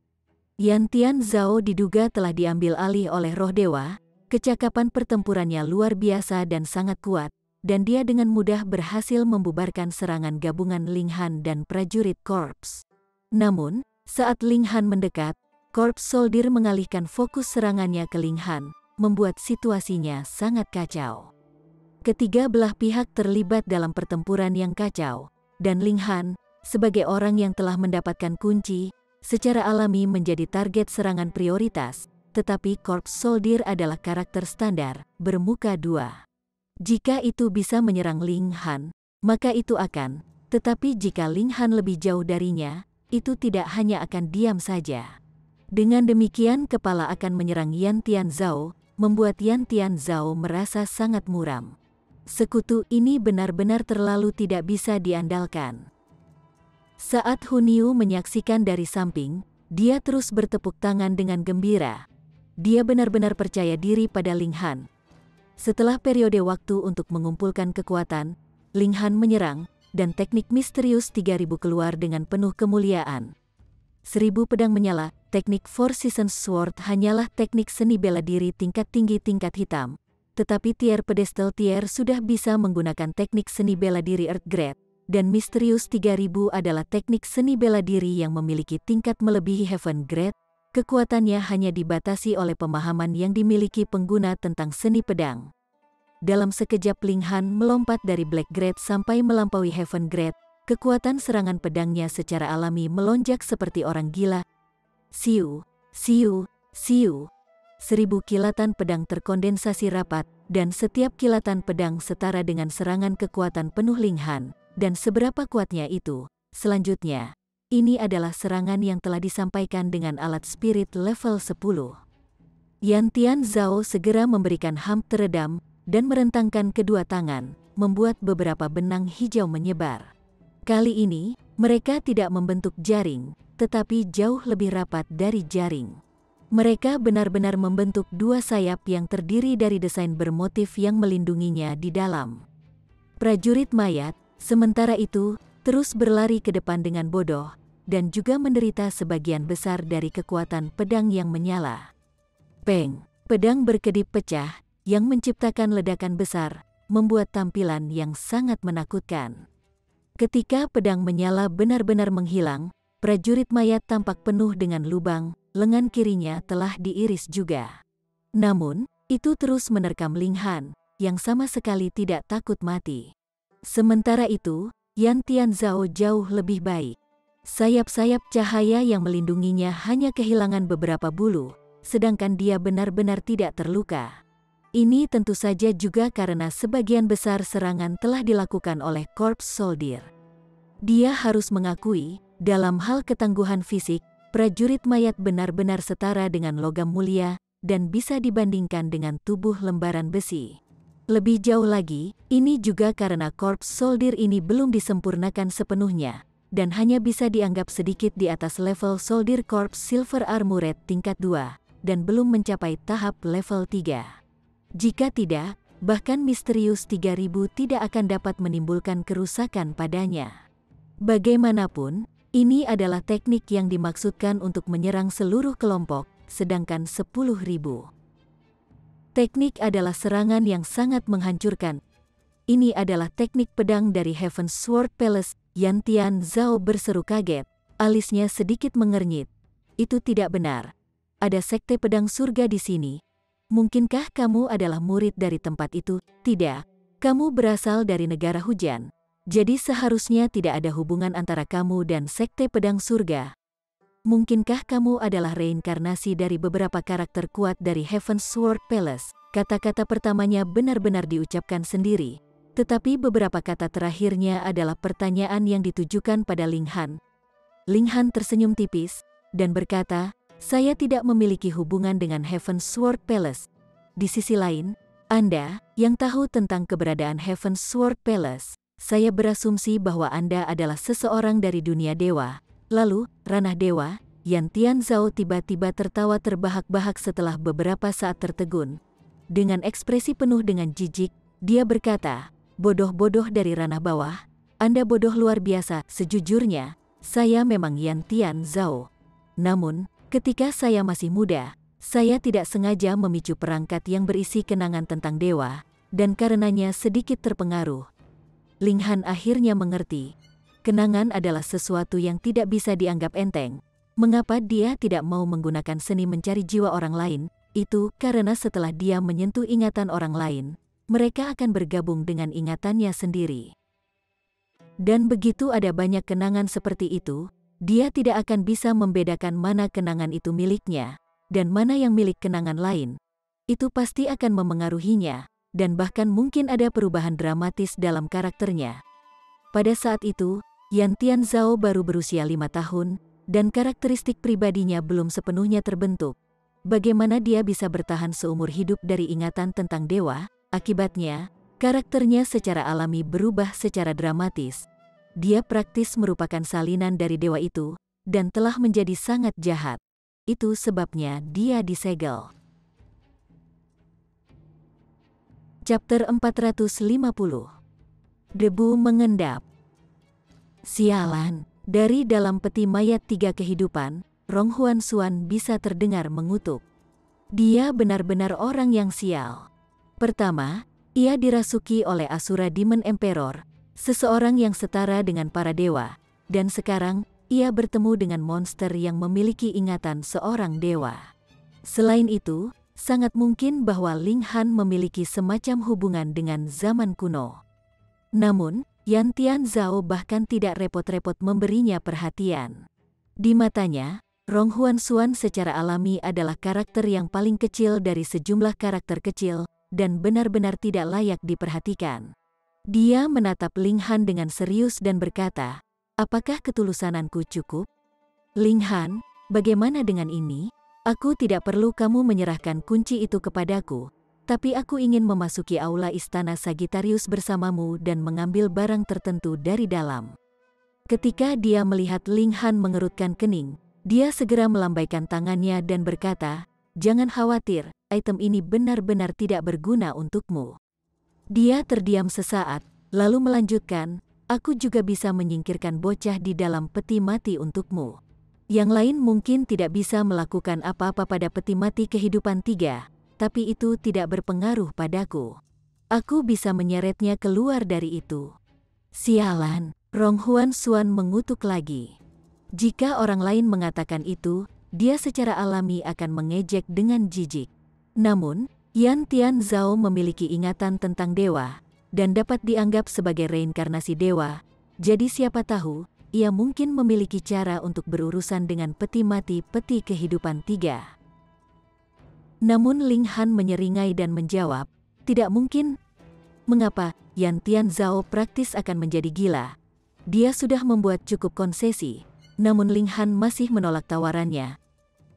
Yan Tian Zhao diduga telah diambil alih oleh roh dewa, kecakapan pertempurannya luar biasa dan sangat kuat, dan dia dengan mudah berhasil membubarkan serangan gabungan Ling Han dan prajurit korps. Namun, saat Ling Han mendekat, korps soldier mengalihkan fokus serangannya ke Ling Han, membuat situasinya sangat kacau. Ketiga belah pihak terlibat dalam pertempuran yang kacau, dan Ling Han, sebagai orang yang telah mendapatkan kunci, secara alami menjadi target serangan prioritas, tetapi korps soldier adalah karakter standar, bermuka dua. Jika itu bisa menyerang Ling Han, maka itu akan, tetapi jika Ling Han lebih jauh darinya, itu tidak hanya akan diam saja. Dengan demikian kepala akan menyerang Yan Tian Zhao, membuat Yan Tian Zhao merasa sangat muram. Sekutu ini benar-benar terlalu tidak bisa diandalkan. Saat Hun Yu menyaksikan dari samping, dia terus bertepuk tangan dengan gembira. Dia benar-benar percaya diri pada Ling Han. Setelah periode waktu untuk mengumpulkan kekuatan, Ling Han menyerang, dan teknik misterius 3000 keluar dengan penuh kemuliaan. 1000 pedang menyala, teknik Four Seasons Sword hanyalah teknik seni bela diri tingkat tinggi tingkat hitam. Tetapi tier pedestal tier sudah bisa menggunakan teknik seni bela diri Earth Grade, dan misterius 3000 adalah teknik seni bela diri yang memiliki tingkat melebihi Heaven Grade. Kekuatannya hanya dibatasi oleh pemahaman yang dimiliki pengguna tentang seni pedang. Dalam sekejap Ling Han melompat dari Black Grade sampai melampaui Heaven Grade, kekuatan serangan pedangnya secara alami melonjak seperti orang gila. Siu, siu, siu. 1000 kilatan pedang terkondensasi rapat, dan setiap kilatan pedang setara dengan serangan kekuatan penuh Ling Han, dan seberapa kuatnya itu. Selanjutnya, ini adalah serangan yang telah disampaikan dengan alat spirit level 10. Yan Tian Zhao segera memberikan hamp teredam, dan merentangkan kedua tangan, membuat beberapa benang hijau menyebar. Kali ini, mereka tidak membentuk jaring, tetapi jauh lebih rapat dari jaring. Mereka benar-benar membentuk dua sayap yang terdiri dari desain bermotif yang melindunginya di dalam. Prajurit mayat, sementara itu, terus berlari ke depan dengan bodoh, dan juga menderita sebagian besar dari kekuatan pedang yang menyala. Peng! Pedang berkedip pecah, yang menciptakan ledakan besar, membuat tampilan yang sangat menakutkan. Ketika pedang menyala benar-benar menghilang, prajurit mayat tampak penuh dengan lubang, lengan kirinya telah diiris juga. Namun, itu terus menerkam Ling Han, yang sama sekali tidak takut mati. Sementara itu, Yan Tian Zhao jauh lebih baik. Sayap-sayap cahaya yang melindunginya hanya kehilangan beberapa bulu, sedangkan dia benar-benar tidak terluka. Ini tentu saja juga karena sebagian besar serangan telah dilakukan oleh korps soldier. Dia harus mengakui, dalam hal ketangguhan fisik, prajurit mayat benar-benar setara dengan logam mulia, dan bisa dibandingkan dengan tubuh lembaran besi. Lebih jauh lagi, ini juga karena korps soldier ini belum disempurnakan sepenuhnya, dan hanya bisa dianggap sedikit di atas level soldier corps silver armored tingkat 2, dan belum mencapai tahap level 3. Jika tidak, bahkan misterius 3000 tidak akan dapat menimbulkan kerusakan padanya. Bagaimanapun, ini adalah teknik yang dimaksudkan untuk menyerang seluruh kelompok, sedangkan 10.000. Teknik adalah serangan yang sangat menghancurkan. Ini adalah teknik pedang dari Heaven Sword Palace. Yan Tian Zhao berseru kaget, alisnya sedikit mengernyit. Itu tidak benar. Ada sekte pedang surga di sini. Mungkinkah kamu adalah murid dari tempat itu? Tidak. Kamu berasal dari negara hujan. Jadi seharusnya tidak ada hubungan antara kamu dan sekte pedang surga. Mungkinkah kamu adalah reinkarnasi dari beberapa karakter kuat dari Heaven Sword Palace? Kata-kata pertamanya benar-benar diucapkan sendiri. Tetapi beberapa kata terakhirnya adalah pertanyaan yang ditujukan pada Ling Han. Ling Han tersenyum tipis, dan berkata, saya tidak memiliki hubungan dengan Heaven Sword Palace. Di sisi lain, Anda, yang tahu tentang keberadaan Heaven Sword Palace, saya berasumsi bahwa Anda adalah seseorang dari dunia dewa, Lalu, ranah dewa, Yan Tianzhao tiba-tiba tertawa terbahak-bahak setelah beberapa saat tertegun. Dengan ekspresi penuh dengan jijik, dia berkata, "Bodoh-bodoh dari ranah bawah, Anda bodoh luar biasa. Sejujurnya, saya memang Yan Tianzhao. Namun, ketika saya masih muda, saya tidak sengaja memicu perangkat yang berisi kenangan tentang dewa, dan karenanya sedikit terpengaruh." Ling Han akhirnya mengerti. Kenangan adalah sesuatu yang tidak bisa dianggap enteng. Mengapa dia tidak mau menggunakan seni mencari jiwa orang lain? Itu karena setelah dia menyentuh ingatan orang lain, mereka akan bergabung dengan ingatannya sendiri. Dan begitu ada banyak kenangan seperti itu, dia tidak akan bisa membedakan mana kenangan itu miliknya, dan mana yang milik kenangan lain. Itu pasti akan memengaruhinya, dan bahkan mungkin ada perubahan dramatis dalam karakternya. Pada saat itu, Yan Tianzhao baru berusia 5 tahun, dan karakteristik pribadinya belum sepenuhnya terbentuk. Bagaimana dia bisa bertahan seumur hidup dari ingatan tentang dewa? Akibatnya, karakternya secara alami berubah secara dramatis. Dia praktis merupakan salinan dari dewa itu, dan telah menjadi sangat jahat. Itu sebabnya dia disegel. Chapter 450. Debu mengendap. Sialan. Dari dalam peti mayat 3 kehidupan, Rong Huan Xuan bisa terdengar mengutuk. Dia benar-benar orang yang sial. Pertama, ia dirasuki oleh Asura Demon Emperor, seseorang yang setara dengan para dewa, dan sekarang ia bertemu dengan monster yang memiliki ingatan seorang dewa. Selain itu, sangat mungkin bahwa Ling Han memiliki semacam hubungan dengan zaman kuno. Namun, Yan Tianzhao bahkan tidak repot-repot memberinya perhatian. Di matanya, Rong Huan Xuan secara alami adalah karakter yang paling kecil dari sejumlah karakter kecil, dan benar-benar tidak layak diperhatikan. Dia menatap Ling Han dengan serius dan berkata, "Apakah ketulusananku cukup? Ling Han, bagaimana dengan ini? Aku tidak perlu kamu menyerahkan kunci itu kepadaku. Tapi aku ingin memasuki aula istana Sagittarius bersamamu dan mengambil barang tertentu dari dalam." Ketika dia melihat Ling Han mengerutkan kening, dia segera melambaikan tangannya dan berkata, "Jangan khawatir, item ini benar-benar tidak berguna untukmu." Dia terdiam sesaat, lalu melanjutkan, "Aku juga bisa menyingkirkan bocah di dalam peti mati untukmu. Yang lain mungkin tidak bisa melakukan apa-apa pada peti mati kehidupan 3. Tapi itu tidak berpengaruh padaku. Aku bisa menyeretnya keluar dari itu." Sialan, Rong Huan Xuan mengutuk lagi. Jika orang lain mengatakan itu, dia secara alami akan mengejek dengan jijik. Namun, Yan Tianzhao memiliki ingatan tentang dewa, dan dapat dianggap sebagai reinkarnasi dewa, jadi siapa tahu, ia mungkin memiliki cara untuk berurusan dengan peti mati peti kehidupan 3. Namun Ling Han menyeringai dan menjawab, "Tidak mungkin." Mengapa? Yan Tianzhao praktis akan menjadi gila. Dia sudah membuat cukup konsesi, namun Ling Han masih menolak tawarannya.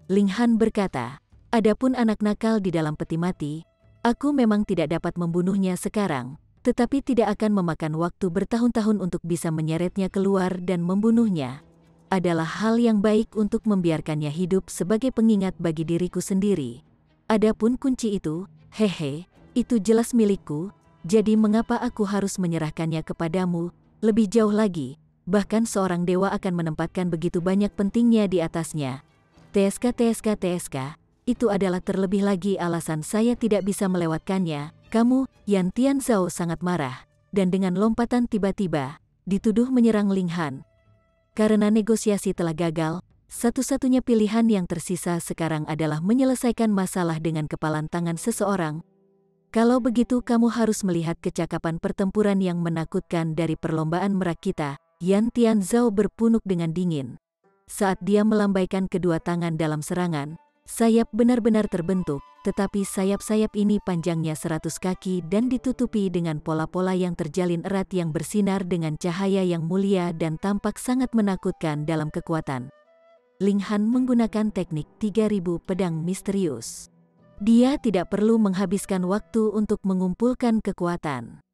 Ling Han berkata, "Adapun anak nakal di dalam peti mati, aku memang tidak dapat membunuhnya sekarang, tetapi tidak akan memakan waktu bertahun-tahun untuk bisa menyeretnya keluar dan membunuhnya. Adalah hal yang baik untuk membiarkannya hidup sebagai pengingat bagi diriku sendiri. Adapun kunci itu, hehe, itu jelas milikku, jadi mengapa aku harus menyerahkannya kepadamu? Lebih jauh lagi, bahkan seorang dewa akan menempatkan begitu banyak pentingnya di atasnya. TSK, itu adalah terlebih lagi alasan saya tidak bisa melewatkannya." Kamu, Yan Tianzhao sangat marah, dan dengan lompatan tiba-tiba, dituduh menyerang Ling Han. Karena negosiasi telah gagal, satu-satunya pilihan yang tersisa sekarang adalah menyelesaikan masalah dengan kepalan tangan seseorang. Kalau begitu kamu harus melihat kecakapan pertempuran yang menakutkan dari perlombaan merak kita. Yan Tianzhao berpunuk dengan dingin. Saat dia melambaikan kedua tangan dalam serangan, sayap benar-benar terbentuk, tetapi sayap-sayap ini panjangnya 100 kaki dan ditutupi dengan pola-pola yang terjalin erat yang bersinar dengan cahaya yang mulia dan tampak sangat menakutkan dalam kekuatan. Ling Han menggunakan teknik 3000 pedang misterius. Dia tidak perlu menghabiskan waktu untuk mengumpulkan kekuatan.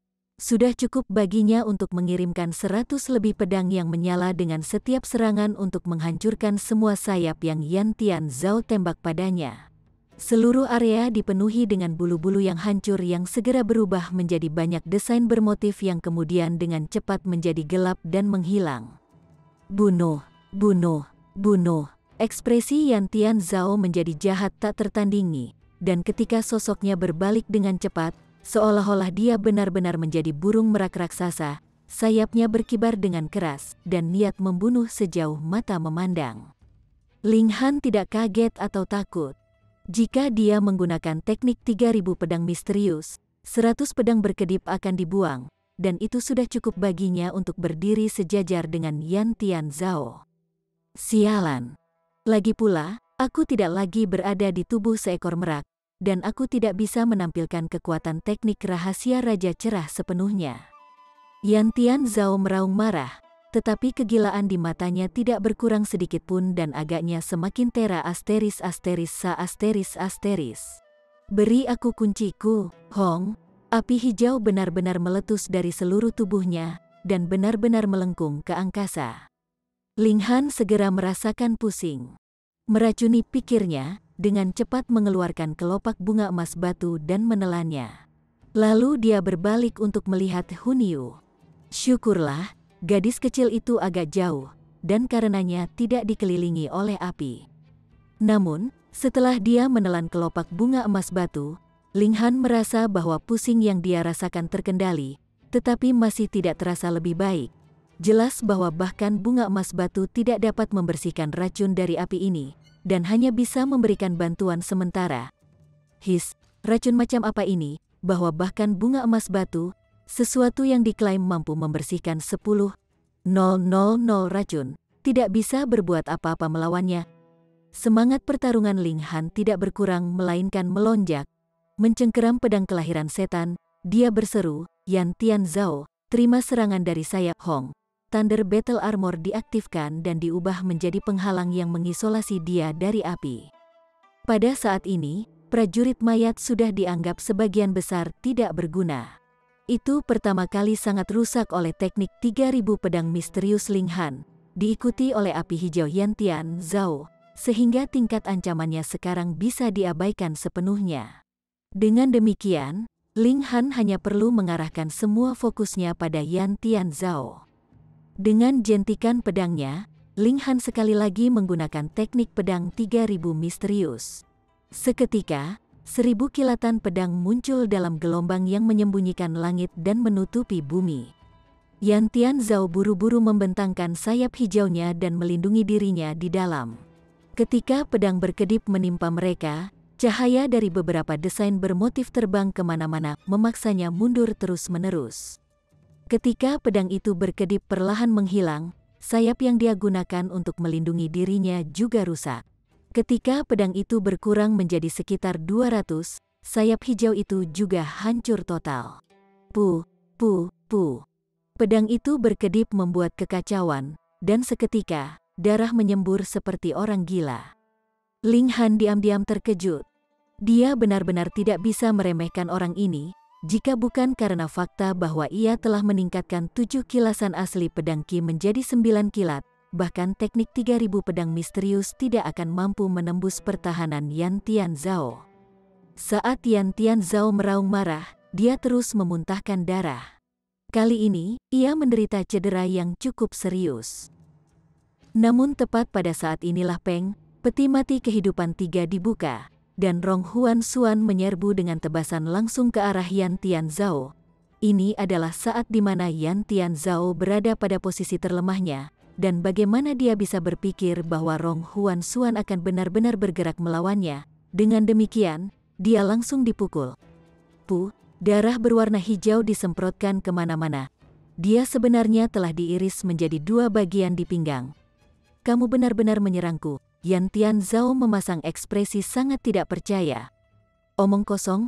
Sudah cukup baginya untuk mengirimkan 100 lebih pedang yang menyala dengan setiap serangan untuk menghancurkan semua sayap yang Yan Tianzhao tembak padanya. Seluruh area dipenuhi dengan bulu-bulu yang hancur yang segera berubah menjadi banyak desain bermotif yang kemudian dengan cepat menjadi gelap dan menghilang. Bunuh, bunuh, bunuh. Ekspresi Yan Tianzhao menjadi jahat tak tertandingi, dan ketika sosoknya berbalik dengan cepat, seolah-olah dia benar-benar menjadi burung merak raksasa, sayapnya berkibar dengan keras, dan niat membunuh sejauh mata memandang. Ling Han tidak kaget atau takut. Jika dia menggunakan teknik 3000 pedang misterius, 100 pedang berkedip akan dibuang, dan itu sudah cukup baginya untuk berdiri sejajar dengan Yan Tianzhao. Sialan. Lagi pula, aku tidak lagi berada di tubuh seekor merak, dan aku tidak bisa menampilkan kekuatan teknik rahasia Raja Cerah sepenuhnya. Yan Tianzhao meraung marah, tetapi kegilaan di matanya tidak berkurang sedikit pun dan agaknya semakin tera asteris. Beri aku kunciku, Hong. Api hijau benar-benar meletus dari seluruh tubuhnya, dan benar-benar melengkung ke angkasa. Ling Han segera merasakan pusing. Meracuni pikirnya, dengan cepat mengeluarkan kelopak bunga emas batu dan menelannya. Lalu dia berbalik untuk melihat Hunyu. Syukurlah, gadis kecil itu agak jauh, dan karenanya tidak dikelilingi oleh api. Namun, setelah dia menelan kelopak bunga emas batu, Ling Han merasa bahwa pusing yang dia rasakan terkendali, tetapi masih tidak terasa lebih baik. Jelas bahwa bahkan bunga emas batu tidak dapat membersihkan racun dari api ini, dan hanya bisa memberikan bantuan sementara. Racun macam apa ini, bahwa bahkan bunga emas batu, sesuatu yang diklaim mampu membersihkan 10,000 racun, tidak bisa berbuat apa-apa melawannya. Semangat pertarungan Ling Han tidak berkurang melainkan melonjak. Mencengkeram pedang kelahiran setan, dia berseru, Yan Tianzhao, terima serangan dari saya, Hong. Thunder Battle Armor diaktifkan dan diubah menjadi penghalang yang mengisolasi dia dari api. Pada saat ini, prajurit mayat sudah dianggap sebagian besar tidak berguna. Itu pertama kali sangat rusak oleh teknik 3000 pedang misterius Ling Han, diikuti oleh api hijau Yan Tianzhao, sehingga tingkat ancamannya sekarang bisa diabaikan sepenuhnya. Dengan demikian, Ling Han hanya perlu mengarahkan semua fokusnya pada Yan Tianzhao. Dengan jentikan pedangnya, Ling Han sekali lagi menggunakan teknik pedang 3000 misterius. Seketika, 1000 kilatan pedang muncul dalam gelombang yang menyembunyikan langit dan menutupi bumi. Yan Tianzhao buru-buru membentangkan sayap hijaunya dan melindungi dirinya di dalam. Ketika pedang berkedip menimpa mereka, cahaya dari beberapa desain bermotif terbang kemana-mana memaksanya mundur terus-menerus. Ketika pedang itu berkedip perlahan menghilang, sayap yang dia gunakan untuk melindungi dirinya juga rusak. Ketika pedang itu berkurang menjadi sekitar 200, sayap hijau itu juga hancur total. Pedang itu berkedip membuat kekacauan, dan seketika, darah menyembur seperti orang gila. Ling Han diam-diam terkejut. Dia benar-benar tidak bisa meremehkan orang ini, jika bukan karena fakta bahwa ia telah meningkatkan 7 kilasan asli pedang Qi menjadi 9 kilat, bahkan teknik 3000 pedang misterius tidak akan mampu menembus pertahanan Yan Tianzhao. Saat Yan Tianzhao meraung marah, dia terus memuntahkan darah. Kali ini, ia menderita cedera yang cukup serius. Namun tepat pada saat inilah peti mati kehidupan 3 dibuka, dan Rong Huan Xuan menyerbu dengan tebasan langsung ke arah Yan Tianzhao. Ini adalah saat di mana Yan Tianzhao berada pada posisi terlemahnya, dan bagaimana dia bisa berpikir bahwa Rong Huan Xuan akan benar-benar bergerak melawannya. Dengan demikian, dia langsung dipukul. Darah berwarna hijau disemprotkan kemana-mana. Dia sebenarnya telah diiris menjadi 2 bagian di pinggang. Kamu benar-benar menyerangku. Yan Tianzhao memasang ekspresi sangat tidak percaya. Omong kosong,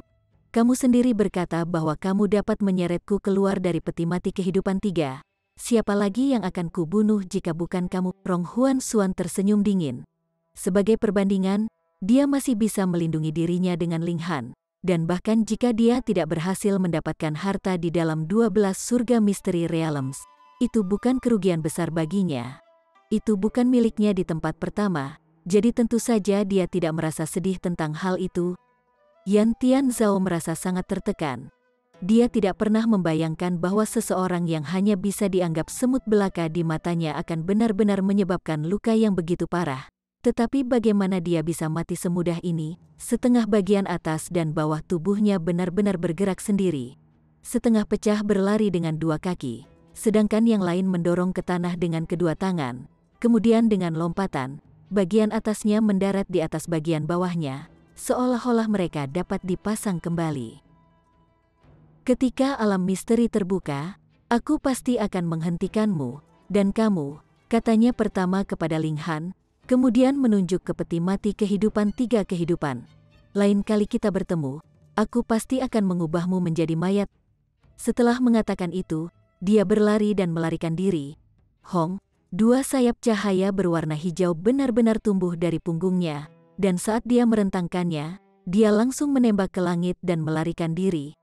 kamu sendiri berkata bahwa kamu dapat menyeretku keluar dari peti mati kehidupan 3. Siapa lagi yang akan kubunuh jika bukan kamu? Rong Huan Xuan tersenyum dingin. Sebagai perbandingan, dia masih bisa melindungi dirinya dengan Ling Han, dan bahkan jika dia tidak berhasil mendapatkan harta di dalam 12 surga misteri realms, itu bukan kerugian besar baginya. Itu bukan miliknya di tempat pertama, jadi tentu saja dia tidak merasa sedih tentang hal itu. Yan Tianzhao merasa sangat tertekan. Dia tidak pernah membayangkan bahwa seseorang yang hanya bisa dianggap semut belaka di matanya akan benar-benar menyebabkan luka yang begitu parah. Tetapi bagaimana dia bisa mati semudah ini? Setengah bagian atas dan bawah tubuhnya benar-benar bergerak sendiri. Setengah pecah berlari dengan 2 kaki, sedangkan yang lain mendorong ke tanah dengan kedua tangan. Kemudian dengan lompatan, bagian atasnya mendarat di atas bagian bawahnya, seolah-olah mereka dapat dipasang kembali. Ketika alam misteri terbuka, aku pasti akan menghentikanmu, dan kamu, katanya pertama kepada Ling Han, kemudian menunjuk ke peti mati kehidupan 3 kehidupan. Lain kali kita bertemu, aku pasti akan mengubahmu menjadi mayat. Setelah mengatakan itu, dia berlari dan melarikan diri. Hong, 2 sayap cahaya berwarna hijau benar-benar tumbuh dari punggungnya, dan saat dia merentangkannya, dia langsung menembak ke langit dan melarikan diri.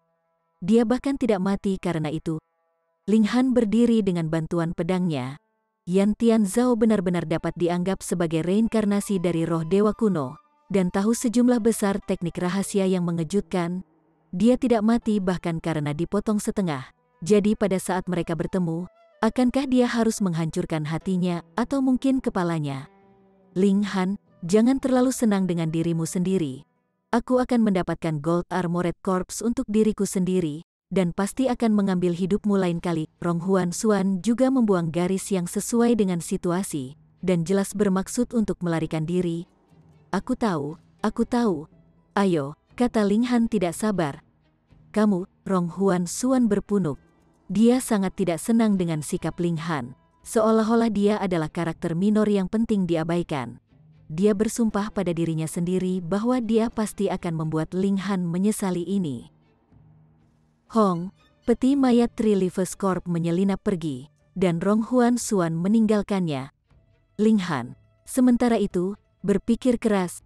Dia bahkan tidak mati karena itu. Ling Han berdiri dengan bantuan pedangnya. Yan Tianzhao benar-benar dapat dianggap sebagai reinkarnasi dari roh dewa kuno, dan tahu sejumlah besar teknik rahasia yang mengejutkan. Dia tidak mati bahkan karena dipotong setengah. Jadi pada saat mereka bertemu, akankah dia harus menghancurkan hatinya atau mungkin kepalanya? Ling Han, jangan terlalu senang dengan dirimu sendiri. Aku akan mendapatkan Gold Armored Corps untuk diriku sendiri, dan pasti akan mengambil hidupmu lain kali. Ronghuan Xuan juga membuang garis yang sesuai dengan situasi, dan jelas bermaksud untuk melarikan diri. Aku tahu. Ayo, kata Ling Han tidak sabar. Kamu, Ronghuan Xuan berpunuk. Dia sangat tidak senang dengan sikap Ling Han, seolah-olah dia adalah karakter minor yang penting diabaikan. Dia bersumpah pada dirinya sendiri bahwa dia pasti akan membuat Ling Han menyesali ini. Hong, peti mayat Trilivers Corp menyelinap pergi, dan Ronghuan Xuan meninggalkannya. Ling Han, sementara itu, berpikir keras.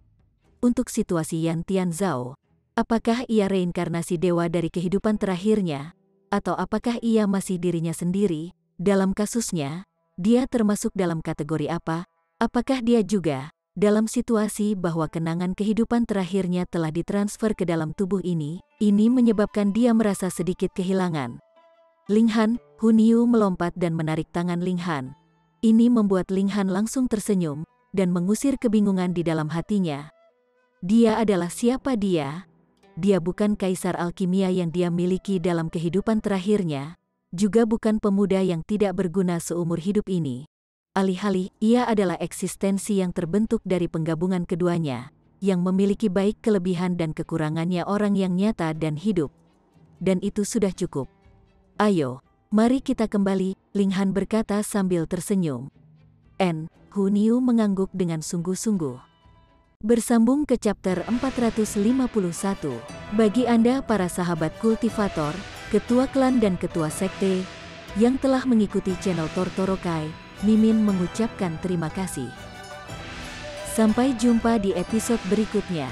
Untuk situasi Yan Tianzhao, apakah ia reinkarnasi dewa dari kehidupan terakhirnya, atau apakah ia masih dirinya sendiri? Dalam kasusnya, dia termasuk dalam kategori apa? Apakah dia juga dalam situasi bahwa kenangan kehidupan terakhirnya telah ditransfer ke dalam tubuh ini menyebabkan dia merasa sedikit kehilangan. Ling Han, Hun Yu melompat dan menarik tangan Ling Han. Ini membuat Ling Han langsung tersenyum, dan mengusir kebingungan di dalam hatinya. Dia adalah siapa dia? Dia bukan kaisar alkimia yang dia miliki dalam kehidupan terakhirnya, juga bukan pemuda yang tidak berguna seumur hidup ini. Alih-alih, ia adalah eksistensi yang terbentuk dari penggabungan keduanya, yang memiliki baik kelebihan dan kekurangannya orang yang nyata dan hidup. Dan itu sudah cukup. Ayo, mari kita kembali, Ling Han berkata sambil tersenyum. Hun Yu mengangguk dengan sungguh-sungguh. Bersambung ke chapter 451. Bagi Anda para sahabat kultivator, ketua klan dan ketua sekte, yang telah mengikuti channel Tortorokai, Mimin mengucapkan terima kasih. Sampai jumpa di episode berikutnya.